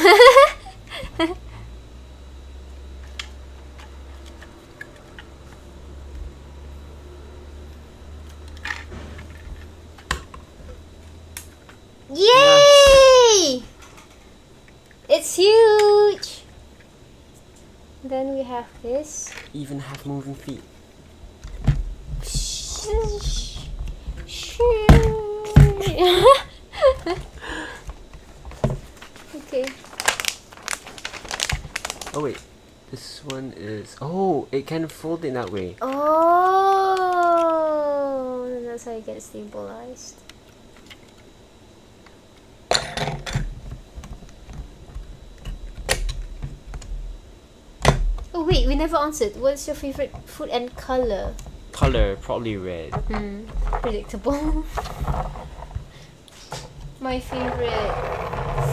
[SPEAKER 2] Yay! It's huge! Then we have this.
[SPEAKER 1] Even have moving feet.
[SPEAKER 2] Okay.
[SPEAKER 1] Oh wait, this one is... Oh, it can fold in that way.
[SPEAKER 2] Oh, that's how you get stabilized. Oh wait, we never answered. What's your favorite food and color?
[SPEAKER 1] Color, probably red.
[SPEAKER 2] Predictable. My favorite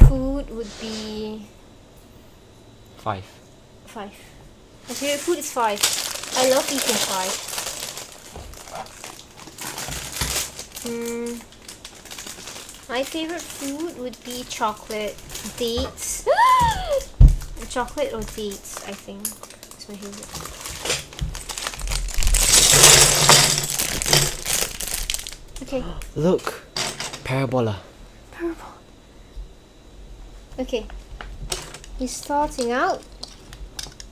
[SPEAKER 2] food would be
[SPEAKER 1] 5.
[SPEAKER 2] 5. My favorite food is 5. I love eating 5. My favorite food would be chocolate, dates. Chocolate or dates, I think. It's my favorite. Okay.
[SPEAKER 1] Look! Parabola.
[SPEAKER 2] Okay. We're starting out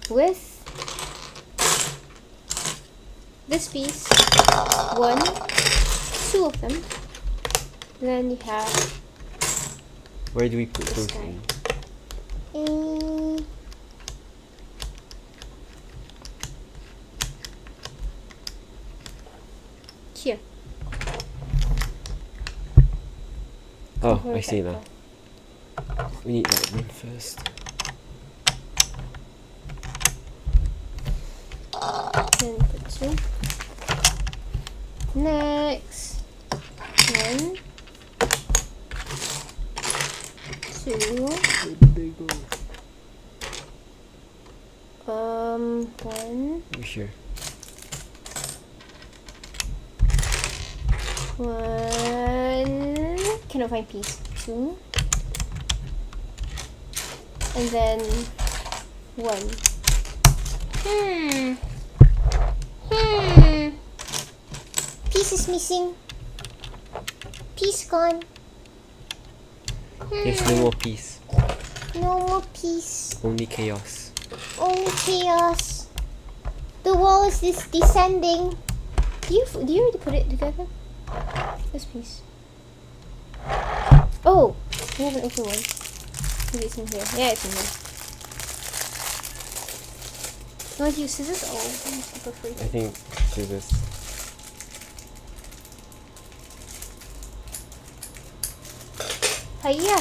[SPEAKER 2] with this piece. 1, 2 of them. Then you have...
[SPEAKER 1] Where do we put
[SPEAKER 2] this
[SPEAKER 1] those
[SPEAKER 2] guy.
[SPEAKER 1] in?
[SPEAKER 2] Here.
[SPEAKER 1] Oh, I see now. We need that one first.
[SPEAKER 2] Then put 2. Next. 1, 2.
[SPEAKER 1] Where did they go?
[SPEAKER 2] 1.
[SPEAKER 1] You sure?
[SPEAKER 2] 1. Cannot find piece. 2. And then 1. Piece is missing. Piece gone.
[SPEAKER 1] There's no more peace.
[SPEAKER 2] No more piece.
[SPEAKER 1] Only chaos.
[SPEAKER 2] Only chaos. The wall is descending. Do you already put it together? This piece. Oh, we have an open one. Maybe it's in here. Yeah, it's in here. You want to use scissors? Oh, I'm super afraid.
[SPEAKER 1] I think scissors.
[SPEAKER 2] Hiya!
[SPEAKER 1] I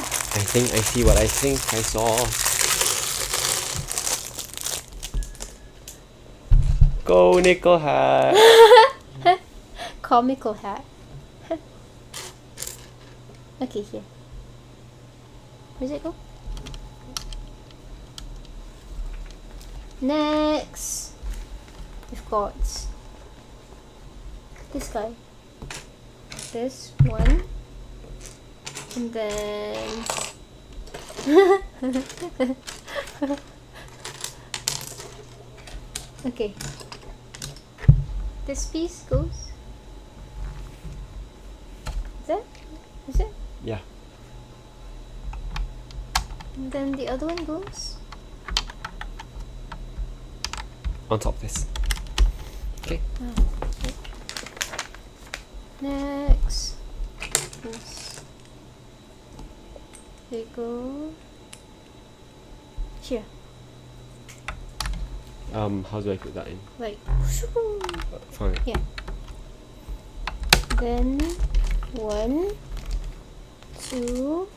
[SPEAKER 1] think I see what I think I saw. Go nickel hat!
[SPEAKER 2] Comical hat. Okay, here. Where's it go? Next, we've got this guy. This one. And then okay. this piece goes. Is it?
[SPEAKER 1] Yeah.
[SPEAKER 2] And then the other one goes
[SPEAKER 1] on top of this. Okay.
[SPEAKER 2] Oh, okay. Next. This. They go here.
[SPEAKER 1] How do I put that in?
[SPEAKER 2] Like.
[SPEAKER 1] Fine.
[SPEAKER 2] Yeah. Then 1, 2,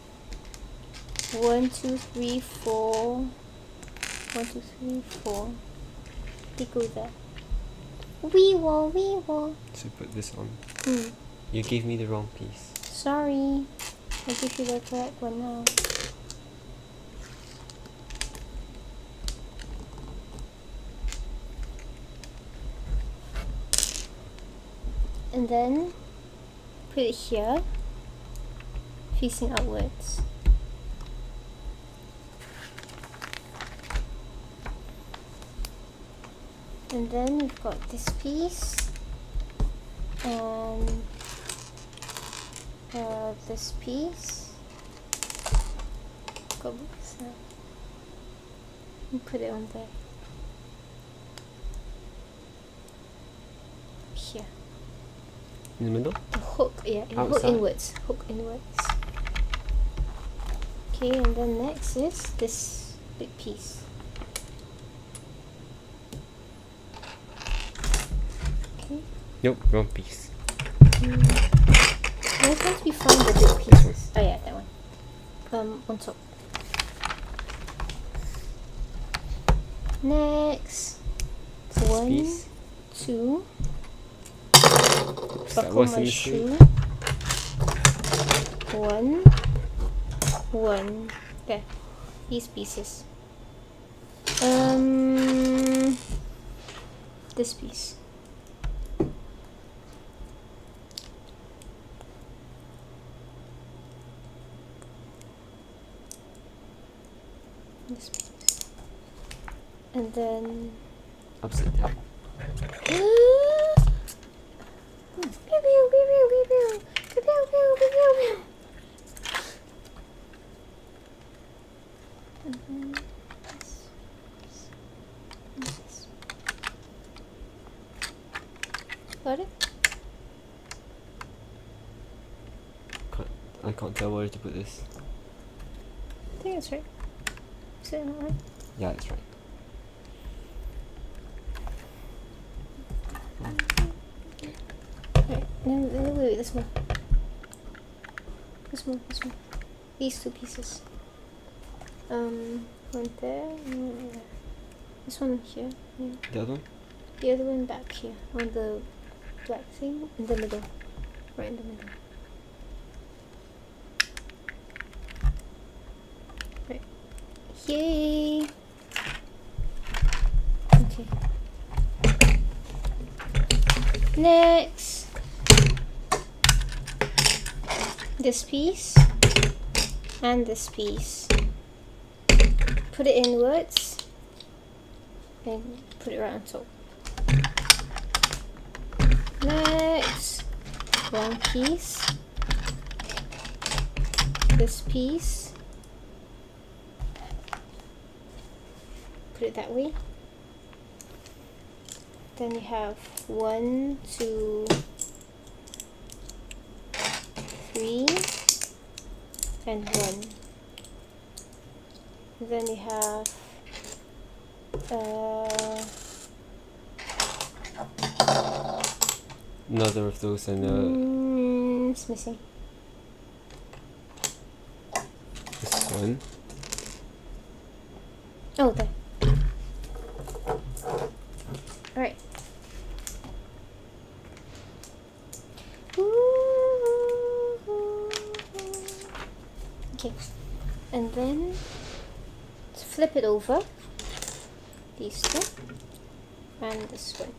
[SPEAKER 2] 1, 2, 3, 4. 1, 2, 3, 4. They go there. Wee wall.
[SPEAKER 1] So put this on.
[SPEAKER 2] Mm.
[SPEAKER 1] You gave me the wrong piece.
[SPEAKER 2] Sorry. I'll give you the correct one now. And then put it here, facing outwards. And then we've got this piece and this piece. Got this now. And put it on there. Here.
[SPEAKER 1] In the middle?
[SPEAKER 2] The hook, yeah, hook inwards. Hook inwards. Okay, and then next is this big piece. Okay.
[SPEAKER 1] Nope, wrong piece.
[SPEAKER 2] Why can't we find the big pieces? Oh yeah, that one. On top. Next. One,
[SPEAKER 1] piece.
[SPEAKER 2] 2.
[SPEAKER 1] That was
[SPEAKER 2] my shoe. 1, 1. There. These pieces. This piece. This piece. And then
[SPEAKER 1] upside down.
[SPEAKER 2] And then this. Got it?
[SPEAKER 1] I can't tell where to put this.
[SPEAKER 2] I think that's right. Is it not right?
[SPEAKER 1] Yeah, that's right.
[SPEAKER 2] Right, no, wait, this one. This one. These two pieces. One there, and one there. This one here. Yeah.
[SPEAKER 1] The other one?
[SPEAKER 2] The other one back here, on the black thing, in the middle. Right in the middle. Right. Yay! Okay. Next, this piece and this piece. Put it inwards and put it right on top. Next, one piece, this piece, put it that way. Then you have 1, 2, 3, and 1. Then you have
[SPEAKER 1] another of those and
[SPEAKER 2] it's missing.
[SPEAKER 1] This one.
[SPEAKER 2] Oh, there. Alright. Okay. And then flip it over. These two. And this one.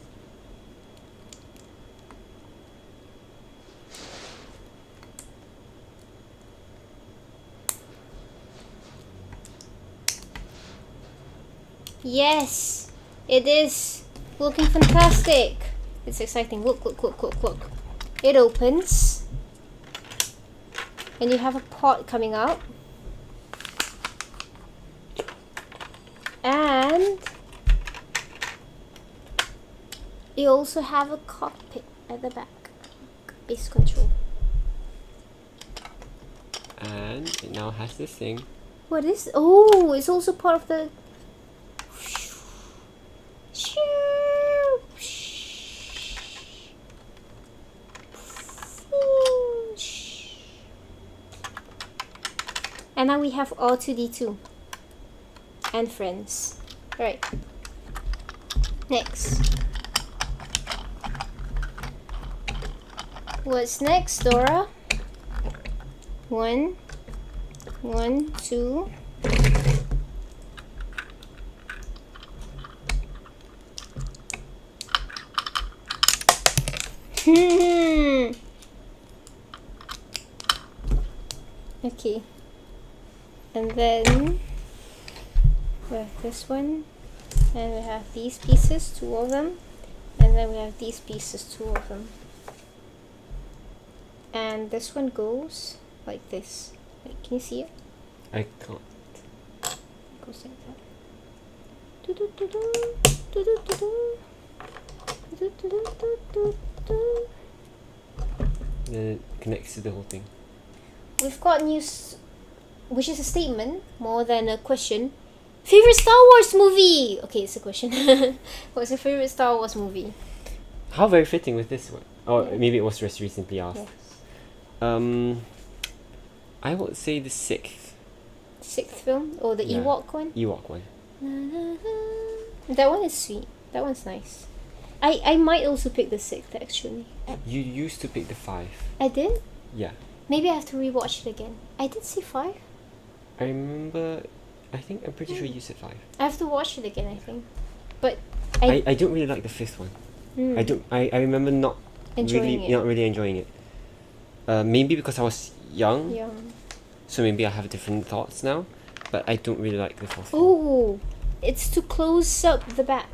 [SPEAKER 2] Yes, it is looking fantastic. It's exciting. Look, look, look, look, look. It opens. And you have a pot coming out. And you also have a cockpit at the back. Base control.
[SPEAKER 1] And it now has this thing.
[SPEAKER 2] What is? Oh, it's also part of the. And now we have R2D2 and friends. Alright. Next. What's next, Dora? 1, 2. Okay. And then we have this one, and we have these pieces, 2 of them, and then we have these pieces, 2 of them. And this one goes like this. Like, can you see it?
[SPEAKER 1] I can't.
[SPEAKER 2] It goes like that.
[SPEAKER 1] Then it connects to the whole thing.
[SPEAKER 2] We've got news, which is a statement more than a question. Favorite Star Wars movie? Okay, it's a question. What's your favorite Star Wars movie?
[SPEAKER 1] How very fitting with this one. Or
[SPEAKER 2] Yeah.
[SPEAKER 1] maybe it was just recently asked.
[SPEAKER 2] Yes.
[SPEAKER 1] I would say the 6th.
[SPEAKER 2] 6th film? Or the
[SPEAKER 1] Yeah.
[SPEAKER 2] Ewok one?
[SPEAKER 1] Ewok one.
[SPEAKER 2] That one is sweet. That one's nice. I might also pick the 6th actually.
[SPEAKER 1] You used to pick the 5.
[SPEAKER 2] I did?
[SPEAKER 1] Yeah.
[SPEAKER 2] Maybe I have to rewatch it again. I did see 5.
[SPEAKER 1] I remember, I'm pretty sure you said 5.
[SPEAKER 2] I have to watch it again, I think. But
[SPEAKER 1] I don't really like the 5th one. I remember not
[SPEAKER 2] Enjoying it.
[SPEAKER 1] not really enjoying it. Maybe because I was young.
[SPEAKER 2] Yeah.
[SPEAKER 1] So maybe I have different thoughts now. But I don't really like the 4th one.
[SPEAKER 2] Oh, it's to close up the back.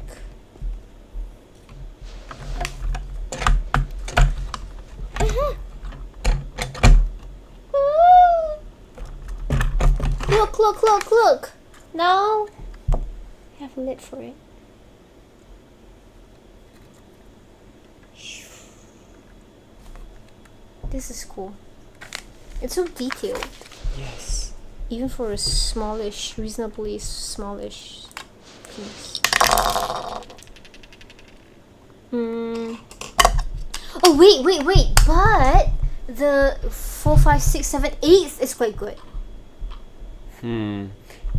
[SPEAKER 2] Look, look, look, look! Now, I have a lid for it. This is cool. It's so detailed.
[SPEAKER 1] Yes.
[SPEAKER 2] Even for a smallish, reasonably smallish piece. Oh, wait! But the 4, 5, 6, 7, 8th is quite good.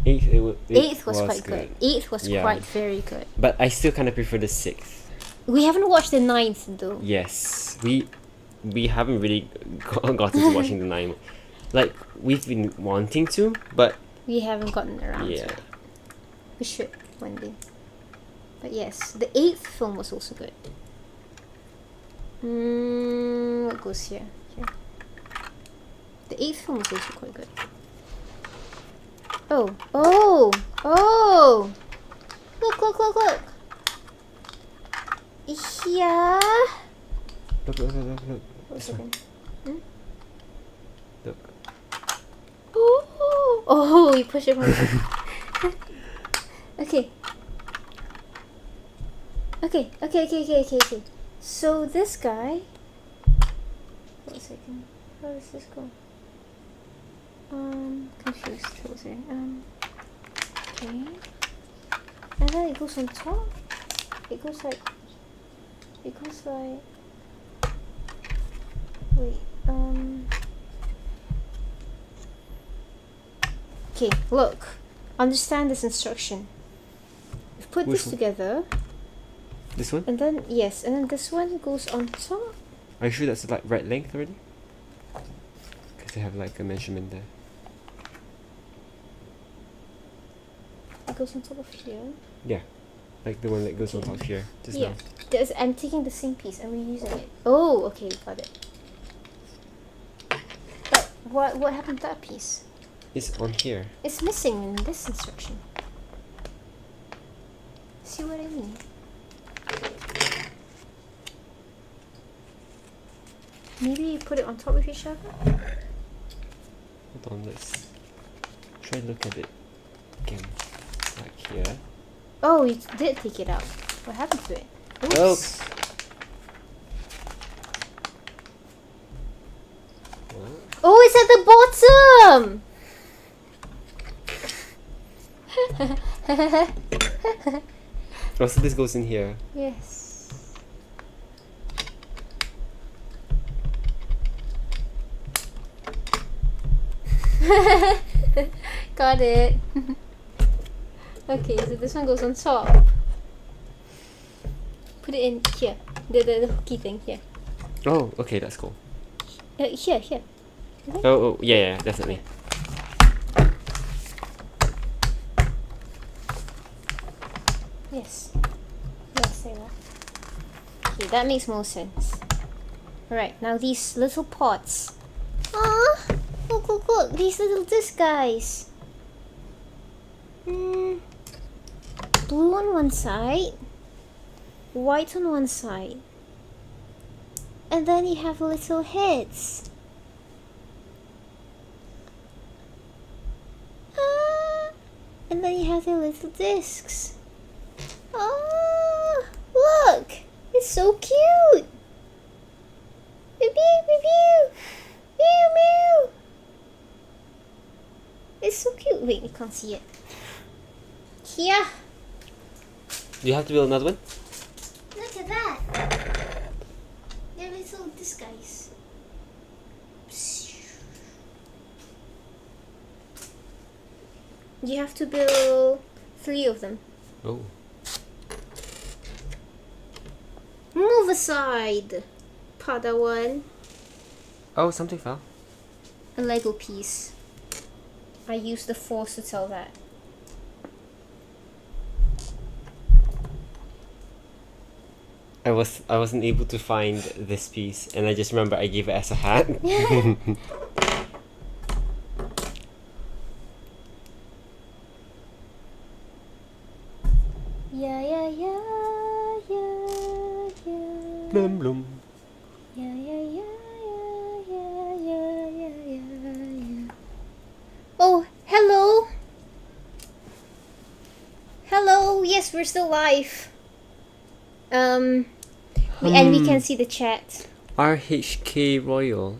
[SPEAKER 2] 8th was quite good. 8th was quite very good.
[SPEAKER 1] But I still kind of prefer the 6th.
[SPEAKER 2] We haven't watched the 9th though.
[SPEAKER 1] Yes, we haven't really gotten to watching the 9th. Like, we've been wanting to, but
[SPEAKER 2] we haven't gotten around to it. We should one day. But yes, the 8th film was also good. What goes here? The 8th film was also quite good. Oh! Look! Yeah.
[SPEAKER 1] Look.
[SPEAKER 2] One second.
[SPEAKER 1] Look.
[SPEAKER 2] Oh, you push it more. Okay. So this guy. Wait a second. How does this go? Confused. What was it? Okay. And then it goes on top. It goes like. Wait. Okay, look. Understand this instruction. We've put this together.
[SPEAKER 1] This one?
[SPEAKER 2] And then, yes, and then this one goes on top.
[SPEAKER 1] Are you sure that's like right length already? Because they have like a measurement there.
[SPEAKER 2] It goes on top of here.
[SPEAKER 1] Yeah. Like the one that goes on top here. Just now.
[SPEAKER 2] I'm taking the same piece and reusing it. Oh, okay, got it. But what happened to that piece?
[SPEAKER 1] It's on here.
[SPEAKER 2] It's missing in this instruction. See what I mean? Maybe you put it on top of each other?
[SPEAKER 1] Hold on, let's try to look at it again. Like here.
[SPEAKER 2] Oh, you did take it out. What happened to it? Oops.
[SPEAKER 1] Oops.
[SPEAKER 2] Oh, it's at the bottom!
[SPEAKER 1] Oh, so this goes in here.
[SPEAKER 2] Yes. Got it. Okay, so this one goes on top. Put it in here. The hooky thing here.
[SPEAKER 1] Oh, okay, that's cool.
[SPEAKER 2] Here.
[SPEAKER 1] Oh, yeah, definitely.
[SPEAKER 2] Yes, Sarah. Okay, that makes more sense. Alright, now these little pots. Ah, look, these little disc guys. Blue on one side, white on one side, and then you have little heads. And then you have the little discs. Oh, look! It's so cute! Meow, meow, meow, meow. It's so cute. Wait, you can't see it. Here.
[SPEAKER 1] Do you have to build another one?
[SPEAKER 2] Look at that. They're little disc guys. You have to build 3 of them.
[SPEAKER 1] Oh.
[SPEAKER 2] Move aside, Padawan.
[SPEAKER 1] Oh, something fell.
[SPEAKER 2] A Lego piece. I use the force to tell that.
[SPEAKER 1] I wasn't able to find this piece, and I just remember I gave it as a hat.
[SPEAKER 2] Yeah.
[SPEAKER 1] Blum blum.
[SPEAKER 2] Yeah. Oh, hello. Hello. Yes, we're still live. And we can see the chat.
[SPEAKER 1] RHK Royal.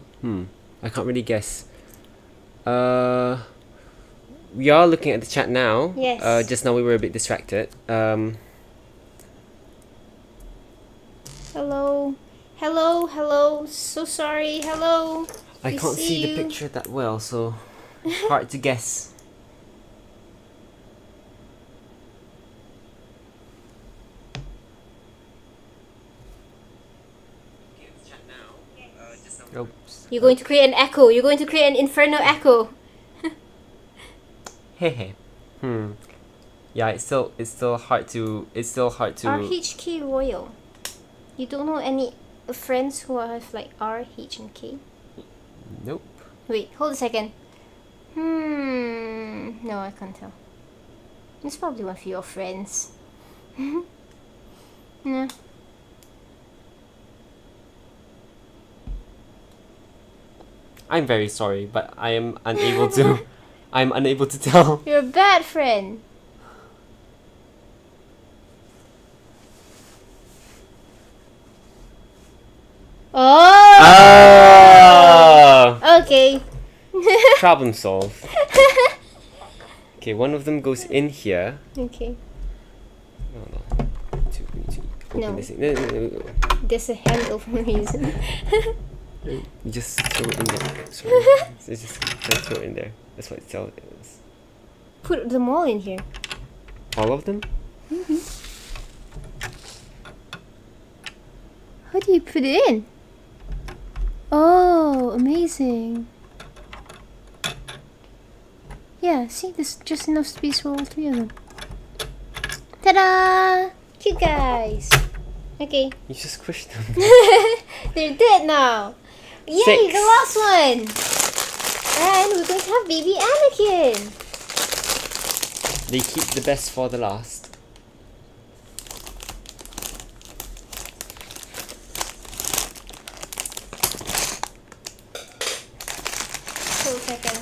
[SPEAKER 1] I can't really guess. We are looking at the chat now.
[SPEAKER 2] Yes.
[SPEAKER 1] Just now we were a bit distracted.
[SPEAKER 2] Hello. So sorry. Hello.
[SPEAKER 1] I can't see the picture that well, so hard to guess. Oops.
[SPEAKER 2] You're going to create an echo. You're going to create an inferno echo.
[SPEAKER 1] Hehe. Yeah, it's still hard to
[SPEAKER 2] RHK Royal. You don't know any friends who have like R, H, and K?
[SPEAKER 1] Nope.
[SPEAKER 2] Wait, hold a second. No, I can't tell. It's probably one of your friends. Nah.
[SPEAKER 1] I'm very sorry, but I am unable to. I'm unable to tell.
[SPEAKER 2] You're a bad friend. Oh! Okay.
[SPEAKER 1] Problem solved. Okay, one of them goes in here.
[SPEAKER 2] Okay.
[SPEAKER 1] No. We need to open this thing. No.
[SPEAKER 2] There's a handle for a reason.
[SPEAKER 1] You just throw it in there. Sorry. Just throw it in there. That's what it tells us.
[SPEAKER 2] Put them all in here.
[SPEAKER 1] All of them?
[SPEAKER 2] How do you put it in? Oh, amazing. Yeah, see, there's just enough space for all 3 of them. Ta-da! Cute guys. Okay.
[SPEAKER 1] You just squished them.
[SPEAKER 2] They're dead now. Yay,
[SPEAKER 1] 6.
[SPEAKER 2] the last one. And we're going to have baby Anakin.
[SPEAKER 1] They keep the best for the last.
[SPEAKER 2] second.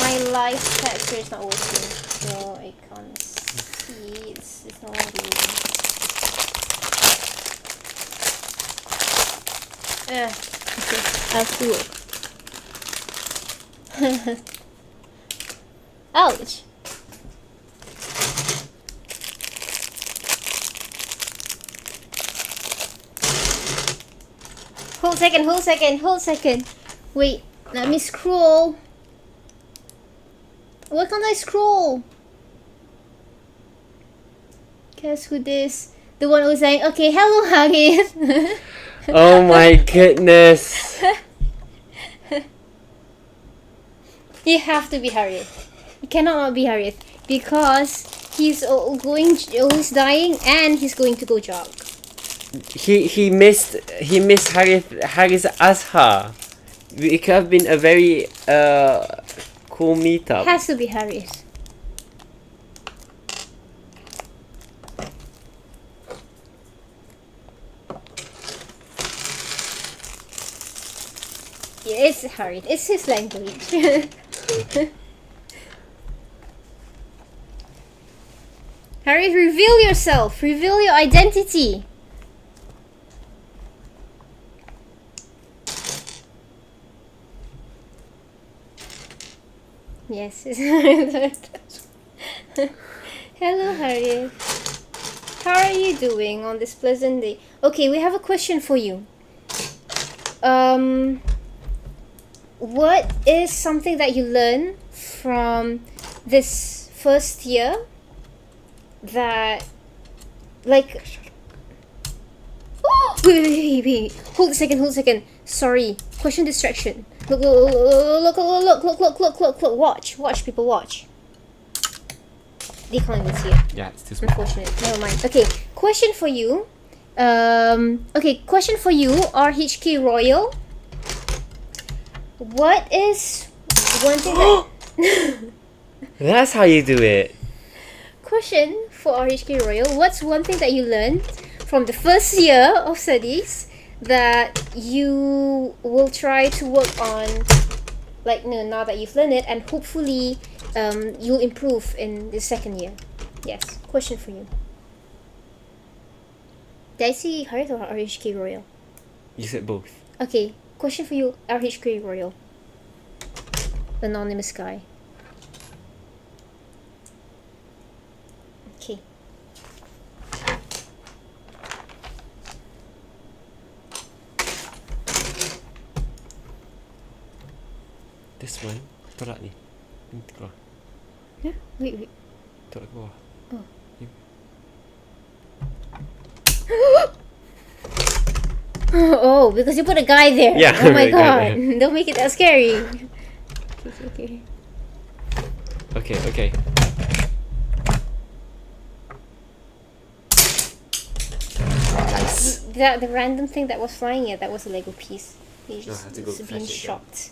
[SPEAKER 2] My live capture is not working, so I can't see. It's not working. Okay, I'll do it. Ouch! Hold second. Wait, let me scroll. Why can't I scroll? Guess who this? The one who's saying, okay, hello, Harriet.
[SPEAKER 1] Oh my goodness.
[SPEAKER 2] You have to be Harriet. You cannot not be Harriet because he's always dying and he's going to go jog.
[SPEAKER 1] He missed Harry's Asha. It could have been a very cool meetup.
[SPEAKER 2] Has to be Harriet. Yeah, it's Harriet. It's his language. Harriet, reveal yourself. Reveal your identity. Yes, it's hello, Harriet. How are you doing on this pleasant day? Okay, we have a question for you. What is something that you learn from this first year that, like... Oh, wait. Hold a second. Sorry. Question distraction. Look. Watch, people, watch. They can't even see it.
[SPEAKER 1] Yeah, it's too small.
[SPEAKER 2] Unfortunate. Never mind. Okay, question for you. Question for you, RHK Royal. What is one thing that...
[SPEAKER 1] That's how you do it.
[SPEAKER 2] Question for RHK Royal. What's one thing that you learned from the first year of studies that you will try to work on, like, now that you've learned it, and hopefully you'll improve in the second year? Yes, question for you. Did I see Harith or RHK Royal?
[SPEAKER 1] You said both.
[SPEAKER 2] Okay, question for you, RHK Royal. Anonymous guy. Okay.
[SPEAKER 1] This one, tolak ni. Ni keluar.
[SPEAKER 2] Yeah? Wait.
[SPEAKER 1] Tolak ke bawah.
[SPEAKER 2] Oh.
[SPEAKER 1] You.
[SPEAKER 2] Oh, because you put a guy there.
[SPEAKER 1] Yeah,
[SPEAKER 2] Oh my god.
[SPEAKER 1] there.
[SPEAKER 2] Don't make it that scary. Okay.
[SPEAKER 1] Okay. Nice.
[SPEAKER 2] The random thing that was flying, yeah, that was a Lego piece. He
[SPEAKER 1] I have to go
[SPEAKER 2] being
[SPEAKER 1] fetch it,
[SPEAKER 2] shot.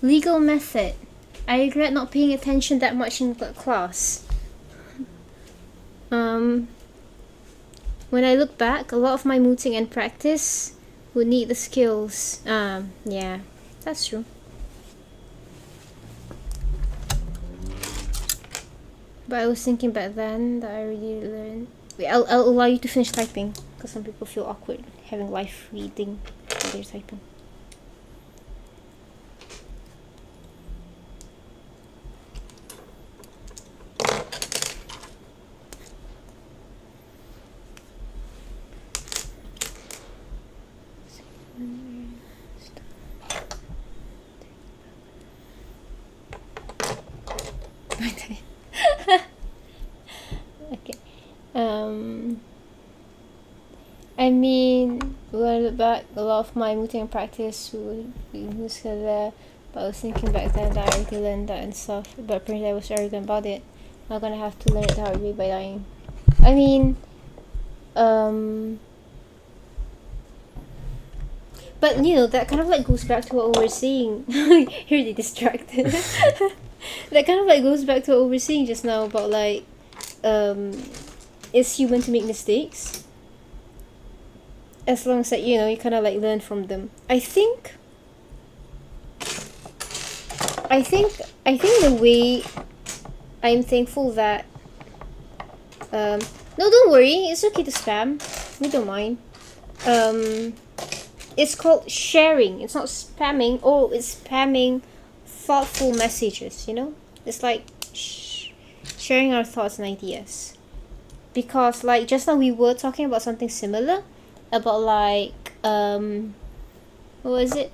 [SPEAKER 2] Legal method. I regret not paying attention that much in class. When I look back, a lot of my mooting and practice would need the skills. Yeah, that's true. But I was thinking back then that I already learned. Wait, I'll allow you to finish typing, because some people feel awkward having live reading while they're typing. Okay. I mean, when I look back, a lot of my mooting and practice would be there, but I was thinking back then that I already learned that and stuff, but apparently I was arrogant about it. I'm gonna have to learn it the hard way by dying. I mean, but that kind of like goes back to what we were saying. Here they distracted. That kind of like goes back to what we were saying just now about like, it's human to make mistakes. as long as that, you know, you kind of like learn from them. I think the way I'm thankful that no, don't worry, it's okay to spam. We don't mind. It's called sharing. It's not spamming. Oh, it's spamming thoughtful messages, you know? It's like sharing our thoughts and ideas. Because like just now we were talking about something similar, about like what was it?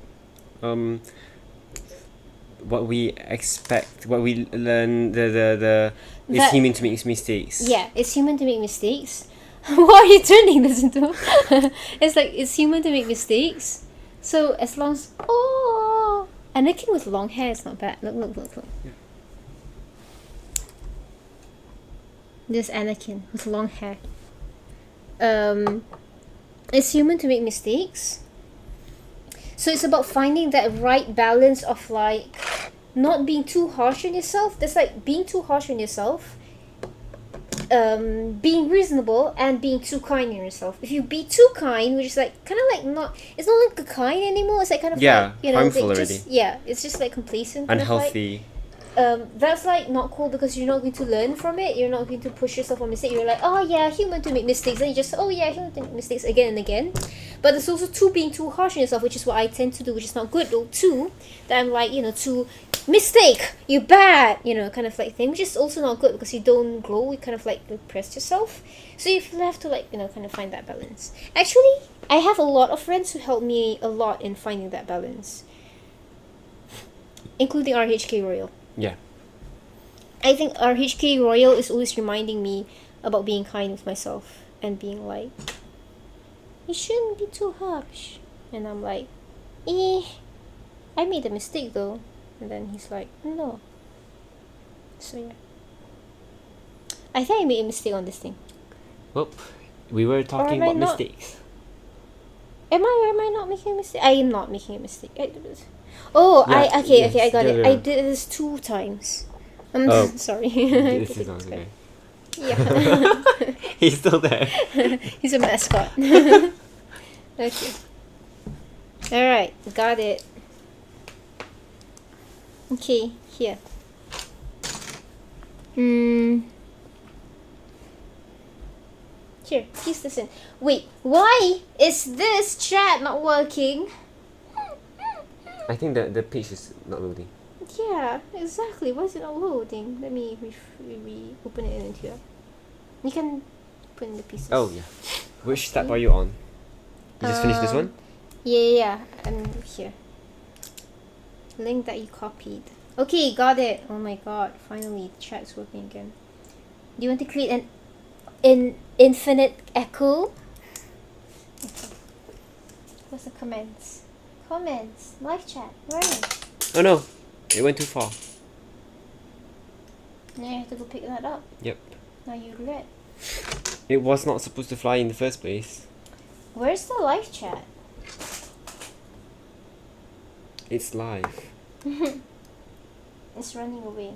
[SPEAKER 1] What we expect, what we learn, it's human to make mistakes.
[SPEAKER 2] Yeah, it's human to make mistakes. Why are you turning this into? It's like it's human to make mistakes. So as long as Anakin with long hair is not bad. Look. Yeah. This Anakin with long hair. It's human to make mistakes. So it's about finding that right balance of like not being too harsh on yourself. That's like being too harsh on yourself. Being reasonable and being too kind on yourself. If you be too kind, which is like kind of like it's not like kind anymore. It's like kind of like, you know,
[SPEAKER 1] harmful
[SPEAKER 2] like
[SPEAKER 1] already.
[SPEAKER 2] It's just like complacent.
[SPEAKER 1] Unhealthy.
[SPEAKER 2] That's like not cool because you're not going to learn from it. You're not going to push yourself on mistake. You're like, oh yeah, human to make mistakes, and you just human to make mistakes again and again. But there's also being too harsh on yourself, which is what I tend to do, which is not good. Or that I'm like, you know, mistake, you're bad, you know, kind of like thing, which is also not good because you don't grow. You kind of like repress yourself. So you have to like, you know, kind of find that balance. Actually, I have a lot of friends who help me a lot in finding that balance, including RHK Royal.
[SPEAKER 1] Yeah.
[SPEAKER 2] I think RHK Royal is always reminding me about being kind with myself and being like, you shouldn't be too harsh. And I'm like, I made a mistake though. And then he's like, no. So yeah. I think I made a mistake on this thing.
[SPEAKER 1] Well, we were talking about mistakes.
[SPEAKER 2] Am I not making a mistake? I am not making a mistake. I got it. I did this 2 times. Sorry.
[SPEAKER 1] This is not okay.
[SPEAKER 2] Yeah.
[SPEAKER 1] He's still there.
[SPEAKER 2] He's a mascot. Okay. Alright, got it. Okay, here. Here, piece this in. Wait, why is this chat not working?
[SPEAKER 1] I think the page is not loading.
[SPEAKER 2] Yeah, exactly. Why is it not loading? Let me open it in here. You can put in the pieces.
[SPEAKER 1] Oh yeah. Which step are you on? You just finished this one?
[SPEAKER 2] Yeah. I'm here. Link that you copied. Okay, got it. Oh my god, finally the chat's working again. Do you want to create an infinite echo? Okay. What's the comments? Comments. Live chat. Where are you?
[SPEAKER 1] Oh no. It went too far.
[SPEAKER 2] Now you have to go pick that up.
[SPEAKER 1] Yep.
[SPEAKER 2] Now you regret.
[SPEAKER 1] It was not supposed to fly in the first place.
[SPEAKER 2] Where's the live chat?
[SPEAKER 1] It's live.
[SPEAKER 2] It's running away.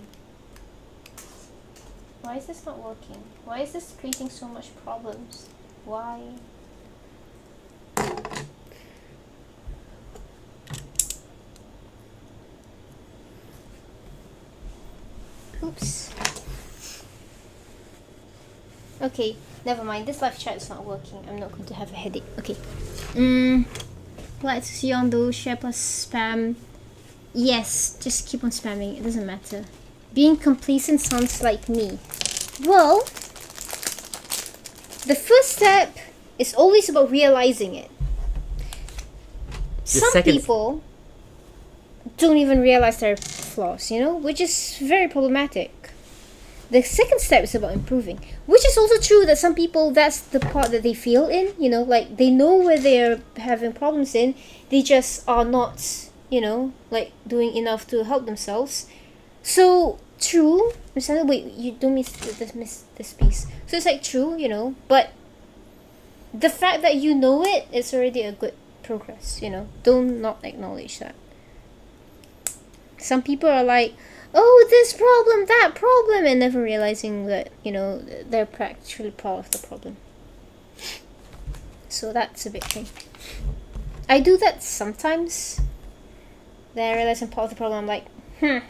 [SPEAKER 2] Why is this not working? Why is this creating so much problems? Why? Oops. Okay, never mind. This live chat is not working. I'm not going to have a headache. Okay. Let's see on those share plus spam. Yes, just keep on spamming. It doesn't matter. Being complacent sounds like me. Well, the first step is always about realizing it. Some people don't even realize their flaws, you know, which is very problematic. The second step is about improving, which is also true that some people, that's the part that they fail in, you know, like they know where they're having problems in, they just are not, you know, like doing enough to help themselves. So true. Wait, you don't miss this piece. So it's like true, you know, but the fact that you know it is already a good progress, you know. Don't not acknowledge that. Some people are like, oh, this problem, that problem, and never realizing that, you know, they're actually part of the problem. So that's a big thing. I do that sometimes. Then I realize I'm part of the problem. I'm like,
[SPEAKER 1] Where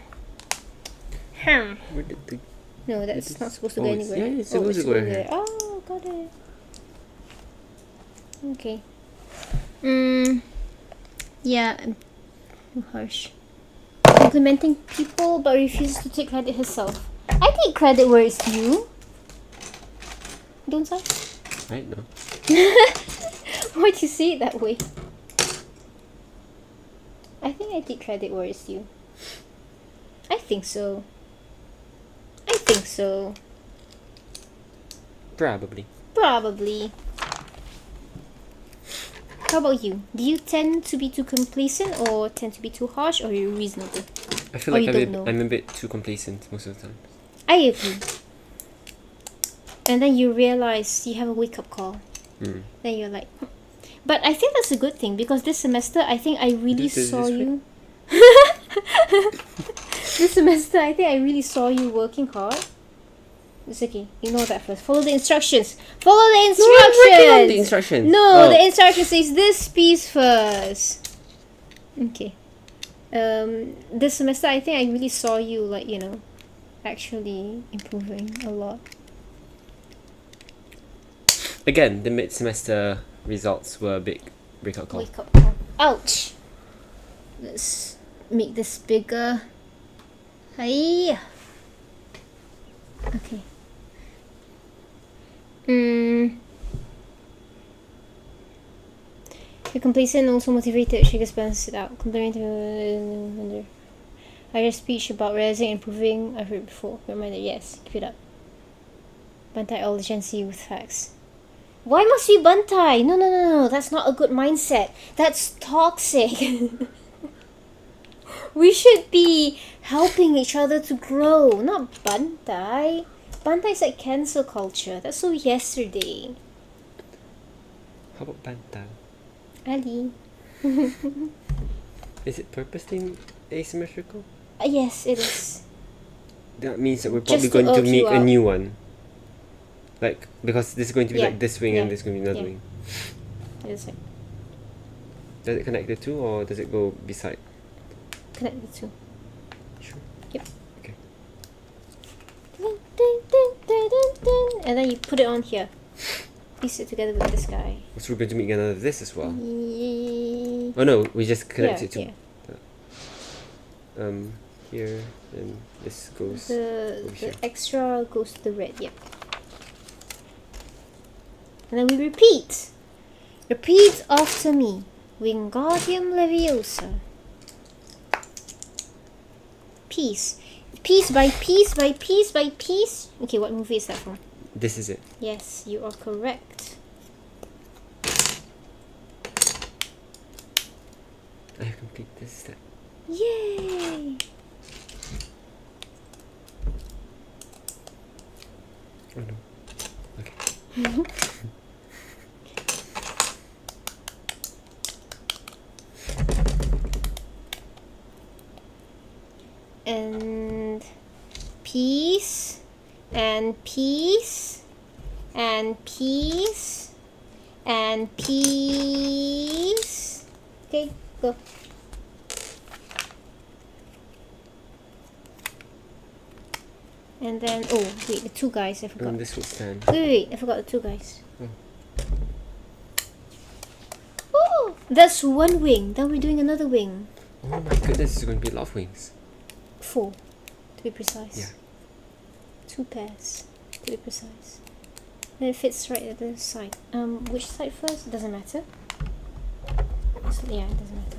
[SPEAKER 1] did the...
[SPEAKER 2] No, that's not supposed to go anywhere.
[SPEAKER 1] Yeah, it's supposed to go here.
[SPEAKER 2] Oh, got it. Okay. Yeah, too harsh. Complimenting people but refuses to take credit herself. I take credit where it's due. Don't I?
[SPEAKER 1] Right, no.
[SPEAKER 2] Why'd you say it that way? I think I take credit where it's due. I think so.
[SPEAKER 1] Probably.
[SPEAKER 2] How about you? Do you tend to be too complacent or tend to be too harsh, or are you reasonable?
[SPEAKER 1] I feel like I'm a bit too complacent most of the time.
[SPEAKER 2] I agree. And then you realize you have a wake-up call. Then you're like... But I think that's a good thing, because this semester I think I really saw you... This semester I think I really saw you working hard. It's okay. Ignore that first. Follow the instructions. No, I'm working on the
[SPEAKER 1] instructions.
[SPEAKER 2] No, the instruction says this piece first. Okay. This semester I think I really saw you, like, you know, actually improving a lot.
[SPEAKER 1] Again, the mid-semester results were a big wake-up call.
[SPEAKER 2] Ouch! Let's make this bigger. Hi. Okay. You're complacent and also motivated. She gets balanced it out. Comparing to I hear speech about realizing and improving. I've heard before. Reminder, yes. Keep it up. Bantai all the Gen Z with facts. Why must we bantai? No. That's not a good mindset. That's toxic. We should be helping each other to grow, not bantai. Bantai is like cancel culture. That's so yesterday.
[SPEAKER 1] How about bantai?
[SPEAKER 2] Ali.
[SPEAKER 1] Is it purposely asymmetrical?
[SPEAKER 2] Yes, it is.
[SPEAKER 1] That means that we're probably going to make a new one. Like, because this is going to be like this wing and this is going to be another wing.
[SPEAKER 2] It is like...
[SPEAKER 1] Does it connect the two or does it go beside?
[SPEAKER 2] Connect the two.
[SPEAKER 1] Sure.
[SPEAKER 2] Yep.
[SPEAKER 1] Okay.
[SPEAKER 2] And then you put it on here. Piece it together with this guy.
[SPEAKER 1] So we're going to make another of this as well. Oh no, we just connect it to here, and this goes over here.
[SPEAKER 2] The extra goes to the red, yep. And then we repeat. Repeat after me. Wingardium Leviosa. Piece. Piece by piece by piece by piece. Okay, what movie is that from?
[SPEAKER 1] This is it.
[SPEAKER 2] Yes, you are correct.
[SPEAKER 1] I have completed this step.
[SPEAKER 2] Yay!
[SPEAKER 1] Oh no. Okay.
[SPEAKER 2] And piece and piece and piece and piece. Okay, go. And then, oh wait, the two guys, I forgot.
[SPEAKER 1] And this will stand.
[SPEAKER 2] Wait, I forgot the two guys. Oh, that's one wing. Then we're doing another wing.
[SPEAKER 1] Oh my goodness, it's going to be a lot of wings.
[SPEAKER 2] 4, to be precise.
[SPEAKER 1] Yeah.
[SPEAKER 2] 2 pairs, to be precise. And it fits right at the side. Which side first? Doesn't matter. So, yeah, it doesn't matter.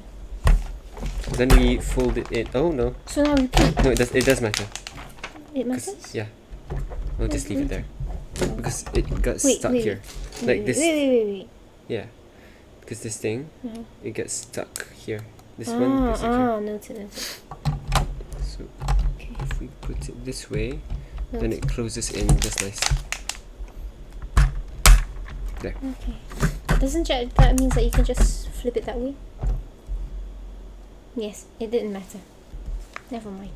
[SPEAKER 1] Then we fold it in. Oh no.
[SPEAKER 2] So now repeat.
[SPEAKER 1] No, it does matter.
[SPEAKER 2] It matters?
[SPEAKER 1] Yeah. We'll just leave it there. Because it got stuck here. Like this.
[SPEAKER 2] Wait.
[SPEAKER 1] Yeah. Because this thing, it gets stuck here. This one gets stuck here.
[SPEAKER 2] Noted.
[SPEAKER 1] So if we put it this way, then it closes in just nice. There.
[SPEAKER 2] Okay. Doesn't that means that you can just flip it that way? Yes, it didn't matter. Never mind.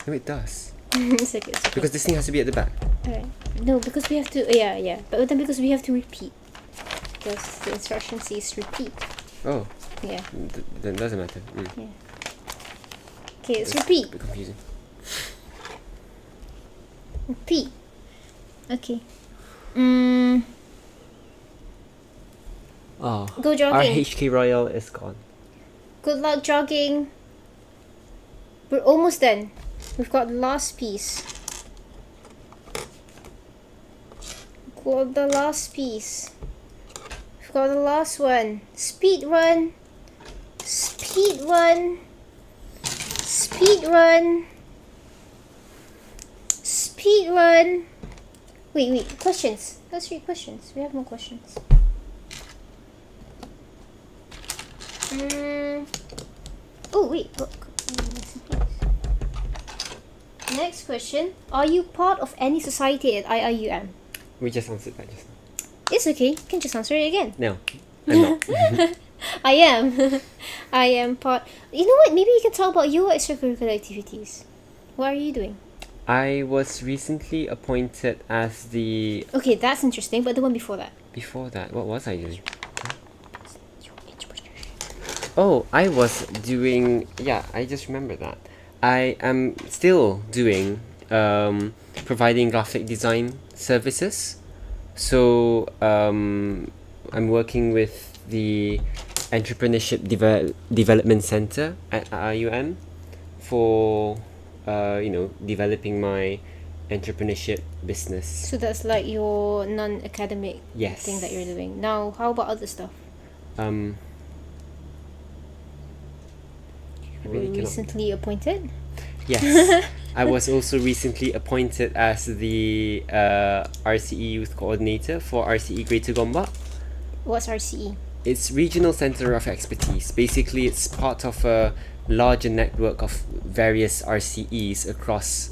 [SPEAKER 1] No, it does.
[SPEAKER 2] It's okay.
[SPEAKER 1] Because this thing has to be at the back.
[SPEAKER 2] Alright. No, because we have to. Yeah. But then because we have to repeat. because the instruction says repeat.
[SPEAKER 1] Oh.
[SPEAKER 2] Yeah.
[SPEAKER 1] Then doesn't matter.
[SPEAKER 2] Yeah. Okay, it's repeat.
[SPEAKER 1] A bit confusing.
[SPEAKER 2] Repeat. Okay.
[SPEAKER 1] Oh.
[SPEAKER 2] Go jogging.
[SPEAKER 1] Our HK Royal is gone.
[SPEAKER 2] Good luck jogging. We're almost done. We've got the last piece. Got the last piece. We've got the last one. Speed run. Speed run. Speed run. Speed run. Wait. Questions. Let's read questions. We have more questions. Oh, wait. Look. Next question. Are you part of any society at IIUM?
[SPEAKER 1] We just answered that just now.
[SPEAKER 2] It's okay. You can just answer it again.
[SPEAKER 1] No, I'm not.
[SPEAKER 2] I am. I am part. You know what? Maybe you can talk about your extracurricular activities. What are you doing?
[SPEAKER 1] I was recently appointed as the...
[SPEAKER 2] Okay, that's interesting, but the one before that.
[SPEAKER 1] Before that, what was I doing? Oh, I was doing... Yeah, I just remember that. I am still doing providing graphic design services. So I'm working with the Entrepreneurship Development Center at IUM for developing my entrepreneurship business.
[SPEAKER 2] So that's like your non-academic
[SPEAKER 1] Yes.
[SPEAKER 2] thing that you're doing. Now, how about other stuff? Recently appointed?
[SPEAKER 1] Yes. I was also recently appointed as the RCE Youth Coordinator for RCE Greater Gombak.
[SPEAKER 2] What's RCE?
[SPEAKER 1] It's Regional Center of Expertise. Basically, it's part of a larger network of various RCEs across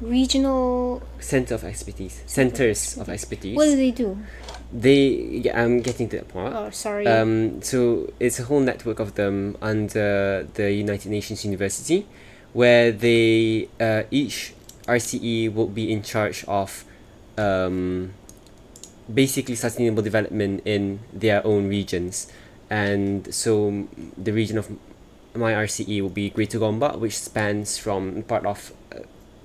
[SPEAKER 2] Regional
[SPEAKER 1] Center of Expertise. Centers of Expertise.
[SPEAKER 2] What do they do?
[SPEAKER 1] I'm getting to that part.
[SPEAKER 2] Oh, sorry.
[SPEAKER 1] So it's a whole network of them under the United Nations University, where they each RCE will be in charge of basically sustainable development in their own regions. And so the region of my RCE will be Greater Gombak, which spans from part of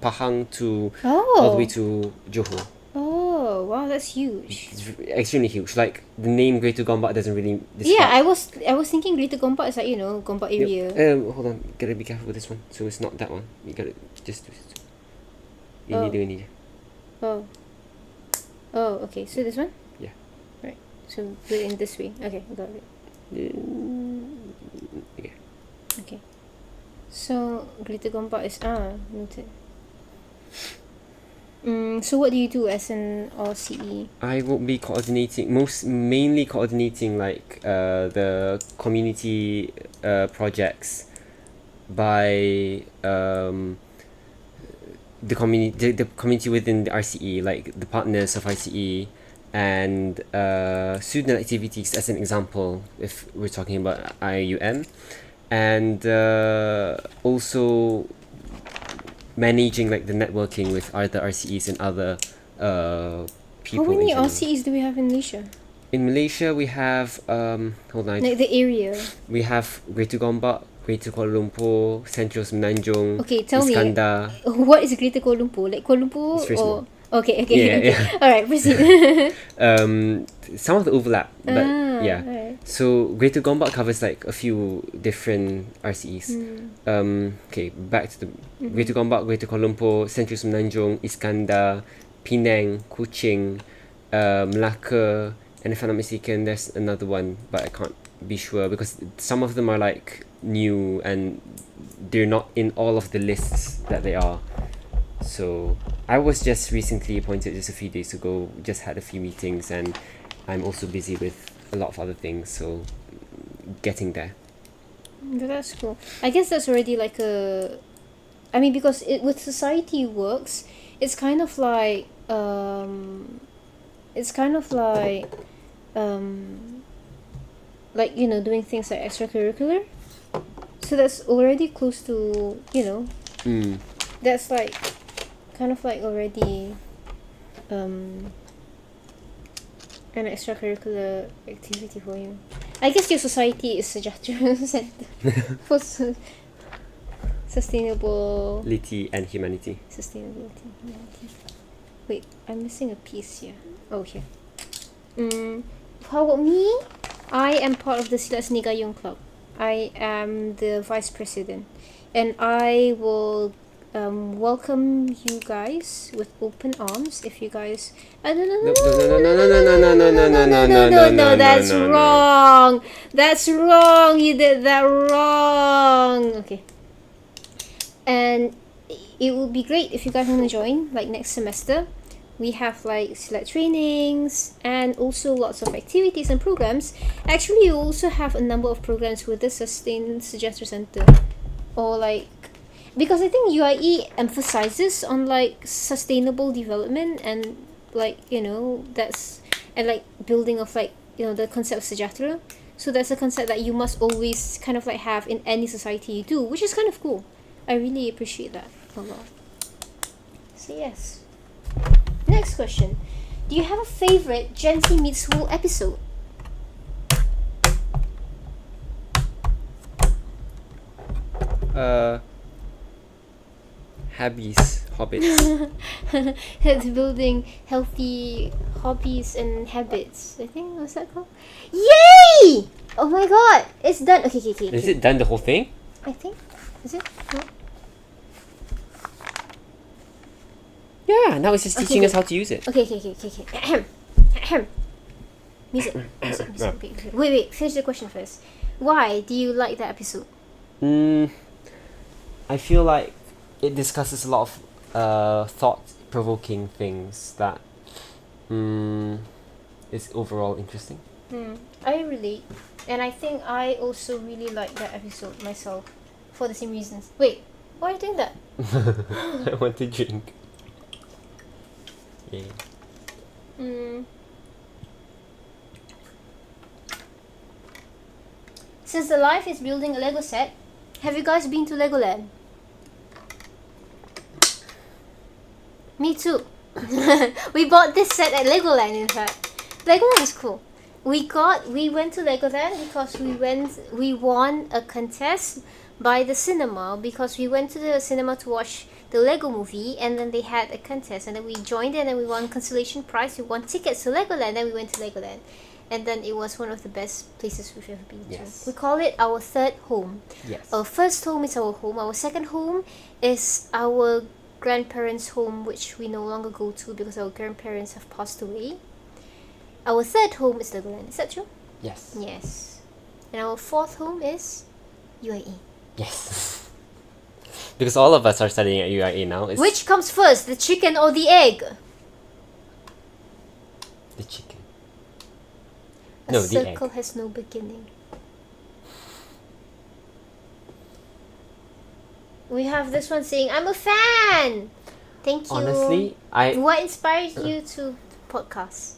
[SPEAKER 1] Pahang to all the way to Johor.
[SPEAKER 2] Oh, wow, that's huge.
[SPEAKER 1] It's extremely huge. Like, the name Greater Gombak doesn't really describe.
[SPEAKER 2] Yeah, I was thinking Greater Gombak is like, Gombak area.
[SPEAKER 1] Hold on, gotta be careful with this one. So it's not that one. You gotta just ini.
[SPEAKER 2] Oh. Oh, okay. So this one?
[SPEAKER 1] Yeah.
[SPEAKER 2] Right. So put it in this way. Okay, got it.
[SPEAKER 1] Yeah.
[SPEAKER 2] Okay. So Greater Gombak is noted. So what do you do as an RCE?
[SPEAKER 1] I will be mainly coordinating like the community projects by the community within the RCE, like the partners of RCE, and student activities as an example if we're talking about IUM, and also managing like the networking with other RCEs and other people.
[SPEAKER 2] How many RCEs do we have in Malaysia?
[SPEAKER 1] In Malaysia, we have hold on.
[SPEAKER 2] Like the area.
[SPEAKER 1] We have Greater Gombak, Greater Kuala Lumpur, Central Semenanjung,
[SPEAKER 2] Okay, tell
[SPEAKER 1] Iskandar.
[SPEAKER 2] me. What is Greater Kuala Lumpur? Like Kuala Lumpur
[SPEAKER 1] It's very
[SPEAKER 2] or
[SPEAKER 1] small.
[SPEAKER 2] Okay.
[SPEAKER 1] Yeah.
[SPEAKER 2] Alright, proceed.
[SPEAKER 1] Some of the overlap, but yeah.
[SPEAKER 2] Right.
[SPEAKER 1] So Greater Gombak covers like a few different RCEs. Okay, back to the Greater Gombak, Greater Kuala Lumpur, Central Semenanjung, Iskandar, Penang, Kuching, Melaka, and if I'm not mistaken, there's another one, but I can't be sure because some of them are like new and they're not in all of the lists that they are. So I was just recently appointed just a few days ago, just had a few meetings, and I'm also busy with a lot of other things, so getting there.
[SPEAKER 2] That's cool. I guess that's already like because with society works, it's kind of like doing things like extracurricular. So that's already close to that's like kind of like already An extracurricular activity for you. I guess your society is Sejahtera Center for sustainability
[SPEAKER 1] and humanity.
[SPEAKER 2] Sustainability and humanity. Wait, I'm missing a piece here. Oh, here. How about me? I am part of the Silat Seni Gayung Club. I am the vice president, and I will welcome you guys with open arms if you guys. No, that's wrong. That's wrong. You did that wrong. Okay. And it would be great if you guys want to join, like next semester. We have like select trainings and also lots of activities and programs. Actually, you also have a number of programs with the Sejahtera Center, or like, because I think UIE emphasizes on like sustainable development and like, you know, that's, and like building of like, you know, the concept of Sejahtera. So that's a concept that you must always kind of like have in any society you do, which is kind of cool. I really appreciate that a lot. So yes. Next question. Do you have a favorite Gen Z Meets School episode?
[SPEAKER 1] Hobbits.
[SPEAKER 2] It's building healthy hobbies and habits. I think, what's that called? Yay! Oh my god, it's done. Okay.
[SPEAKER 1] Is it done the whole thing?
[SPEAKER 2] I think. Is it? No?
[SPEAKER 1] Yeah, now it's just teaching us how to use it.
[SPEAKER 2] Okay. Music. Wait, finish the question first. Why do you like that episode?
[SPEAKER 1] I feel like it discusses a lot of thought-provoking things that is overall interesting.
[SPEAKER 2] I relate, and I think I also really like that episode myself for the same reasons. Wait, why are you doing that?
[SPEAKER 1] I want to drink. Yeah.
[SPEAKER 2] Since the life is building a Lego set, have you guys been to Legoland? Me too. We bought this set at Legoland, in fact. Legoland is cool. We went to Legoland because we won a contest by the cinema, because we went to the cinema to watch the Lego movie, and then they had a contest, and then we joined it, and then we won consolation prize. We won tickets to Legoland, then we went to Legoland, and then it was one of the best places we've ever been to. We call it our third home.
[SPEAKER 1] Yes.
[SPEAKER 2] Our first home is our home. Our second home is our grandparents' home, which we no longer go to because our grandparents have passed away. Our third home is Legoland. Is that true?
[SPEAKER 1] Yes.
[SPEAKER 2] Yes. And our fourth home is UAE.
[SPEAKER 1] Yes. Because all of us are studying at UIA now.
[SPEAKER 2] Which comes first, the chicken or the egg?
[SPEAKER 1] The chicken.
[SPEAKER 2] A circle has no beginning. We have this one saying, I'm a fan! Thank you.
[SPEAKER 1] Honestly,
[SPEAKER 2] what inspired you to podcast?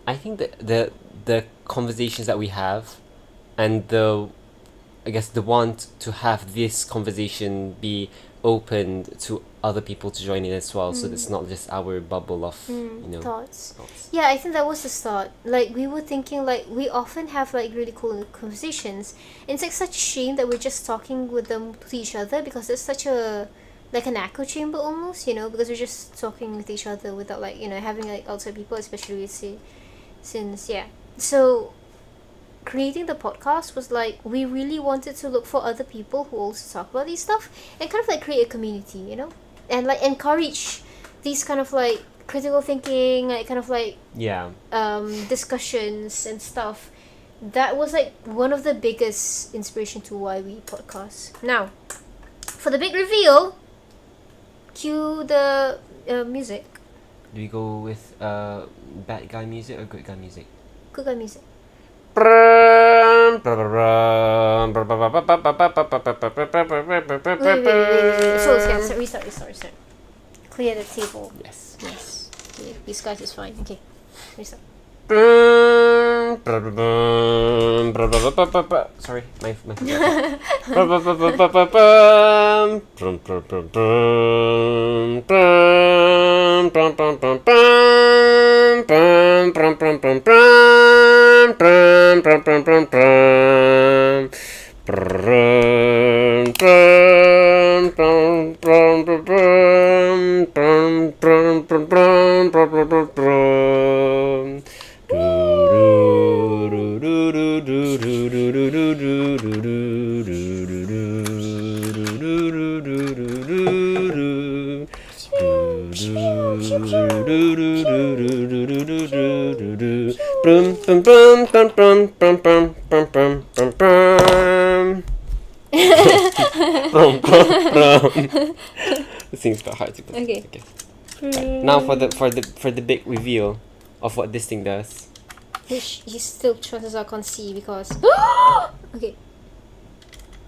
[SPEAKER 1] I think that the conversations that we have, and the want to have this conversation be opened to other people to join in as well, so it's not just our bubble of
[SPEAKER 2] thoughts. Yeah, I think that was the start. Like, we were thinking, like, we often have like really cool conversations, and it's like such a shame that we're just talking with them to each other, because it's such a like an echo chamber almost, because we're just talking with each other without like having like outside people, especially since so creating the podcast was like, we really wanted to look for other people who also talk about these stuff, and kind of like create a community, and like encourage these kind of like critical thinking, like kind of like discussions and stuff. That was like one of the biggest inspiration to why we podcast. Now, for the big reveal, cue the music.
[SPEAKER 1] Do we go with bad guy music or good guy music?
[SPEAKER 2] Good guy music.
[SPEAKER 1] Wait.
[SPEAKER 2] So restart. Clear the table.
[SPEAKER 1] Yes.
[SPEAKER 2] Okay, this guys is fine. Okay, restart.
[SPEAKER 1] Sorry, my This thing's quite hard to put. Okay. Now for the big reveal of what this thing does.
[SPEAKER 2] Which he still chances I can't see because. Okay.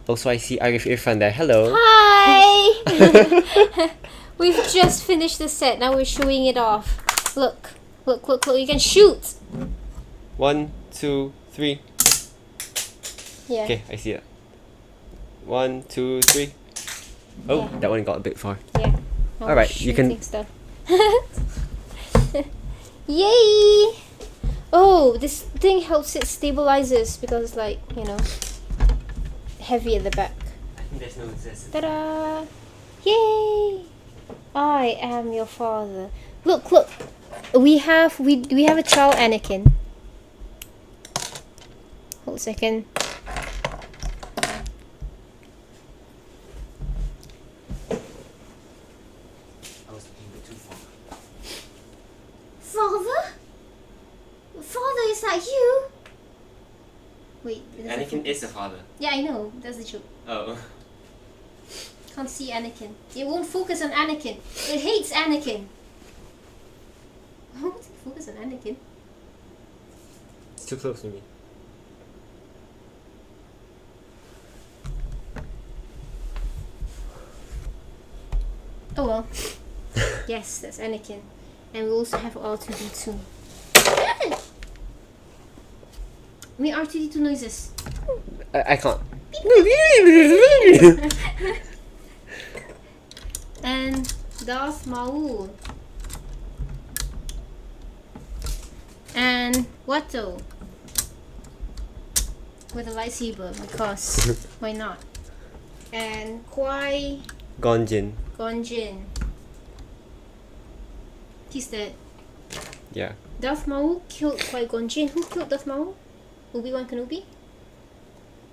[SPEAKER 1] Also, I see Arif Irfan there. Hello.
[SPEAKER 2] Hi. We've just finished the set. Now we're showing it off. Look. You can shoot.
[SPEAKER 1] 1, 2, 3.
[SPEAKER 2] Yeah.
[SPEAKER 1] Okay, I see it. 1, 2, 3. Oh, yeah. That one got a bit far.
[SPEAKER 2] Yeah.
[SPEAKER 1] All right, you can.
[SPEAKER 2] Stuff. Yay! Oh, this thing helps it stabilizes because it's like, you know, heavy at the back.
[SPEAKER 1] I think there's no resistance.
[SPEAKER 2] Ta-da! Yay! I am your father. Look. We have a child Anakin. Hold a second. Father, is that you? Wait.
[SPEAKER 1] Anakin is the father.
[SPEAKER 2] Yeah, I know. That's the joke.
[SPEAKER 1] Oh.
[SPEAKER 2] Can't see Anakin. It won't focus on Anakin. It hates Anakin. Why would it focus on Anakin?
[SPEAKER 1] It's too close to me.
[SPEAKER 2] Oh well. Yes, that's Anakin. And we also have R2D2. Make R2D2 noises.
[SPEAKER 1] I can't.
[SPEAKER 2] And Darth Maul. And Watto. With a lightsaber, because why not? And Qui-Gon
[SPEAKER 1] Gonjin.
[SPEAKER 2] He's dead.
[SPEAKER 1] Yeah.
[SPEAKER 2] Darth Maul killed Qui-Gon Jinn. Who killed Darth Maul? Obi-Wan Kenobi?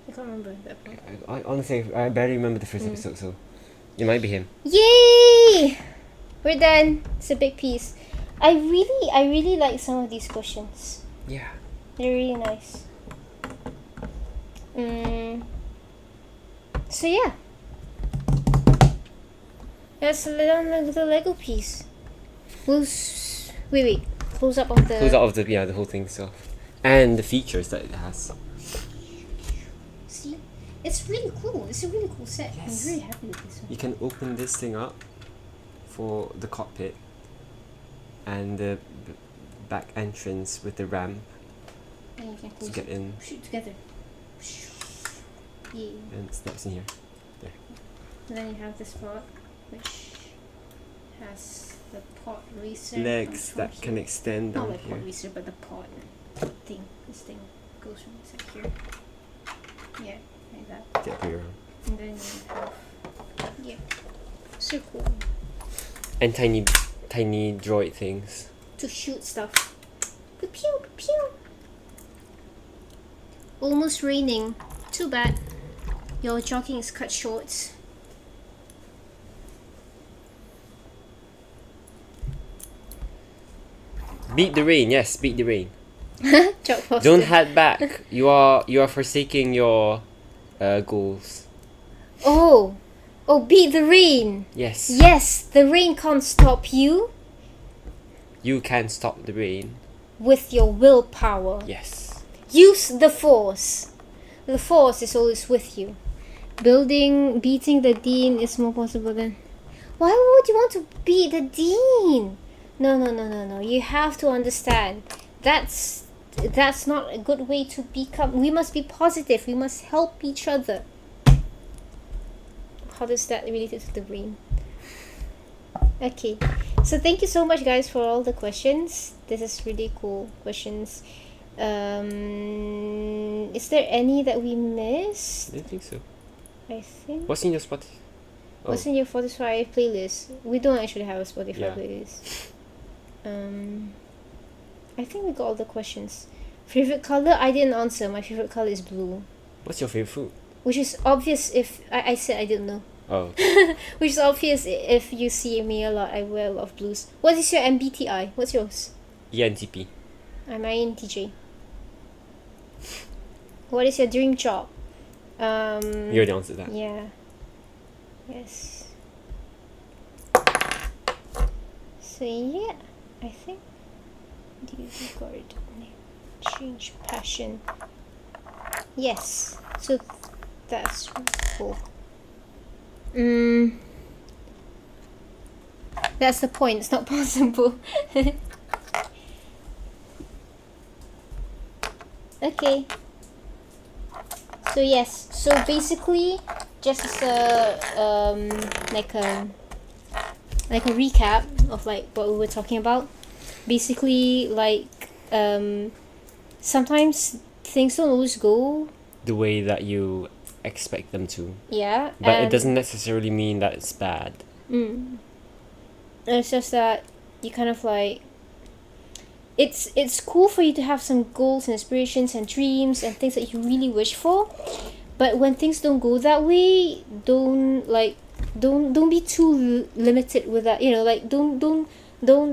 [SPEAKER 2] I can't remember that part.
[SPEAKER 1] I honestly, I barely remember the first episode, so it might be him.
[SPEAKER 2] Yay! We're done. It's a big piece. I really like some of these questions.
[SPEAKER 1] Yeah.
[SPEAKER 2] They're really nice. So yeah. That's the Lego piece. Wait. Close up of
[SPEAKER 1] the whole thing itself. And the features that it has.
[SPEAKER 2] See? It's really cool. It's a really cool set.
[SPEAKER 1] Yes.
[SPEAKER 2] I'm really happy with this one.
[SPEAKER 1] You can open this thing up for the cockpit and the back entrance with the ramp
[SPEAKER 2] And you can
[SPEAKER 1] to get in.
[SPEAKER 2] Shoot together. Yeah.
[SPEAKER 1] And it snaps in here. There.
[SPEAKER 2] And then you have this part which has the pod racer.
[SPEAKER 1] Legs that can extend down
[SPEAKER 2] Not like
[SPEAKER 1] here.
[SPEAKER 2] pod racer, but the pod thing. This thing goes from inside here. Yeah, like that.
[SPEAKER 1] Get through your arm.
[SPEAKER 2] And then you have, yeah, so cool.
[SPEAKER 1] And tiny droid things.
[SPEAKER 2] To shoot stuff. Pew pew pew. Almost raining. Too bad. Your jogging is cut short.
[SPEAKER 1] Beat the rain, yes, beat the rain.
[SPEAKER 2] Poster.
[SPEAKER 1] Don't head back. You are forsaking your goals.
[SPEAKER 2] Oh, beat the rain.
[SPEAKER 1] Yes.
[SPEAKER 2] Yes, the rain can't stop you.
[SPEAKER 1] You can stop the rain.
[SPEAKER 2] With your willpower.
[SPEAKER 1] Yes.
[SPEAKER 2] Use the force. The force is always with you. Beating the dean is more possible than... Why would you want to beat the dean? No. You have to understand. That's not a good way to become... We must be positive. We must help each other. How does that relate to the rain? Okay. So thank you so much, guys, for all the questions. This is really cool questions. Is there any that we missed?
[SPEAKER 1] I don't think so.
[SPEAKER 2] I think.
[SPEAKER 1] What's in your Spotify?
[SPEAKER 2] What's in your Spotify playlist? We don't actually have a Spotify playlist. I think we got all the questions. Favorite color? I didn't answer. My favorite color is blue.
[SPEAKER 1] What's your favorite food?
[SPEAKER 2] Which is obvious if I said I didn't know.
[SPEAKER 1] Oh.
[SPEAKER 2] Which is obvious if you see me a lot. I wear a lot of blues. What is your MBTI? What's yours?
[SPEAKER 1] ENTP.
[SPEAKER 2] I'm INTJ. What is your dream job?
[SPEAKER 1] You already answered that.
[SPEAKER 2] Yeah. Yes. So yeah, I think do you regard change passion? Yes. So that's cool. That's the point. It's not possible. Okay. So yes. So basically, just as a like a recap of like what we were talking about. Basically, like sometimes things don't always go
[SPEAKER 1] the way that you expect them to.
[SPEAKER 2] Yeah.
[SPEAKER 1] But it doesn't necessarily mean that it's bad.
[SPEAKER 2] It's just that you kind of like it's cool for you to have some goals and aspirations and dreams and things that you really wish for. But when things don't go that way, don't be too limited with that, like don't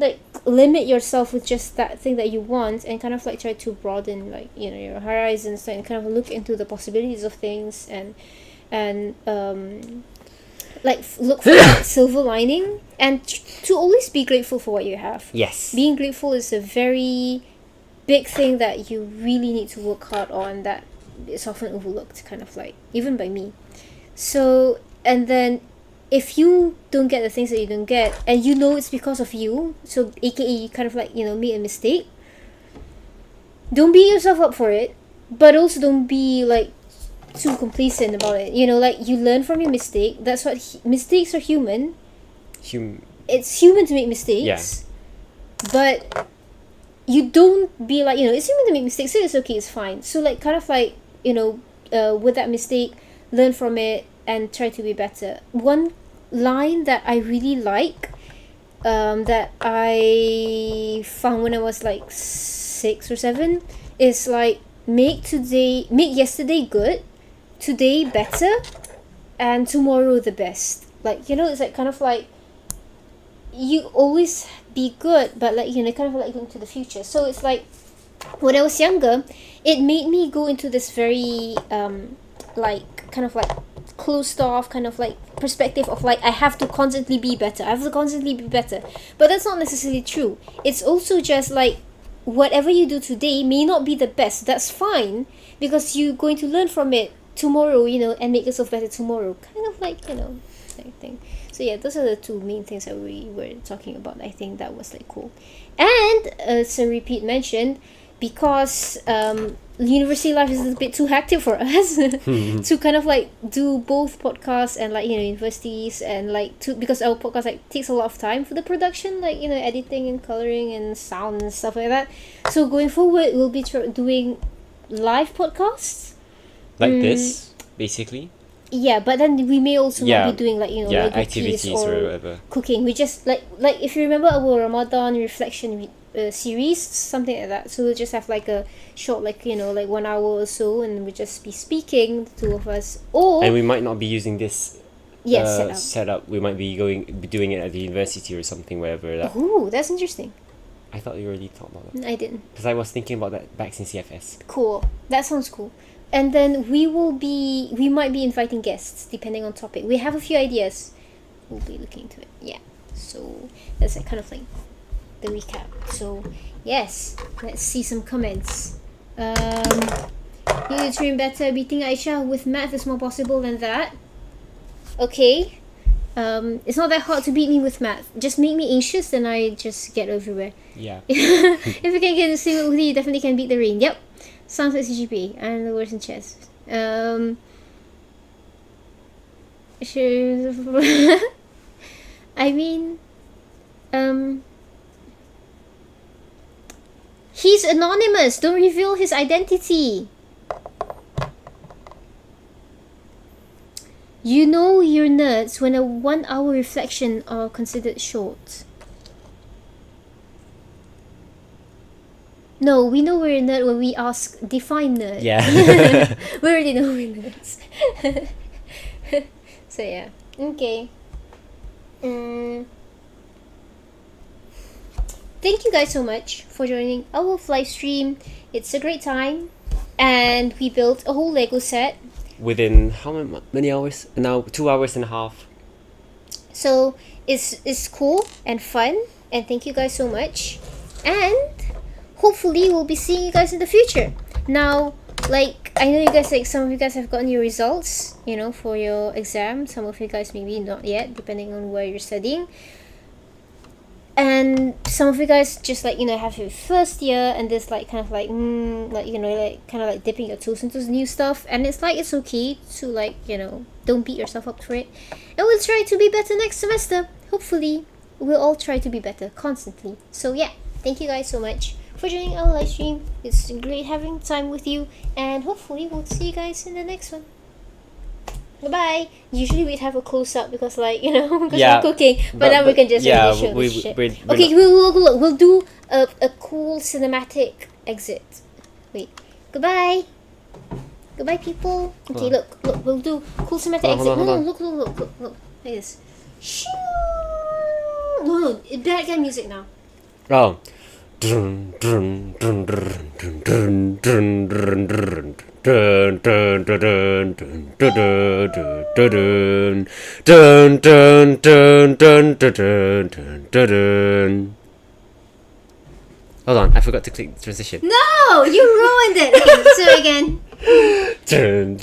[SPEAKER 2] like limit yourself with just that thing that you want, and kind of like try to broaden like your horizons and kind of look into the possibilities of things and like look for that silver lining and to always be grateful for what you have.
[SPEAKER 1] Yes.
[SPEAKER 2] Being grateful is a very big thing that you really need to work hard on, that is often overlooked, kind of like even by me. So, and then if you don't get the things that you don't get and it's because of you, so aka you kind of like made a mistake, don't beat yourself up for it, but also don't be like too complacent about it. Like you learn from your mistake. That's what mistakes are human. It's human to make mistakes.
[SPEAKER 1] Yeah.
[SPEAKER 2] But you don't be like it's human to make mistakes, so it's okay, it's fine. So like kind of like with that mistake, learn from it and try to be better. One line that I really like, that I found when I was like 6 or 7, is like make yesterday good, today better, and tomorrow the best. Like it's like kind of like you always be good, but like kind of like go into the future. So it's like when I was younger, it made me go into this very like kind of like closed off kind of like perspective of like I have to constantly be better. But that's not necessarily true. It's also just like whatever you do today may not be the best. That's fine, because you're going to learn from it tomorrow, and make yourself better tomorrow. Kind of like same thing. So yeah, those are the two main things that we were talking about. I think that was like cool. And it's a repeat mention, because university life is a bit too hectic for us to kind of like do both podcasts and like universities, and like because our podcast like takes a lot of time for the production, like editing and coloring and sound and stuff like that. So going forward, we'll be doing live podcasts
[SPEAKER 1] like this, basically.
[SPEAKER 2] Yeah, but then we may also not be doing like like
[SPEAKER 1] activities or whatever.
[SPEAKER 2] Cooking. We just like if you remember our Ramadan reflection series, something like that. So we'll just have like a short like like 1 hour or so, and we'll just be speaking, the two of us.
[SPEAKER 1] And we might not be using this setup. We might be doing it at the university or something, wherever that.
[SPEAKER 2] Ooh, that's interesting.
[SPEAKER 1] I thought you already talked about that.
[SPEAKER 2] I didn't.
[SPEAKER 1] Because I was thinking about that back in CFS.
[SPEAKER 2] Cool. That sounds cool. And then we might be inviting guests depending on topic. We have a few ideas. We'll be looking into it. Yeah. So that's like kind of like the recap. So yes, let's see some comments. You need to train better. Beating Aeshah with math is more possible than that. Okay. It's not that hard to beat me with math. Just make me anxious, then I just get everywhere.
[SPEAKER 1] Yeah.
[SPEAKER 2] If you can get a single with you definitely can beat the rain. Yep. Sounds like CGP and the worst in chess. I mean, he's anonymous. Don't reveal his identity. You're nerds when a 1 hour reflection are considered short. No, we know we're a nerd when we ask, define nerd.
[SPEAKER 1] Yeah.
[SPEAKER 2] We already know we're nerds. So yeah. Okay. Thank you guys so much for joining our live stream. It's a great time. And we built a whole Lego set.
[SPEAKER 1] Within how many hours? Now 2 hours and a half. So
[SPEAKER 2] it's cool and fun. And thank you guys so much. And hopefully we'll be seeing you guys in the future. Now, like, I know you guys, like, some of you guys have gotten your results, you know, for your exam. Some of you guys maybe not yet, depending on where you're studying. And some of you guys just, like, you know, have your first year and this, like, kind of like, like, you know, like, kind of like dipping your toes into new stuff. And it's like, it's okay to, like, you know, don't beat yourself up for it. And we'll try to be better next semester. Hopefully, we'll all try to be better constantly. So yeah, thank you guys so much for joining our live stream. It's great having time with you, and hopefully we'll see you guys in the next one. Goodbye. Usually we'd have a close up because, like, you know, because we're cooking, but now we can just show this shit. Okay, we'll do a cool cinematic exit. Wait. Goodbye. Goodbye, people. Okay, look, we'll do cool cinematic exit. No, look, like this. No, bad guy music now.
[SPEAKER 1] Oh. Hold on, I forgot to click the transition.
[SPEAKER 2] No, you ruined it. Okay, so again.
[SPEAKER 1] Dun